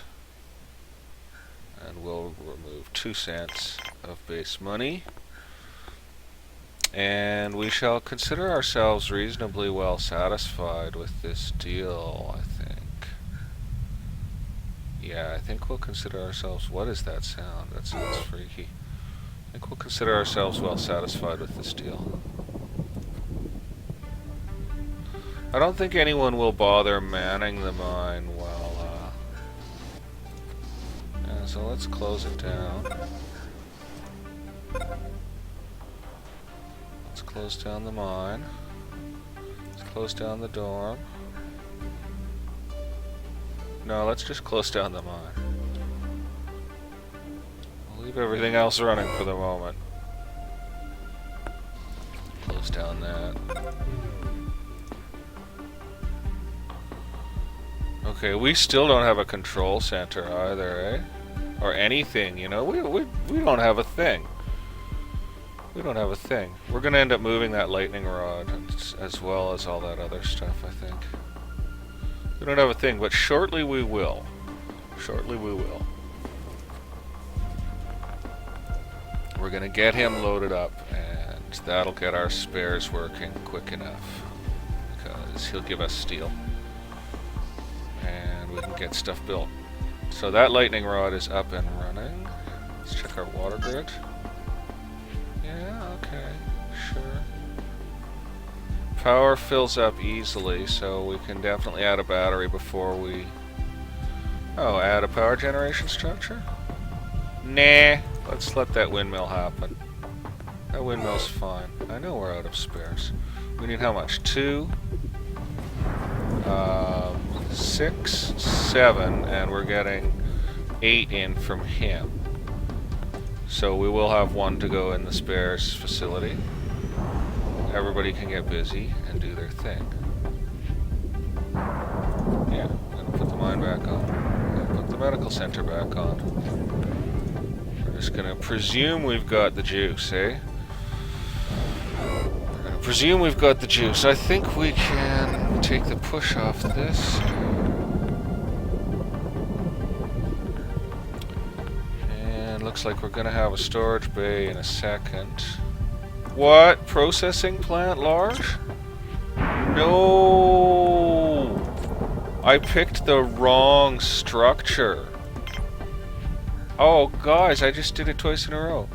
and we'll remove 2 cents of base money. And we shall consider ourselves reasonably well satisfied with this deal, I think. Yeah, I think we'll consider ourselves... What is that sound? That sounds freaky. I think we'll consider ourselves well satisfied with this deal. I don't think anyone will bother manning the mine while... Yeah, so let's close it down. Let's close down the mine. Let's close down the dorm. No, let's just close down the mine. We'll leave everything else running for the moment. Close down that. Okay, we still don't have a control center either, eh? Or anything, you know? We don't have a thing. We don't have a thing. We're going to end up moving that lightning rod as well as all that other stuff, I think. We don't have a thing, but shortly we will. Shortly we will. We're going to get him loaded up, and that'll get our spares working quick enough, because he'll give us steel. And we can get stuff built. So that lightning rod is up and running. Let's check our water grid. Yeah, okay, sure. Power fills up easily, so we can definitely add a battery before we... Oh, add a power generation structure? Nah, let's let that windmill happen. That windmill's fine. I know we're out of spares. We need how much? 2, 6, 7, and we're getting 8 in from him. So we will have 1 to go in the spares facility. Everybody can get busy and do their thing. Yeah, I'm gonna put the mine back on. I'm gonna put the medical center back on. We're just gonna presume we've got the juice, eh? presume we've got the juice. I think we can take the push off this. And looks like we're gonna have a storage bay in a second. What? Processing plant large? No! I picked the wrong structure. Oh, guys, I just did it twice in a row.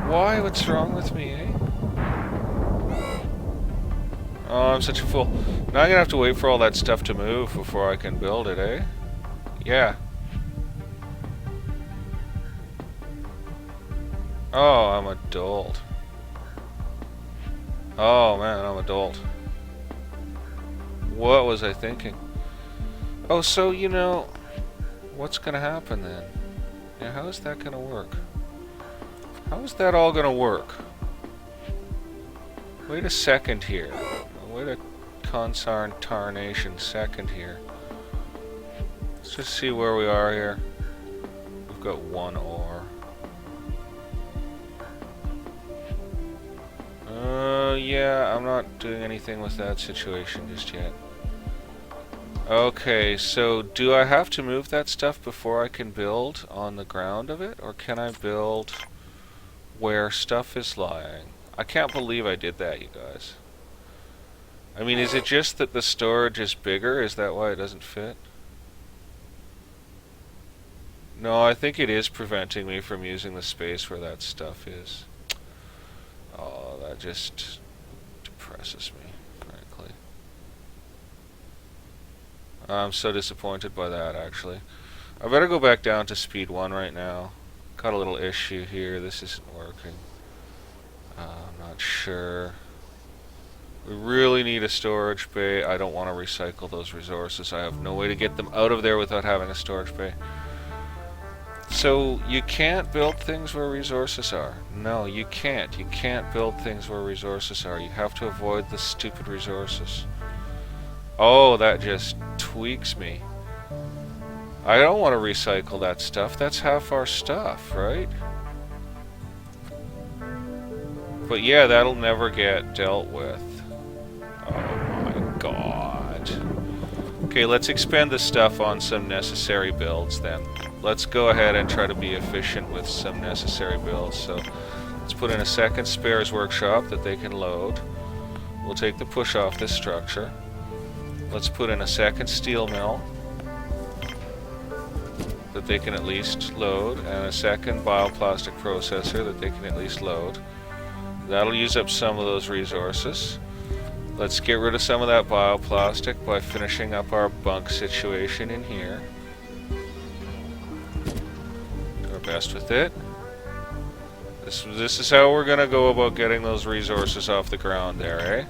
Why? What's wrong with me, eh? Oh, I'm such a fool. Now I'm gonna have to wait for all that stuff to move before I can build it, eh? Yeah. Oh, I'm a dolt. Oh, man, I'm a dolt. What was I thinking? Oh, so, you know, what's gonna happen then? Yeah, how is that gonna work? How is that all gonna work? Wait a second here. Wait a consarn tarnation second here. Let's just see where we are here. We've got one ore. Yeah, I'm not doing anything with that situation just yet. Okay, so do I have to move that stuff before I can build on the ground of it? Or can I build where stuff is lying? I can't believe I did that, you guys. I mean, is it just that the storage is bigger? Is that why it doesn't fit? No, I think it is preventing me from using the space where that stuff is. Oh, that just depresses me, frankly. I'm so disappointed by that, actually. I better go back down to speed 1 right now. Got a little issue here. This isn't working. I'm not sure. We really need a storage bay. I don't want to recycle those resources. I have no way to get them out of there without having a storage bay. So, you can't build things where resources are. No, you can't. You can't build things where resources are. You have to avoid the stupid resources. Oh, that just tweaks me. I don't want to recycle that stuff. That's half our stuff, right? But yeah, that'll never get dealt with. Oh my god. Okay, let's expend the stuff on some necessary builds then. Let's go ahead and try to be efficient with some necessary builds. So let's put in a second spares workshop that they can load. We'll take the push off this structure. Let's put in a second steel mill that they can at least load, and a second bioplastic processor that they can at least load. That'll use up some of those resources. Let's get rid of some of that bioplastic by finishing up our bunk situation in here. Do our best with it. This is how we're gonna go about getting those resources off the ground there, eh?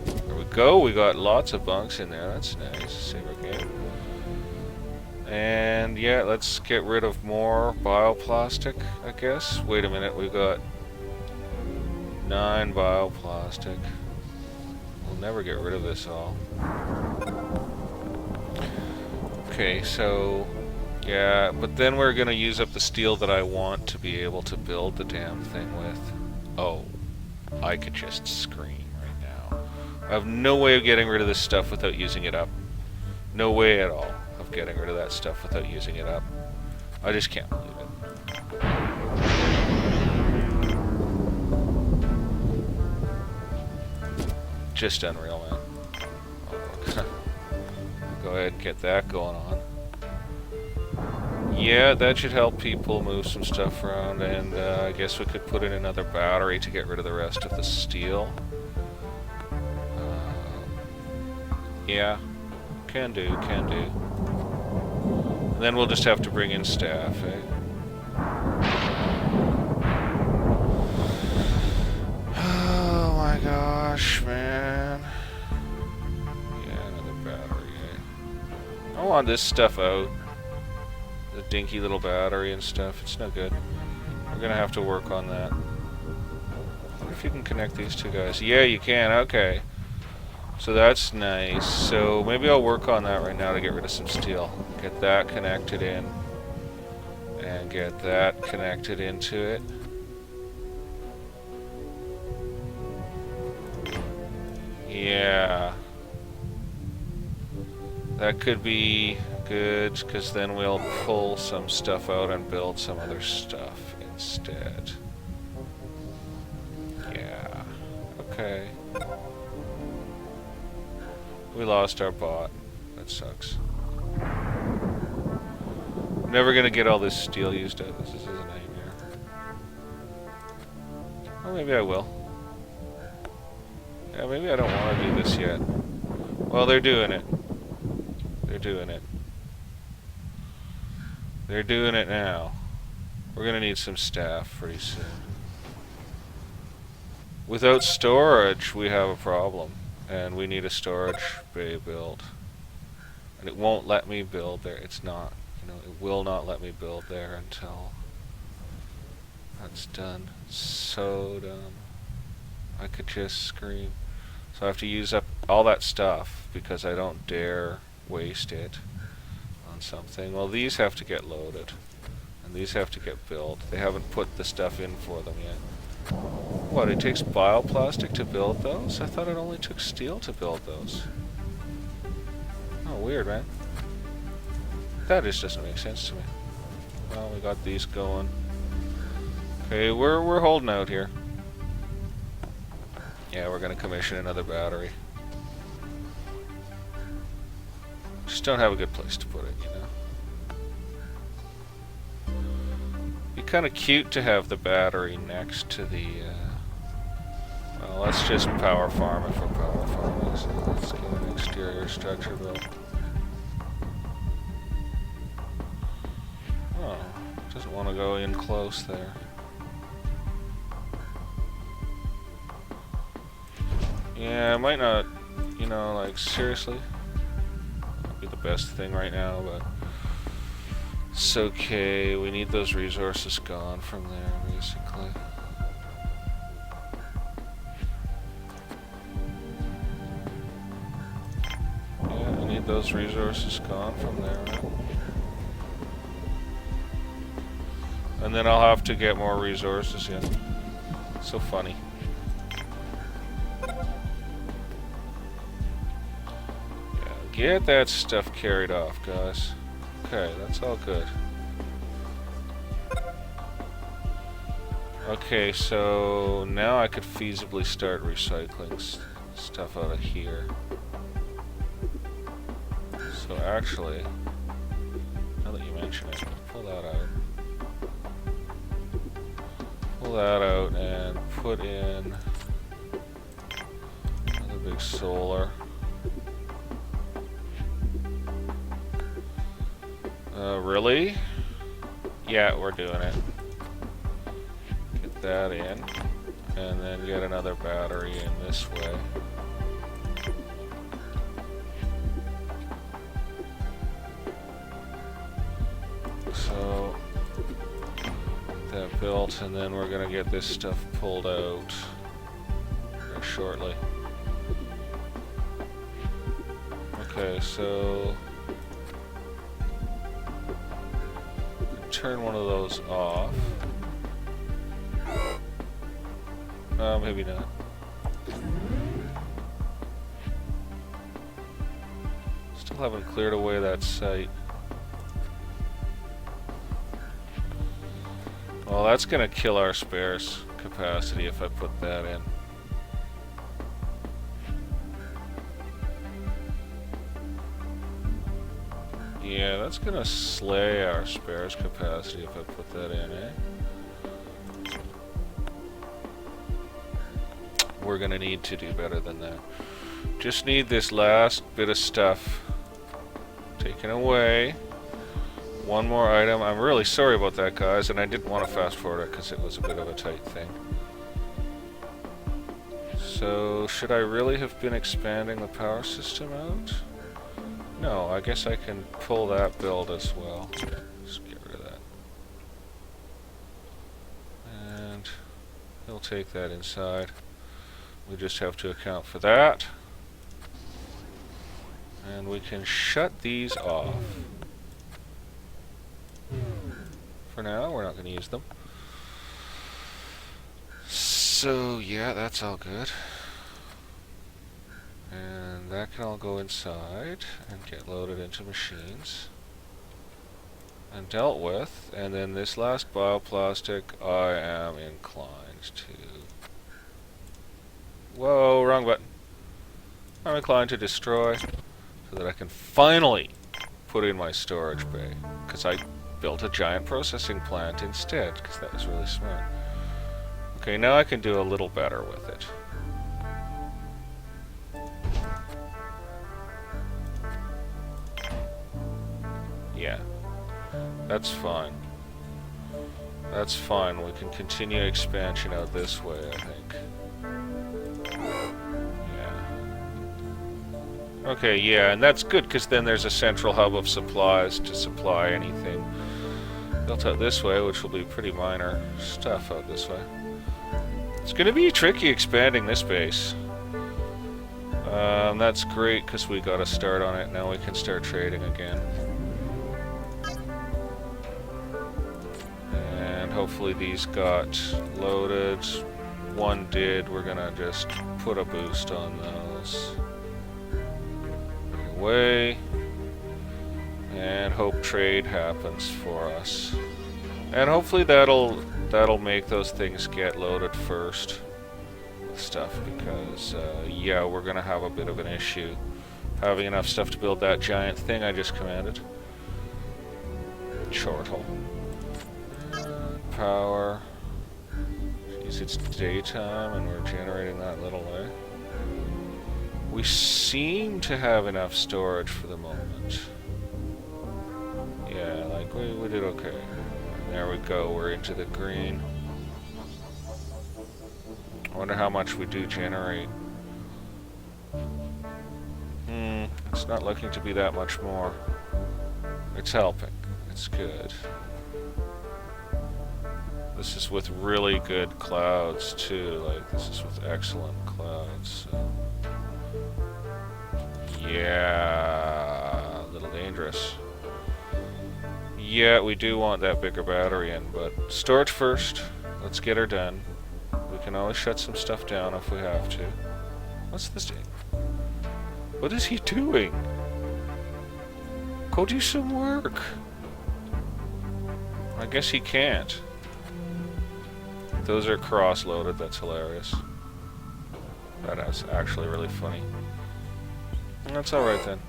There we go, we got lots of bunks in there, that's nice. Save our game. And yeah, let's get rid of more bioplastic, I guess. Wait a minute, we've got 9 bioplastic. We'll never get rid of this all. Okay, so yeah, but then we're gonna use up the steel that I want to be able to build the damn thing with. Oh, I could just scream right now. I have no way of getting rid of this stuff without using it up. No way at all of getting rid of that stuff without using it up. I just can't believe it. Just unreal, man. Oh, go ahead and get that going on. Yeah, that should help people move some stuff around, and I guess we could put in another battery to get rid of the rest of the steel. Yeah, can do, can do. And then we'll just have to bring in staff, eh? Oh my gosh, man. Yeah, another battery, eh? I want this stuff out. The dinky little battery and stuff. It's no good. We're gonna have to work on that. I wonder if you can connect these two guys. Yeah, you can. Okay. So that's nice. So maybe I'll work on that right now to get rid of some steel. Get that connected in. And get that connected into it. Yeah. That could be good, because then we'll pull some stuff out and build some other stuff instead. Yeah. Okay. We lost our bot. That sucks. Never gonna get all this steel used up. This is a nightmare. Or maybe I will. Yeah, maybe I don't want to do this yet. Well, they're doing it. They're doing it. They're doing it now. We're gonna need some staff pretty soon. Without storage, we have a problem. And we need a storage bay build. And it won't let me build there. It's not. You know, it will not let me build there until that's done. So dumb. I could just scream. So I have to use up all that stuff because I don't dare waste it on something. Well, these have to get loaded. And these have to get built. They haven't put the stuff in for them yet. What, it takes bioplastic to build those? I thought it only took steel to build those. Oh, weird, man. That just doesn't make sense to me. Well, we got these going. Okay, we're holding out here. Yeah, we're gonna commission another battery. Just don't have a good place to put it, you know? Be kind of cute to have the battery next to the. Well, let's just power farm it for power farming. So let's get an exterior structure built. Oh, doesn't want to go in close there. Yeah, I might not, you know, like, seriously. That'd be the best thing right now, but it's okay. We need those resources gone from there, basically. Yeah, I need those resources gone from there, right? And then I'll have to get more resources in. So funny. Get that stuff carried off, guys. Okay, that's all good. Okay, so now I could feasibly start recycling stuff out of here. So actually, now that you mention it, pull that out. Pull that out and put in another big solar. Really? Yeah, we're doing it. Get that in. And then get another battery in this way. So, get that built, and then we're gonna get this stuff pulled out very shortly. Okay, so turn one of those off. Maybe not. Still haven't cleared away that site. Well, that's gonna kill our spares capacity if I put that in. Yeah, that's gonna slay our spares capacity if I put that in, eh? We're gonna need to do better than that. Just need this last bit of stuff taken away. One more item. I'm really sorry about that, guys, and I didn't want to fast forward it because it was a bit of a tight thing. So, should I really have been expanding the power system out? No, I guess I can pull that build as well. Just get rid of that. And he'll take that inside. We just have to account for that. And we can shut these off. For now, we're not going to use them. So, yeah, that's all good. And that can all go inside and get loaded into machines and dealt with. And then this last bioplastic, I am inclined to... Whoa, wrong button. I'm inclined to destroy so that I can finally put in my storage bay. Because I built a giant processing plant instead, because that was really smart. Okay, now I can do a little better with it. Yeah, that's fine. That's fine. We can continue expansion out this way, I think. Yeah. Okay, yeah, and that's good, because then there's a central hub of supplies to supply anything built out this way, which will be pretty minor stuff out this way. It's going to be tricky expanding this base. That's great, because we got a start on it. Now we can start trading again. Hopefully these got loaded. One did. We're gonna just put a boost on those. Right away. And hope trade happens for us. And hopefully that'll make those things get loaded first with stuff, because yeah, we're gonna have a bit of an issue having enough stuff to build that giant thing I just commanded. Chortle. Power. Jeez, it's daytime and we're generating that little way. We seem to have enough storage for the moment. Yeah, like we did okay. And there we go, we're into the green. I wonder how much we do generate. It's not looking to be that much more. It's helping. It's good. This is with really good clouds too, like this is with excellent clouds, so. Yeah, a little dangerous. Yeah, we do want that bigger battery in, but storage first. Let's get her done. We can always shut some stuff down if we have to. What's this doing? What is he doing? Go do some work. I guess he can't. Those are cross-loaded, that's hilarious. That is actually really funny. That's alright then.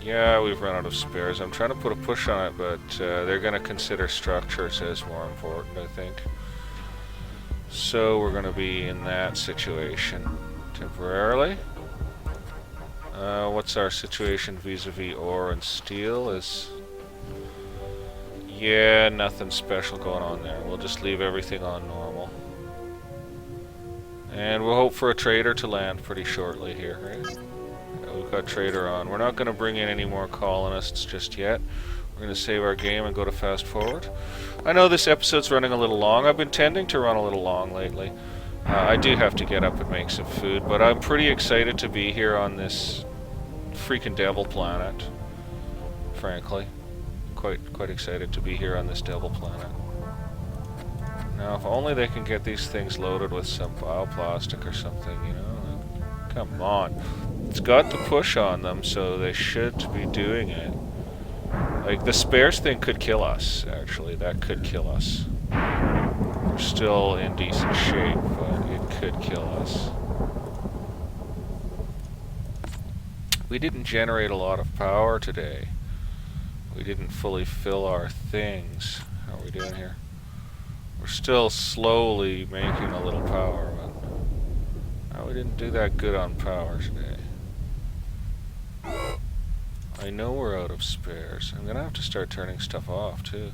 Yeah, we've run out of spares. I'm trying to put a push on it, but they're going to consider structures as more important, I think. So we're going to be in that situation temporarily. What's our situation vis-a-vis ore and steel? Yeah, nothing special going on there. We'll just leave everything on normal. And we'll hope for a trader to land pretty shortly here, right? Yeah, we've got trader on. We're not going to bring in any more colonists just yet. We're going to save our game and go to fast forward. I know this episode's running a little long. I've been tending to run a little long lately. I do have to get up and make some food, but I'm pretty excited to be here on this freaking devil planet, frankly. Quite excited to be here on this devil planet. Now, if only they can get these things loaded with some bioplastic or something, you know? Like, come on. It's got the push on them, so they should be doing it. Like, the spares thing could kill us, actually. That could kill us. We're still in decent shape, but it could kill us. We didn't generate a lot of power today. We didn't fully fill our things. How are we doing here? We're still slowly making a little power, but we didn't do that good on power today. I know we're out of spares. I'm gonna have to start turning stuff off too.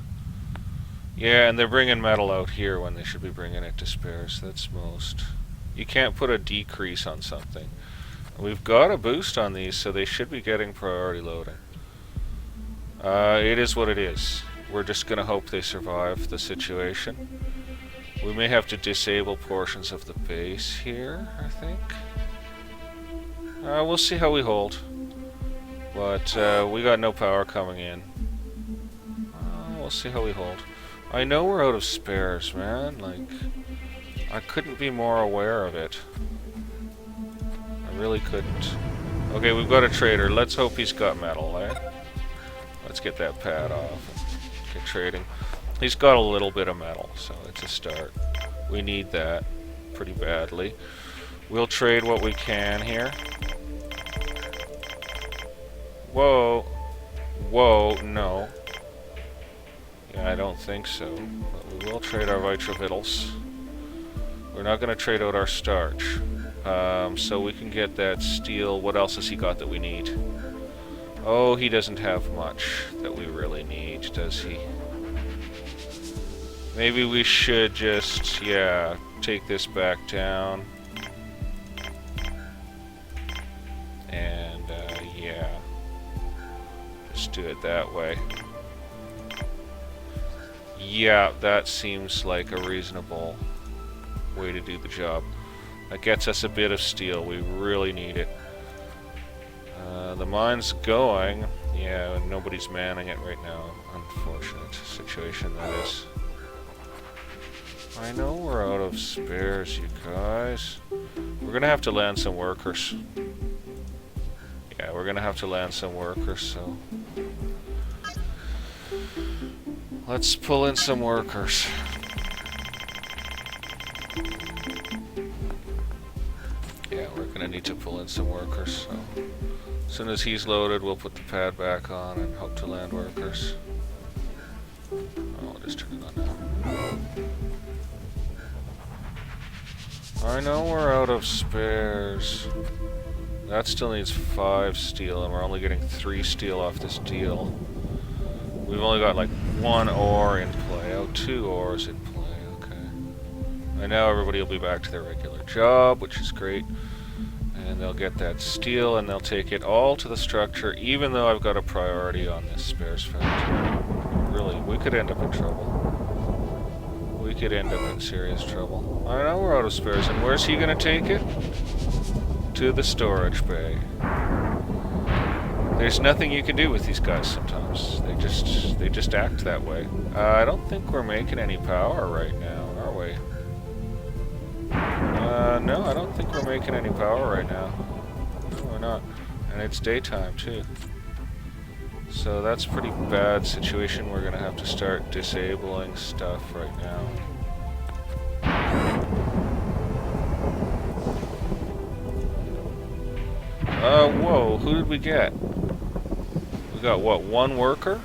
Yeah, and they're bringing metal out here when they should be bringing it to spares. That's most. You can't put a decrease on something. We've got a boost on these, so they should be getting priority loading. It is what it is. We're just gonna hope they survive the situation. We may have to disable portions of the base here, I think. We'll see how we hold. But we got no power coming in. We'll see how we hold. I know we're out of spares, man. Like, I couldn't be more aware of it. I really couldn't. Okay, we've got a trader. Let's hope he's got metal, eh? Let's get that pad off and get trading. He's got a little bit of metal, so it's a start. We need that pretty badly. We'll trade what we can here. Whoa. Whoa, no. Yeah, I don't think so. But we will trade our Vitra Vittles. We're not going to trade out our starch. So we can get that steel. What else has he got that we need? Oh, he doesn't have much that we really need, does he? Maybe we should just, yeah, take this back down. And, yeah. Just do it that way. Yeah, that seems like a reasonable way to do the job. That gets us a bit of steel. We really need it. The mine's going. Yeah, nobody's manning it right now. Unfortunate situation that is. I know we're out of spares, you guys. We're gonna have to land some workers. Yeah, we're gonna have to land some workers, so... let's pull in some workers. Yeah, we're gonna need to pull in some workers, so... as soon as he's loaded, we'll put the pad back on and hope to land workers. Oh, I'll just turn it on now. I know we're out of spares. That still needs 5 steel, and we're only getting 3 steel off this deal. We've only got like 1 ore in play. Oh, 2 ores in play, okay. And now everybody will be back to their regular job, which is great. And they'll get that steel, and they'll take it all to the structure, even though I've got a priority on this spares factory. Really, we could end up in trouble. We could end up in serious trouble. I know we're out of spares, and where's he gonna take it? To the storage bay. There's nothing you can do with these guys sometimes. They just act that way. I don't think we're making any power right now, are we? No, I don't think we're making any power right now. No, we're not. And it's daytime, too. So that's a pretty bad situation. We're gonna have to start disabling stuff right now. Whoa, who did we get? We got what, 1 worker?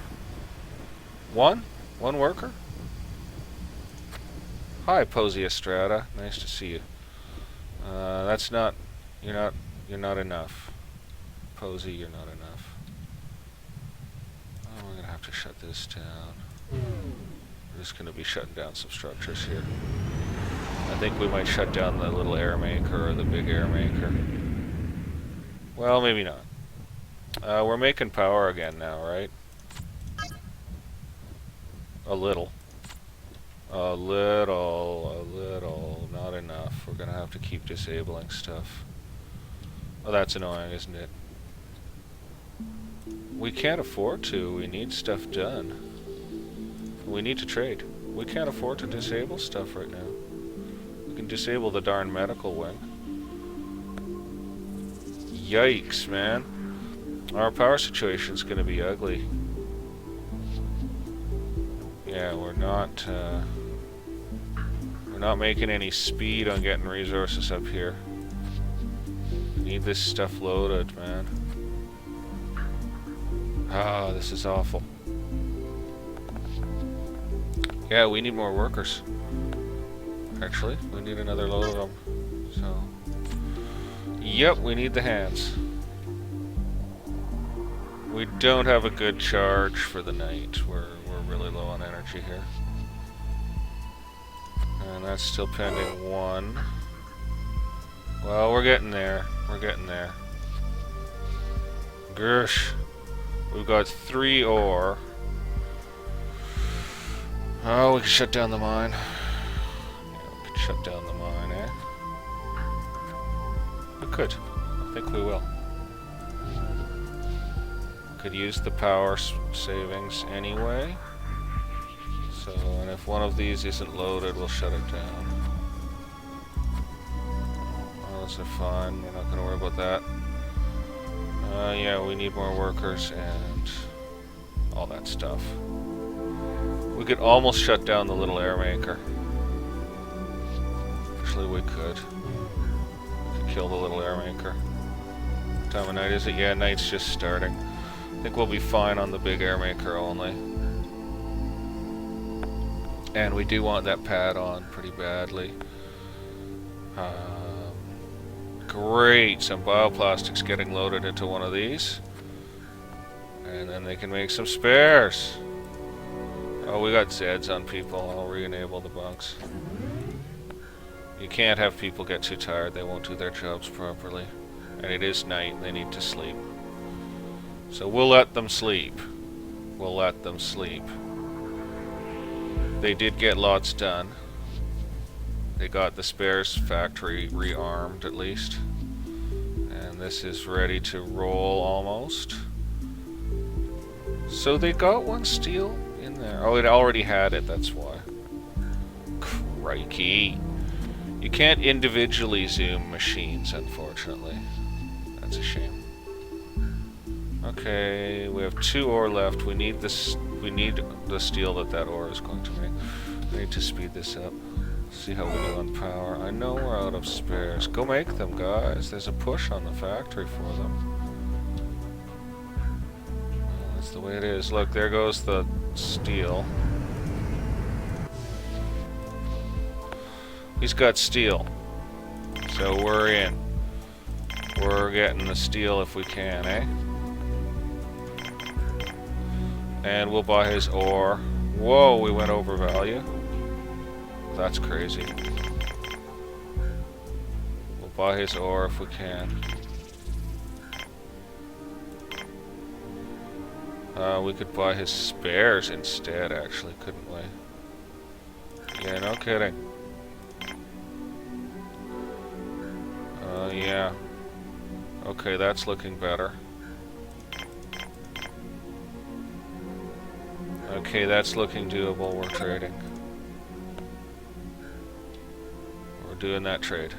1? 1 worker? Hi, Posey Estrada. Nice to see you. That's not... You're not enough. Posey, you're not enough. Oh, we're gonna have to shut this down. We're just gonna be shutting down some structures here. I think we might shut down the little air maker or the big air maker. Well, maybe not. We're making power again now, right? A little. A little. Not enough. We're gonna have to keep disabling stuff. Oh, that's annoying, isn't it? We can't afford to. We need stuff done. We need to trade. We can't afford to disable stuff right now. We can disable the darn medical wing. Yikes, man. Our power situation's gonna be ugly. Yeah, we're not making any speed on getting resources up here. We need this stuff loaded, man. Ah, this is awful. Yeah, we need more workers. Actually, we need another load of them. So, yep, we need the hands. We don't have a good charge for the night. We're really low on energy here. And that's still pending 1. Well, we're getting there. We're getting there. Gersh. We've got 3 ore. Oh, we can shut down the mine. Yeah, we can shut down the mine, eh? We could. I think we will. Could use the power savings anyway. So, and if one of these isn't loaded, we'll shut it down. Oh, those are fine. We're not going to worry about that. Yeah, we need more workers and all that stuff. We could almost shut down the little air maker. Actually, we could. We could kill the little air maker. What time of night is it? Yeah, night's just starting. I think we'll be fine on the big air maker only. And we do want that pad on pretty badly. Great, some bioplastics getting loaded into one of these. And then they can make some spares. Oh, we got Zeds on people. I'll re-enable the bunks. You can't have people get too tired. They won't do their jobs properly. And it is night. They need to sleep. So we'll let them sleep. We'll let them sleep. They did get lots done. They got the spares factory rearmed at least. And this is ready to roll almost. So they got one steel in there. Oh, it already had it, that's why. Crikey. You can't individually zoom machines, unfortunately. That's a shame. Okay, we have 2 ore left. We need this. We need the steel that ore is going to make. I need to speed this up. See how we do on power. I know we're out of spares. Go make them, guys. There's a push on the factory for them. Well, that's the way it is. Look, there goes the steel. He's got steel. So we're in. We're getting the steel if we can, eh? And we'll buy his ore. Whoa, we went over value. That's crazy. We'll buy his ore if we can. We could buy his spares instead, actually, couldn't we? Yeah, no kidding. Yeah. Okay, that's looking better. Okay, that's looking doable. We're trading. We're doing that trade.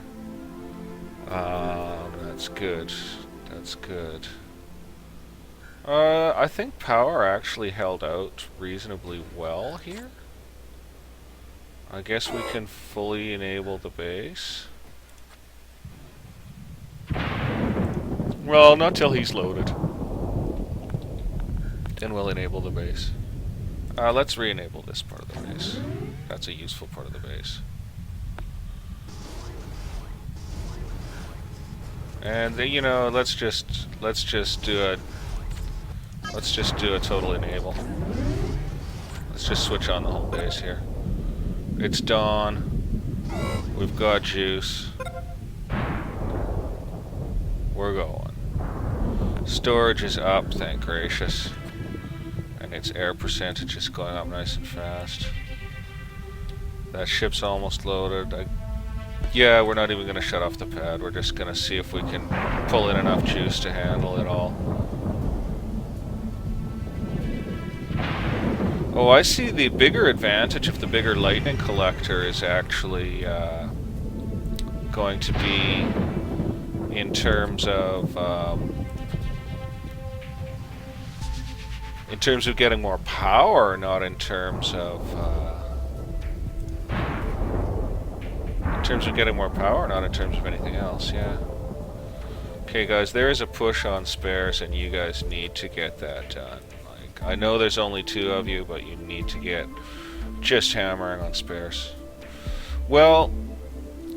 That's good. That's good. I think power actually held out reasonably well here. I guess we can fully enable the base. Well, not till he's loaded. Then we'll enable the base. Let's re-enable this part of the base. That's a useful part of the base. And you know, let's just do a total enable. Let's just switch on the whole base here. It's dawn. We've got juice. We're going. Storage is up, thank gracious. And its air percentage is going up nice and fast. That ship's almost loaded. Yeah, we're not even going to shut off the pad. We're just going to see if we can pull in enough juice to handle it all. Oh, I see the bigger advantage of the bigger lightning collector is actually going to be in terms of getting more power, not in terms of getting more power, not in terms of anything else. Yeah. Okay, guys, there is a push on spares, and you guys need to get that done. Like, I know there's only 2 of you, but you need to get just hammering on spares. Well,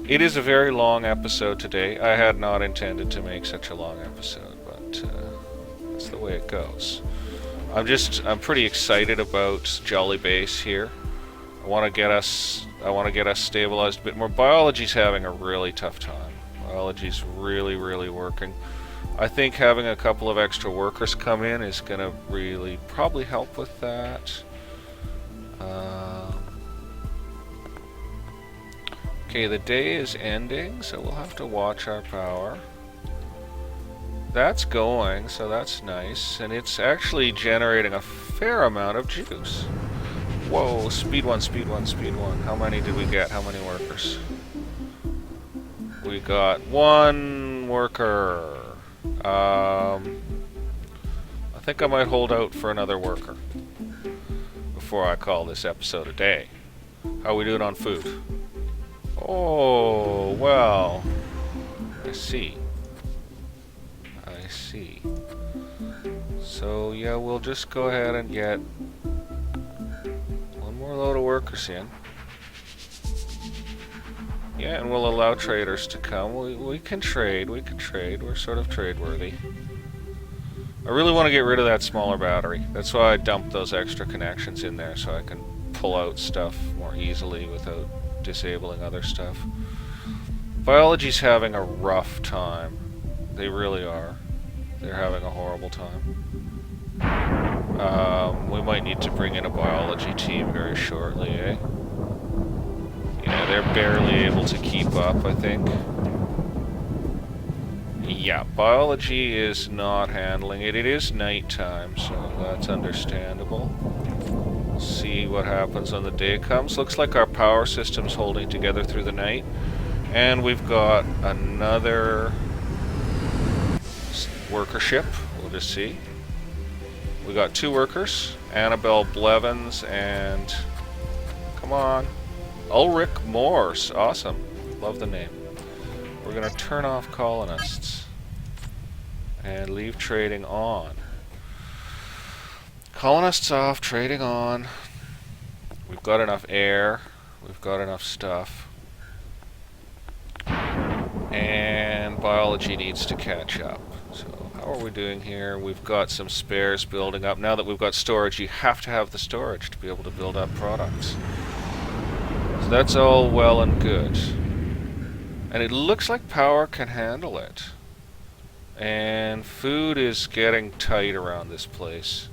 it is a very long episode today. I had not intended to make such a long episode, but that's the way it goes. I'm pretty excited about Jolly Base here. I want to get us stabilized a bit more. Biology's having a really tough time. Biology's really, really working. I think having a couple of extra workers come in is going to really probably help with that. Okay, the day is ending, so we'll have to watch our power. That's going, so that's nice. And it's actually generating a fair amount of juice. Whoa, speed 1, speed 1, speed 1. How many did we get? How many workers? We got 1 worker. think I might hold out for another worker before I call this episode a day. How we doing on food? Oh, well, I see. I see. So, yeah, we'll just go ahead and get one more load of workers in. Yeah, and we'll allow traders to come. We can trade, We're sort of trade-worthy. I really want to get rid of that smaller battery. That's why I dumped those extra connections in there, so I can pull out stuff more easily without disabling other stuff. Biology's having a rough time. They really are. They're having a horrible time. We might need to bring in a biology team very shortly, eh? Yeah, they're barely able to keep up, I think. Yeah, biology is not handling it. It is nighttime, so that's understandable. We'll see what happens when the day comes. Looks like our power system's holding together through the night. And we've got another worker ship. We'll just see. We got 2 workers. Annabelle Blevins and... come on. Ulrich Morse. Awesome. Love the name. We're going to turn off colonists and leave trading on. Colonists off, trading on. We've got enough air. We've got enough stuff. And biology needs to catch up. So how are we doing here? We've got some spares building up. Now that we've got storage, you have to have the storage to be able to build up products. So that's all well and good. And it looks like power can handle it. And food is getting tight around this place.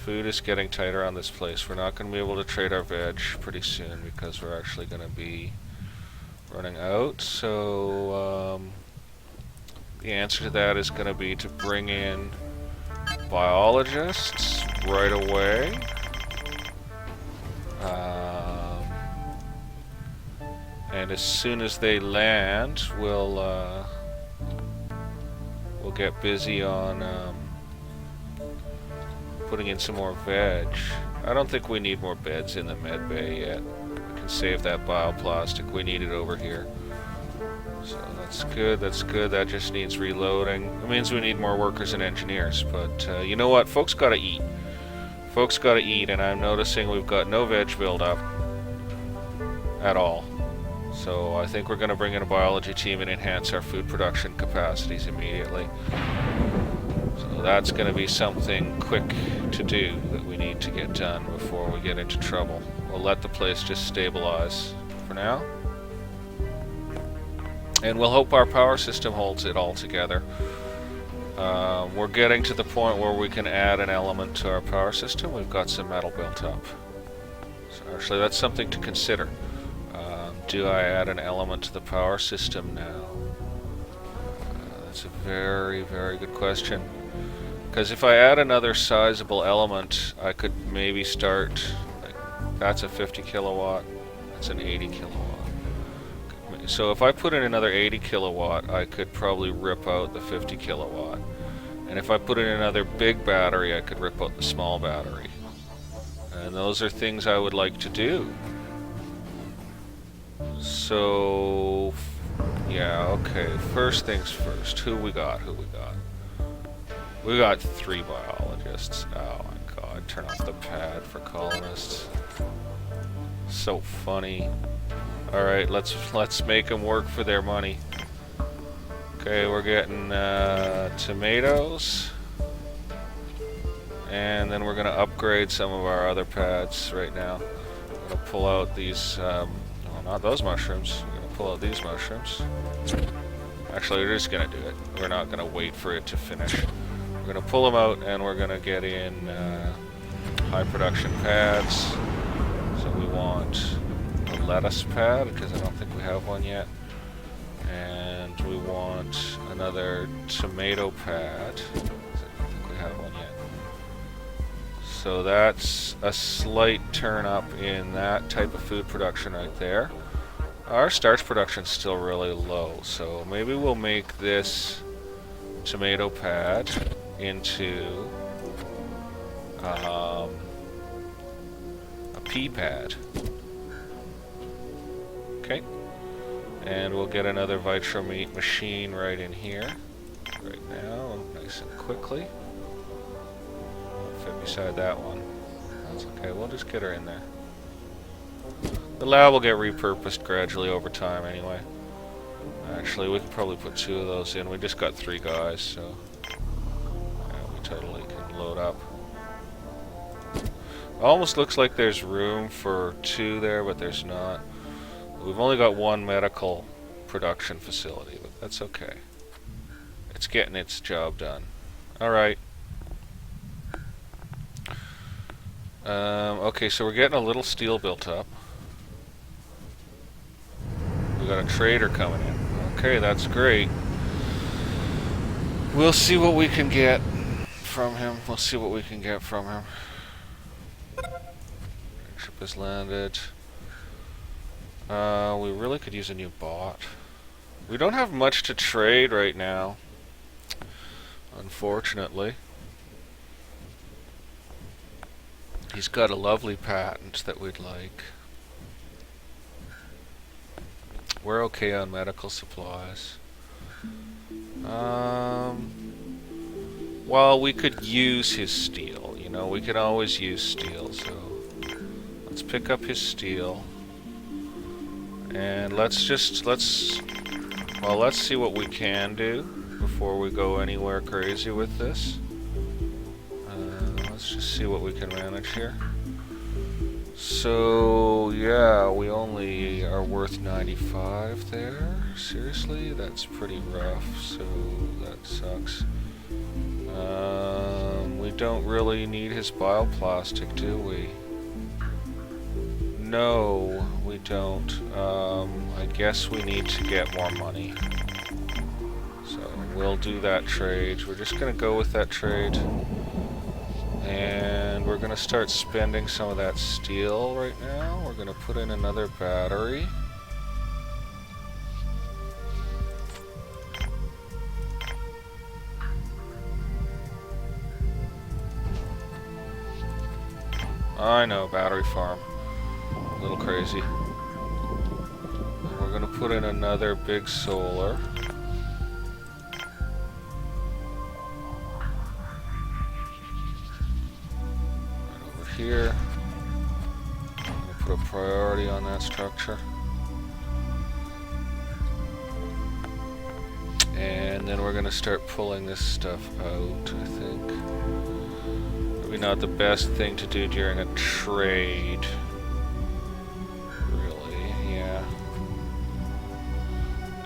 Food is getting tight around this place. We're not going to be able to trade our veg pretty soon because we're actually going to be running out. So the answer to that is going to be to bring in biologists right away. And as soon as they land, we'll get busy on putting in some more veg. I don't think we need more beds in the med bay yet. We can save that bioplastic. We need it over here. So that's good, that's good. That just needs reloading. It means we need more workers and engineers. But you know what? Folks gotta eat. Folks gotta eat, and I'm noticing we've got no veg build-up at all. So I think we're going to bring in a biology team and enhance our food production capacities immediately. So that's going to be something quick to do that we need to get done before we get into trouble. We'll let the place just stabilize for now. And we'll hope our power system holds it all together. We're getting to the point where we can add an element to our power system. We've got some metal built up. So actually that's something to consider. Do I add an element to the power system now? That's a very, very good question. Because if I add another sizable element, I could maybe start, like, that's a 50 kilowatt, that's an 80 kilowatt. So if I put in another 80 kilowatt, I could probably rip out the 50 kilowatt. And if I put in another big battery, I could rip out the small battery. And those are things I would like to do. So, yeah, okay, first things first. Who we got? We got 3 biologists. Oh my god, turn off the pad for colonists. So funny. Alright, let's make them work for their money. Okay, we're getting tomatoes. And then we're going to upgrade some of our other pads right now. I'm going to pull out these... not those mushrooms. We're going to pull out these mushrooms. Actually, we're just going to do it. We're not going to wait for it to finish. We're going to pull them out and we're going to get in high production pads. So we want a lettuce pad because I don't think we have one yet. And we want another tomato pad because I don't think we have one yet. So that's a slight turn up in that type of food production right there. Our starch production's still really low, so maybe we'll make this tomato pad into a P pad. Okay. And we'll get another Vitromeat machine right in here. Right now, nice and quickly. Fit beside that one. That's okay, we'll just get her in there. The lab will get repurposed gradually over time anyway. Actually, we could probably put 2 of those in. We just got 3 guys, so yeah, we totally can load up. Almost looks like there's room for 2 there, but there's not. We've only got 1 medical production facility, but that's okay. It's getting its job done. Alright. Okay, so we're getting a little steel built up. We got a trader coming in. Okay, that's great. We'll see what we can get from him. We'll see what we can get from him. Ship has landed. We really could use a new bot. We don't have much to trade right now, unfortunately. He's got a lovely patent that we'd like. We're okay on medical supplies. Well, we could use his steel. You know, we can always use steel. So let's pick up his steel, and let's see what we can do before we go anywhere crazy with this. Let's just see what we can manage here. So, yeah, we only are worth 95 there. Seriously? That's pretty rough, so that sucks. We don't really need his bioplastic, do we? No, we don't. I guess we need to get more money. So, we'll do that trade. We're just gonna go with that trade. And we're going to start spending some of that steel right now. We're going to put in another battery. I know, battery farm. A little crazy. And we're going to put in another big solar. Here, I'm going to put a priority on that structure, and then we're going to start pulling this stuff out. I think maybe not the best thing to do during a trade, really.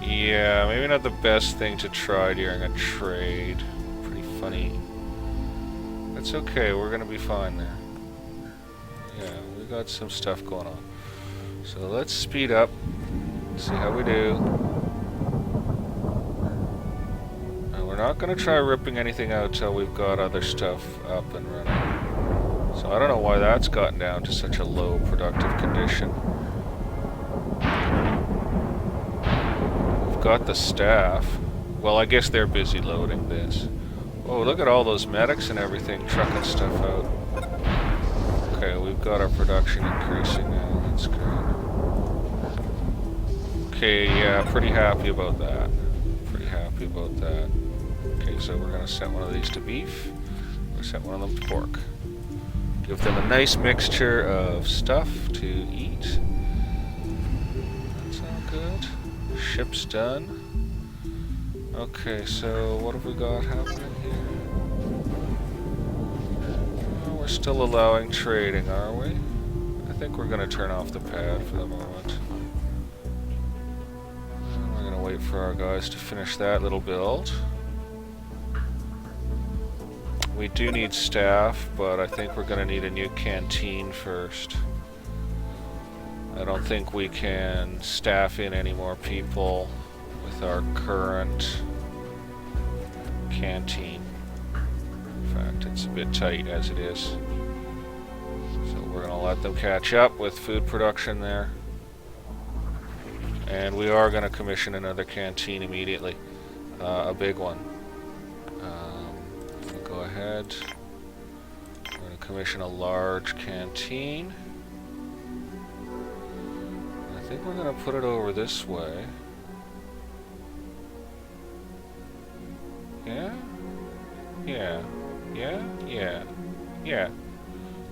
Yeah, maybe not the best thing to try during a trade. Pretty funny. That's okay, we're going to be fine there. Yeah, we got some stuff going on. So let's speed up, see how we do. And we're not going to try ripping anything out till we've got other stuff up and running. So I don't know why that's gotten down to such a low productive condition. We've got the staff. Well, I guess they're busy loading this. Oh, look at all those medics and everything trucking stuff out. Okay, we've got our production increasing now. That's good. Okay, yeah, pretty happy about that. Pretty happy about that. Okay, so we're going to set one of these to beef. We're going to set one of them to pork. Give them a nice mixture of stuff to eat. That's all good. Ship's done. Okay, so what have we got happening here? We're still allowing trading, are we? I think we're going to turn off the pad for the moment. And we're going to wait for our guys to finish that little build. We do need staff, but I think we're going to need a new canteen first. I don't think we can staff in any more people with our current canteen. In fact, it's a bit tight as it is. So we're going to let them catch up with food production there. And we are going to commission another canteen immediately. A big one. We'll go ahead. We're going to commission a large canteen. I think we're going to put it over this way. Yeah? Yeah. Yeah? Yeah. Yeah.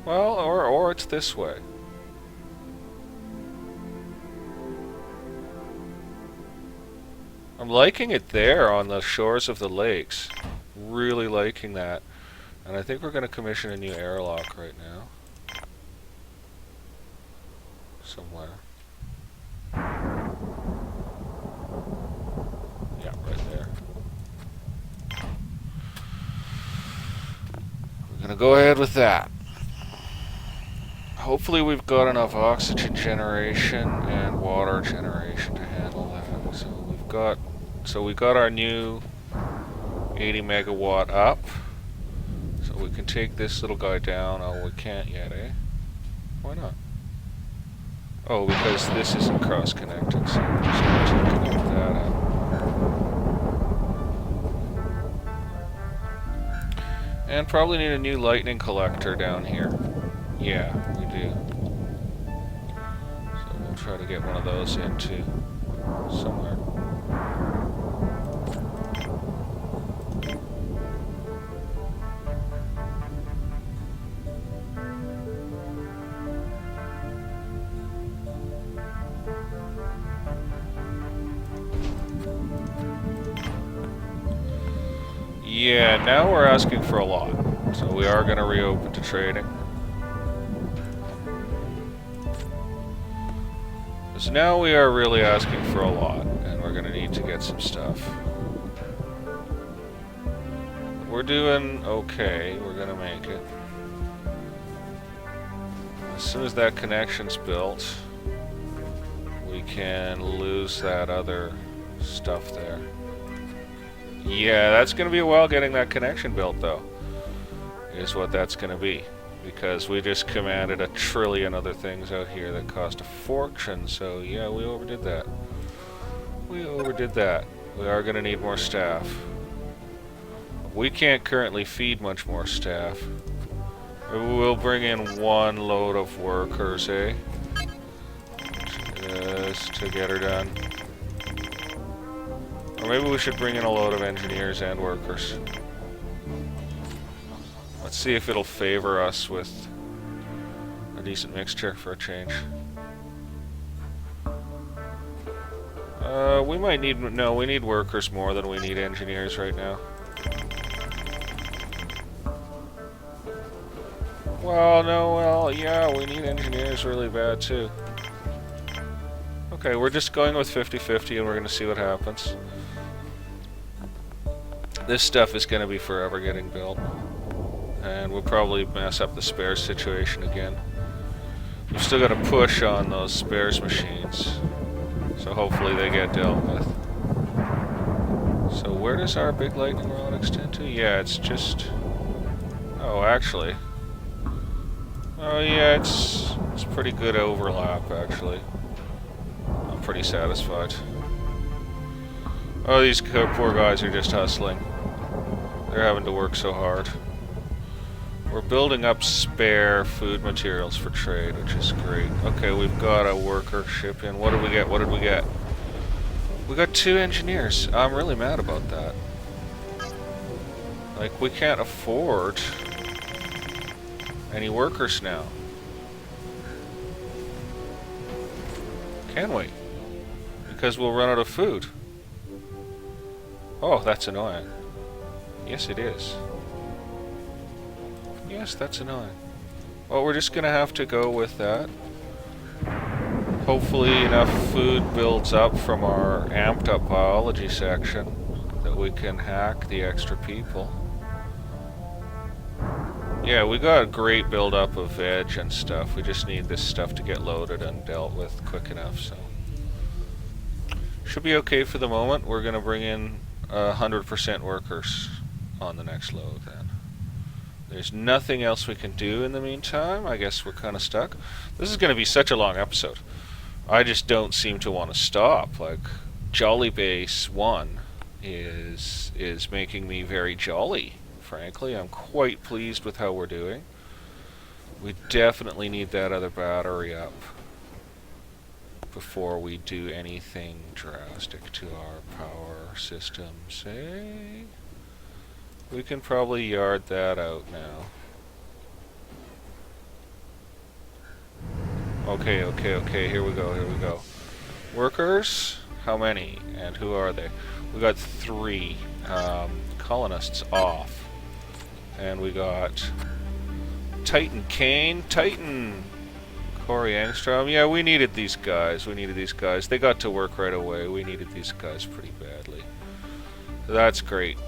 Well, or it's this way. I'm liking it there on the shores of the lakes. Really liking that. And I think we're going to commission a new airlock right now. Somewhere. Yeah, right there. We're going to go ahead with that. Hopefully we've got enough oxygen generation and water generation to handle that. So we got our new 80 megawatt up. So we can take this little guy down. Oh, we can't yet, eh? Why not? Oh, because this isn't cross-connected, so we're just going to connect that up. And probably need a new lightning collector down here. Yeah, we do. So we'll try to get one of those into somewhere. Yeah, now we're asking for a lot. So we are going to reopen to trading. So now we are really asking for a lot, and we're going to need to get some stuff. We're doing okay. We're going to make it. As soon as that connection's built, we can lose that other stuff there. Yeah, that's going to be a while getting that connection built, though, is what that's going to be. Because we just commanded a trillion other things out here that cost a fortune, so yeah, we overdid that. We overdid that. We are going to need more staff. We can't currently feed much more staff. We'll bring in one load of workers, eh? Just to get her done. Or maybe we should bring in a load of engineers and workers. Let's see if it'll favor us with a decent mixture for a change. We might need... No, we need workers more than we need engineers right now. Well, no, well, yeah, we need engineers really bad too. Okay, we're just going with 50-50 and we're going to see what happens. This stuff is going to be forever getting built. And we'll probably mess up the spares situation again. We've still got to push on those spares machines. So hopefully they get dealt with. So where does our big lightning rod extend to? Yeah, it's just... Oh, actually. Oh yeah, it's pretty good overlap, actually. I'm pretty satisfied. Oh, these poor guys are just hustling. They're having to work so hard. We're building up spare food materials for trade, which is great. Okay, we've got a worker ship in. What did we get? What did we get? We got 2 engineers. I'm really mad about that. Like, we can't afford any workers now. Can we? Because we'll run out of food. Oh, that's annoying. Yes, it is. Yes, that's annoying. Well, we're just gonna have to go with that. Hopefully enough food builds up from our amped up biology section that we can hack the extra people. Yeah, we got a great build up of veg and stuff. We just need this stuff to get loaded and dealt with quick enough, so. Should be okay for the moment. We're gonna bring in 100% workers on the next load then. There's nothing else we can do in the meantime. I guess we're kind of stuck. This is going to be such a long episode. I just don't seem to want to stop. Like, Jolly Base 1 is making me very jolly, frankly. I'm quite pleased with how we're doing. We definitely need that other battery up before we do anything drastic to our power systems. Hey, we can probably yard that out now. Okay, here we go. Workers? How many? And who are they? We got 3 colonists off. And we got Titan Kane, Titan Corey Angstrom. Yeah, we needed these guys. They got to work right away. We needed these guys pretty badly. That's great.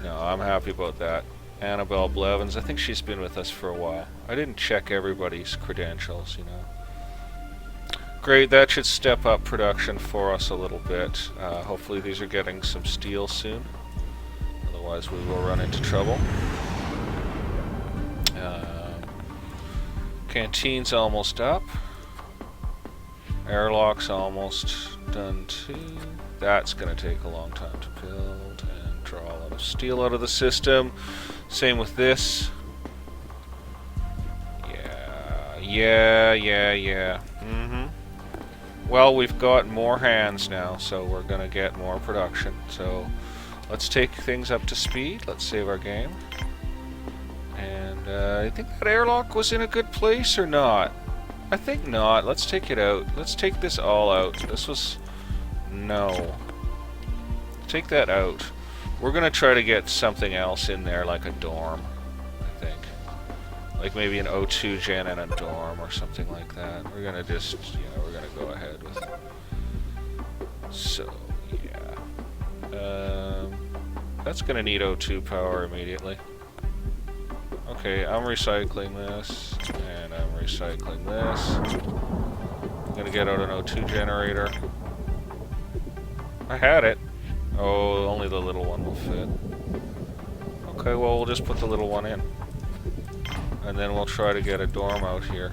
No, I'm happy about that. Annabelle Blevins, I think she's been with us for a while. I didn't check everybody's credentials, you know. Great, that should step up production for us a little bit. Hopefully these are getting some steel soon. Otherwise we will run into trouble. Canteen's almost up. Airlock's almost done too. That's going to take a long time to build and draw a lot of steel out of the system. Same with this. Yeah. Well, we've got more hands now, so we're going to get more production. So let's take things up to speed. Let's save our game. And I think that airlock was in a good place or not? I think not. Let's take it out. Let's take this all out. This was... No. Take that out. We're going to try to get something else in there, like a dorm, I think. Like maybe an O2 gen and a dorm or something like that. We're going to just, you know, we're going to go ahead with it. So, yeah. That's going to need O2 power immediately. Okay, I'm recycling this, and I'm recycling this. I'm going to get out an O2 generator. I had it. Oh, only the little one will fit. Okay, well, we'll just put the little one in. And then we'll try to get a dorm out here.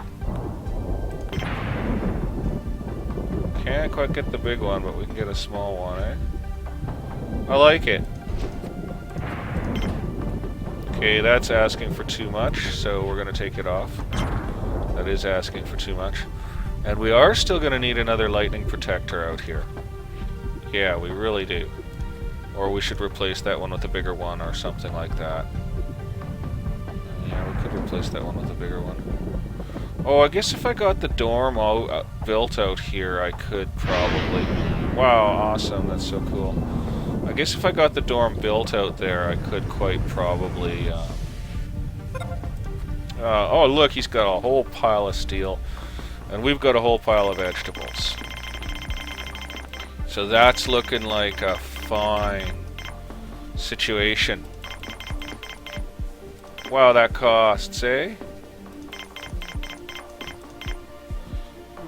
Can't quite get the big one, but we can get a small one, eh? I like it. Okay, that's asking for too much, so we're going to take it off. That is asking for too much. And we are still going to need another lightning protector out here. Yeah, we really do. Or we should replace that one with a bigger one or something like that. Yeah, we could replace that one with a bigger one. Oh, I guess if I got the dorm all built out here, I could probably... Wow, awesome, that's so cool. I guess if I got the dorm built out there, I could quite probably... oh, look, he's got a whole pile of steel. And we've got a whole pile of vegetables. So that's looking like a fine situation. Wow, that costs, eh?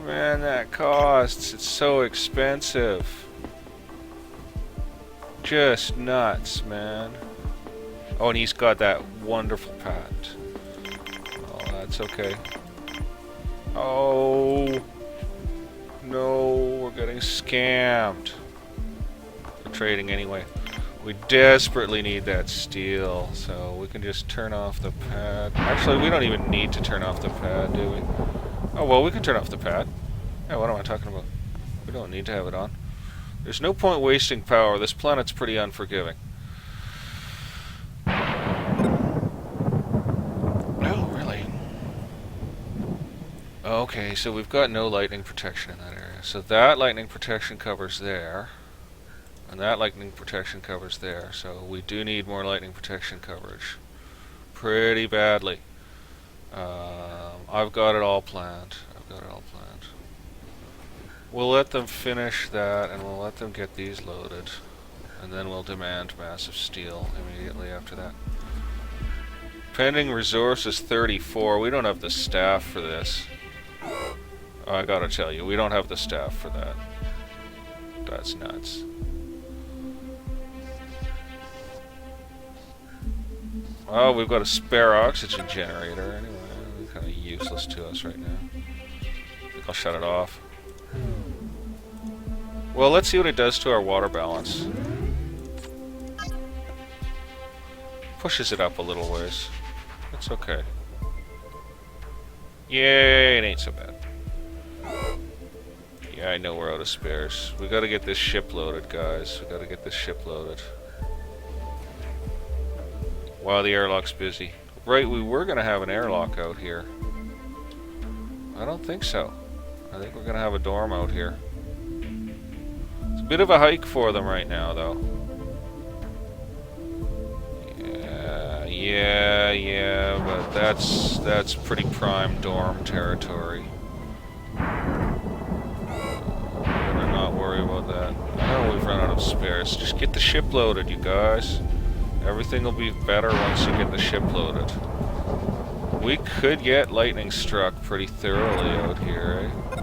Man, that costs. It's so expensive. Just nuts, man. Oh, and he's got that wonderful patent. Oh, that's okay. Oh... No, we're getting scammed. We're trading anyway. We desperately need that steel, so we can just turn off the pad. Actually, we don't even need to turn off the pad, do we? Oh, well, we can turn off the pad. Yeah, what am I talking about? We don't need to have it on. There's no point wasting power. This planet's pretty unforgiving. Oh, really? Okay, so we've got no lightning protection in that area. So that lightning protection covers there. And that lightning protection covers there. So we do need more lightning protection coverage. Pretty badly. I've got it all planned. We'll let them finish that, and we'll let them get these loaded. And then we'll demand massive steel immediately after that. Pending resources 34. We don't have the staff for this. I gotta tell you, we don't have the staff for that. That's nuts. Oh, we've got a spare oxygen generator. Anyway, it's kind of useless to us right now. I think I'll shut it off. Well, let's see what it does to our water balance. Pushes it up a little ways. That's okay. Yay, it ain't so bad. Yeah, I know we're out of spares. We gotta get this ship loaded, guys. We gotta get this ship loaded. While the airlock's busy. Right, we were gonna have an airlock out here. I don't think so. I think we're gonna have a dorm out here. It's a bit of a hike for them right now, though. Yeah, but that's pretty prime dorm territory. Better not worry about that. I know we've run out of spares. Just get the ship loaded, you guys. Everything will be better once you get the ship loaded. We could get lightning struck pretty thoroughly out here, eh?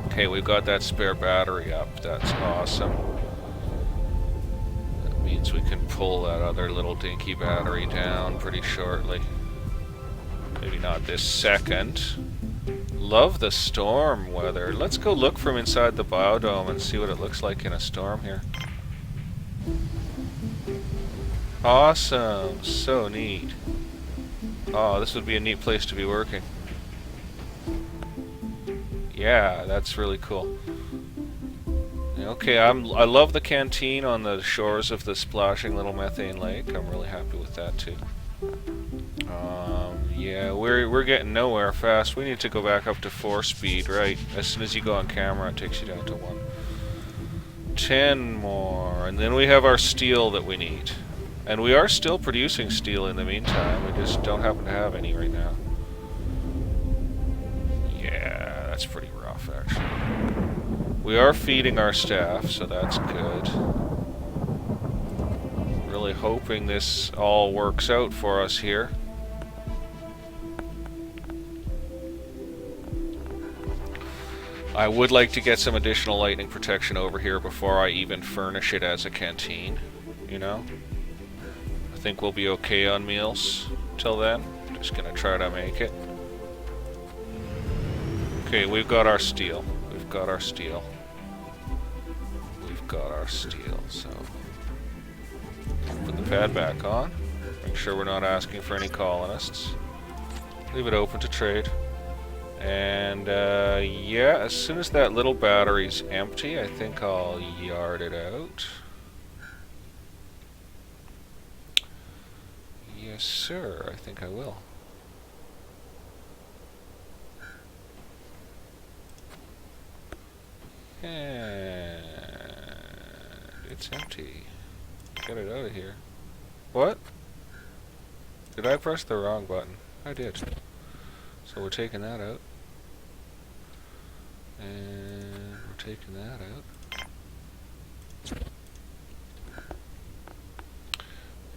Okay, we've got that spare battery up. That's awesome. That means we can pull that other little dinky battery down pretty shortly. Maybe not this second. Love the storm weather. Let's go look from inside the biodome and see what it looks like in a storm here. Awesome. So neat. Oh, this would be a neat place to be working. Yeah, that's really cool. Okay, I love the canteen on the shores of the splashing little methane lake. I'm really happy with that too. Yeah, we're getting nowhere fast. We need to go back up to 4 speed, right? As soon as you go on camera, it takes you down to 1. 10 more, and then we have our steel that we need. And we are still producing steel in the meantime. We just don't happen to have any right now. Yeah, that's pretty rough, actually. We are feeding our staff, so that's good. Really hoping this all works out for us here. I would like to get some additional lightning protection over here before I even furnish it as a canteen, you know? I think we'll be okay on meals till then. Just gonna try to make it. Okay, we've got our steel. We've got our steel. We've got our steel, so... Put the pad back on. Make sure we're not asking for any colonists. Leave it open to trade. And, yeah, as soon as that little battery's empty, I think I'll yard it out. Yes, sir, I think I will. And it's empty. Get it out of here. What? Did I press the wrong button? I did. So we're taking that out. And we're taking that out.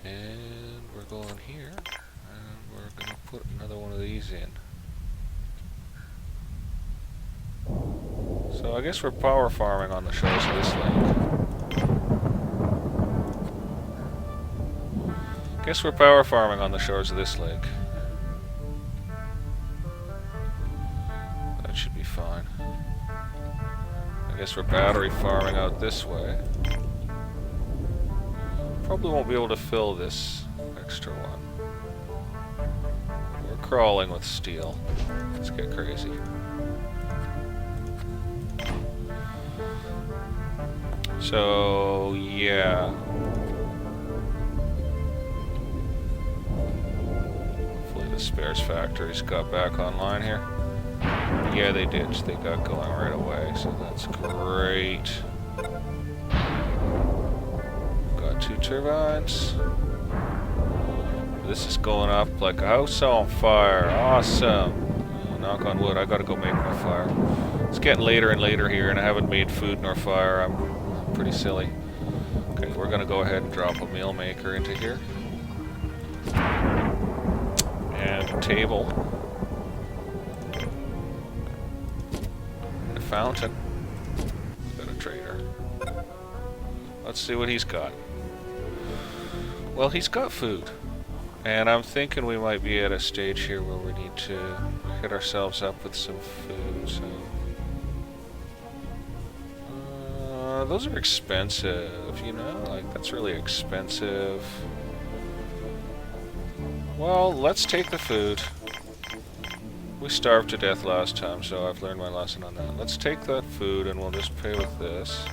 And we're going here. And we're going to put another one of these in. So I guess we're power farming on the shores of this lake. Guess we're power farming on the shores of this lake. That should be fine. I guess we're battery farming out this way. Probably won't be able to fill this extra one. We're crawling with steel. Let's get crazy. So, yeah. Hopefully the spares factories got back online here. Yeah, they did. They got going right away, so that's great. Got 2 turbines. This is going up like a house on fire. Awesome. Knock on wood, I gotta go make my fire. It's getting later and later here, and I haven't made food nor fire. I'm pretty silly. Okay, we're gonna go ahead and drop a meal maker into here. And a table. And a fountain. Got a trader. Let's see what he's got. Well, he's got food. And I'm thinking we might be at a stage here where we need to hit ourselves up with some food, so... those are expensive, you know? Like, that's really expensive. Well, let's take the food. We starved to death last time, so I've learned my lesson on that. Let's take that food and we'll just pay with this.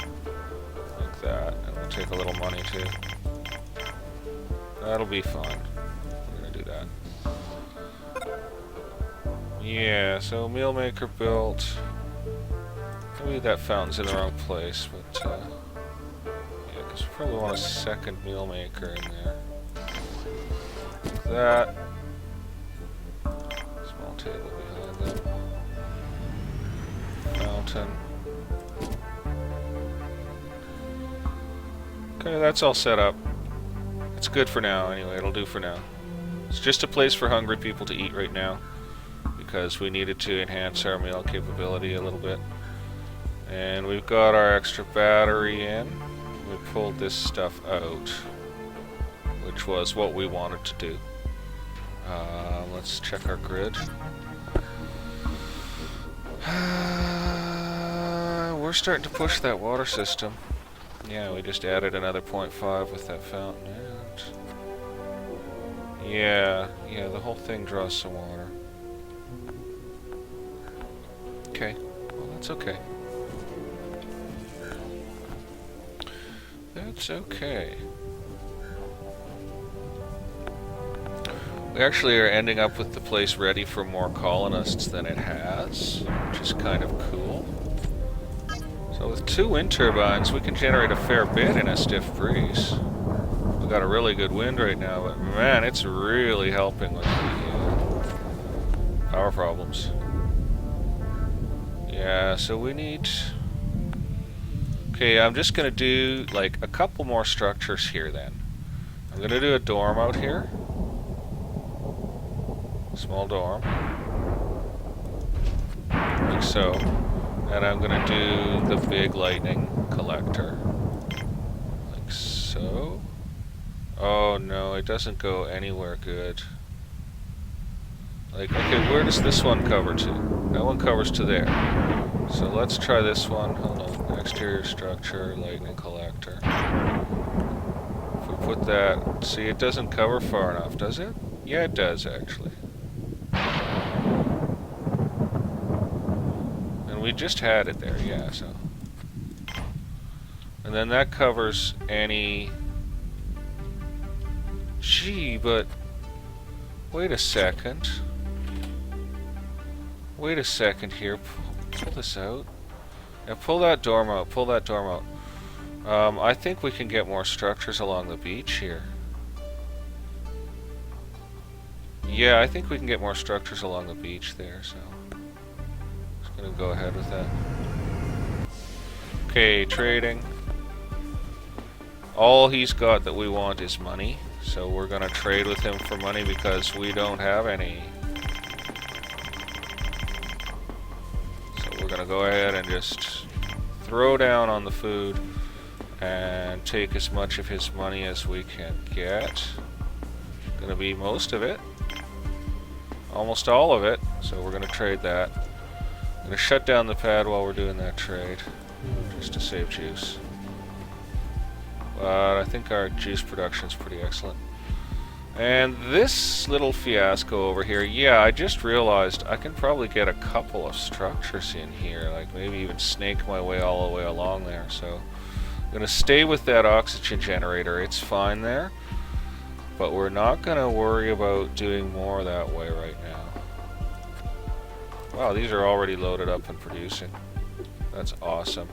Like that. And we'll take a little money too. That'll be fine. We're gonna do that. Yeah, so meal maker built. Maybe that fountain's in the wrong place, but yeah, because we probably want a second meal maker in there. Like that. Small table behind them. Fountain. Okay, that's all set up. It's good for now, anyway. It'll do for now. It's just a place for hungry people to eat right now, because we needed to enhance our meal capability a little bit. And we've got our extra battery in. We pulled this stuff out, which was what we wanted to do. Let's check our grid. We're starting to push that water system. Yeah, we just added another 0.5 with that fountain. And yeah, the whole thing draws some water. Okay, well that's okay. That's okay. We actually are ending up with the place ready for more colonists than it has, which is kind of cool. So with 2 wind turbines, we can generate a fair bit in a stiff breeze. We've got a really good wind right now, but man, it's really helping with the power problems. Yeah, so we need... Okay, I'm just gonna do like a couple more structures here then. I'm gonna do a dorm out here. Small dorm. Like so. And I'm gonna do the big lightning collector. Like so. Oh no, it doesn't go anywhere good. Like, okay, where does this one cover to? That one covers to there. So let's try this one. Hold on. Exterior structure, lightning collector. If we put that... See, it doesn't cover far enough, does it? Yeah, it does, actually. And we just had it there, yeah, so... And then that covers any... Gee, but... Wait a second. Wait a second here. Pull this out. Yeah, pull that dorm out. Pull that dorm out. I think we can get more structures along the beach here. Yeah, I think we can get more structures along the beach there, so... Just gonna go ahead with that. Okay, trading. All he's got that we want is money, so we're gonna trade with him for money because we don't have any. So we're gonna go ahead and just throw down on the food and take as much of his money as we can get. Gonna be most of it. Almost all of it, so we're gonna trade that. I'm gonna shut down the pad while we're doing that trade, just to save juice. But I think our juice production is pretty excellent. And this little fiasco over here, yeah, I just realized I can probably get a couple of structures in here, like maybe even snake my way all the way along there. So I'm gonna stay with that oxygen generator, it's fine there. But we're not gonna worry about doing more that way right now. Wow, these are already loaded up and producing. That's awesome.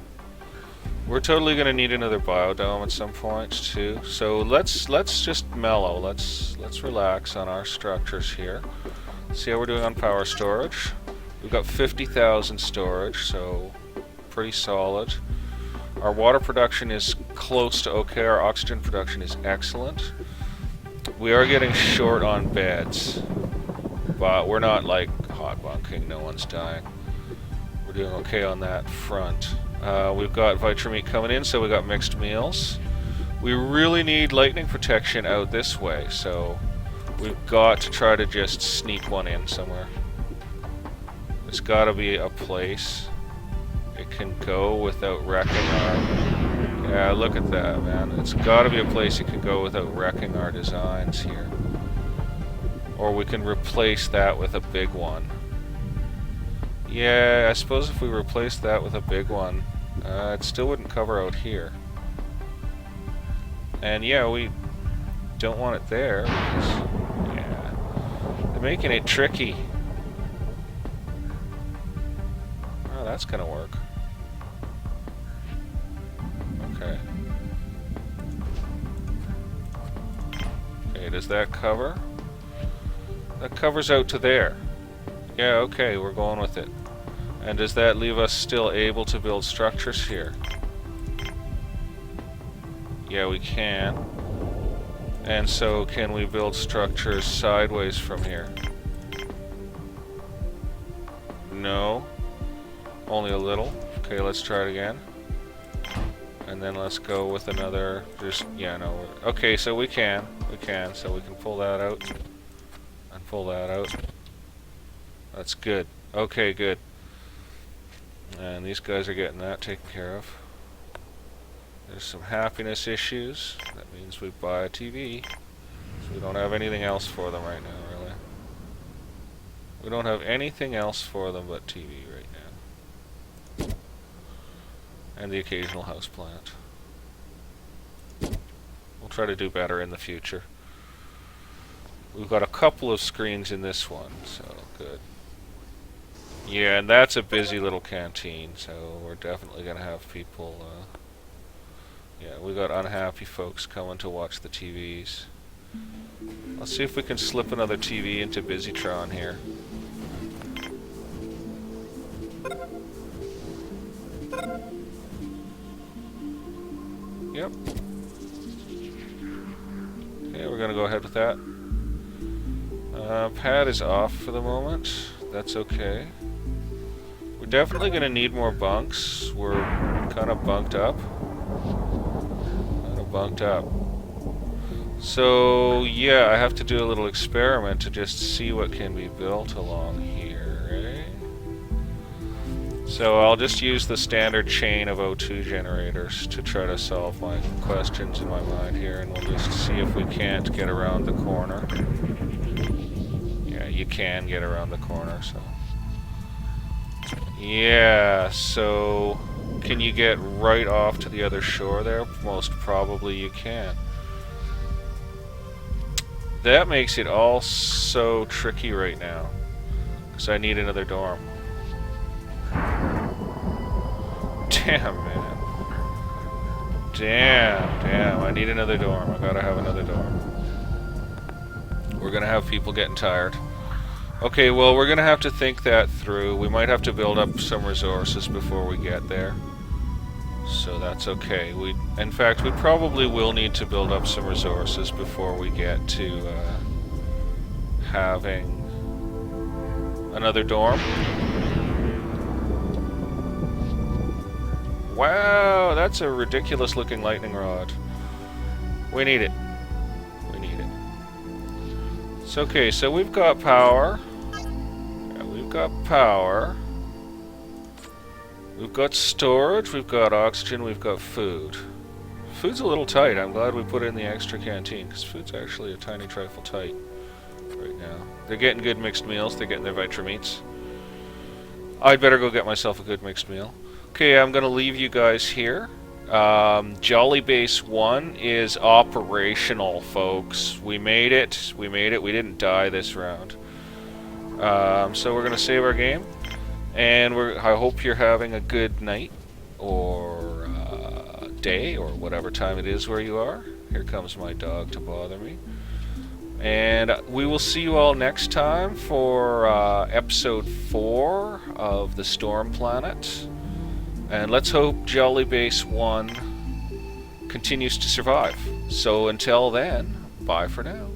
We're totally gonna need another biodome at some point too. So let's just mellow. Let's relax on our structures here. See how we're doing on power storage. We've got 50,000 storage, so pretty solid. Our water production is close to okay. Our oxygen production is excellent. We are getting short on beds, but we're not like hot bunking. No one's dying. We're doing okay on that front. We've got Vitameat coming in, so we got mixed meals. We really need lightning protection out this way, so we've got to try to just sneak one in somewhere. There's got to be a place it can go without wrecking our... Yeah, look at that, man. It's got to be a place it can go without wrecking our designs here. Or we can replace that with a big one. Yeah, I suppose if we replaced that with a big one, it still wouldn't cover out here. And yeah, we don't want it there because, yeah, they're making it tricky. Oh, that's gonna work. Okay. Okay, does that cover? That covers out to there. Yeah, okay, we're going with it. And does that leave us still able to build structures here? Yeah, we can. And so can we build structures sideways from here? No. Only a little. Okay, let's try it again. And then let's go with another, yeah, no. Okay, so we can, so we can pull that out. And pull that out. That's good. Okay, good. And these guys are getting that taken care of. There's some happiness issues. That means we buy a TV. So we don't have anything else for them right now, really. We don't have anything else for them but TV right now. And the occasional houseplant. We'll try to do better in the future. We've got a couple of screens in this one, so good. Yeah, and that's a busy little canteen, so we're definitely going to have people... yeah, we got unhappy folks coming to watch the TVs. Let's see if we can slip another TV into Busytron here. Yep. Okay, we're going to go ahead with that. Pad is off for the moment. That's okay. We're definitely going to need more bunks. We're kind of bunked up. So, yeah, I have to do a little experiment to just see what can be built along here, eh? So I'll just use the standard chain of O2 generators to try to solve my questions in my mind here, and we'll just see if we can't get around the corner. Yeah, you can get around the corner, so... Yeah, so... Can you get right off to the other shore there? Most probably you can. That makes it all so tricky right now. Because I need another dorm. Damn, man. Damn. I need another dorm. I gotta have another dorm. We're gonna have people getting tired. Okay, well, we're gonna have to think that through. We might have to build up some resources before we get there. So that's okay. In fact, we probably will need to build up some resources before we get to having another dorm. Wow, that's a ridiculous looking lightning rod. We need it. It's okay, so we've got power. Yeah, we've got power. We've got storage, we've got oxygen, we've got food. Food's a little tight. I'm glad we put in the extra canteen, because food's actually a tiny trifle tight right now. They're getting good mixed meals. They're getting their Vitrameats. I'd better go get myself a good mixed meal. Okay, I'm going to leave you guys here. Jolly Base 1 is operational, folks. We made it. We didn't die this round. So we're going to save our game. And I hope you're having a good night, or day, or whatever time it is where you are. Here comes my dog to bother me. And we will see you all next time for episode 4 of the Storm Planet. And let's hope Jolly Base 1 continues to survive. So until then, bye for now.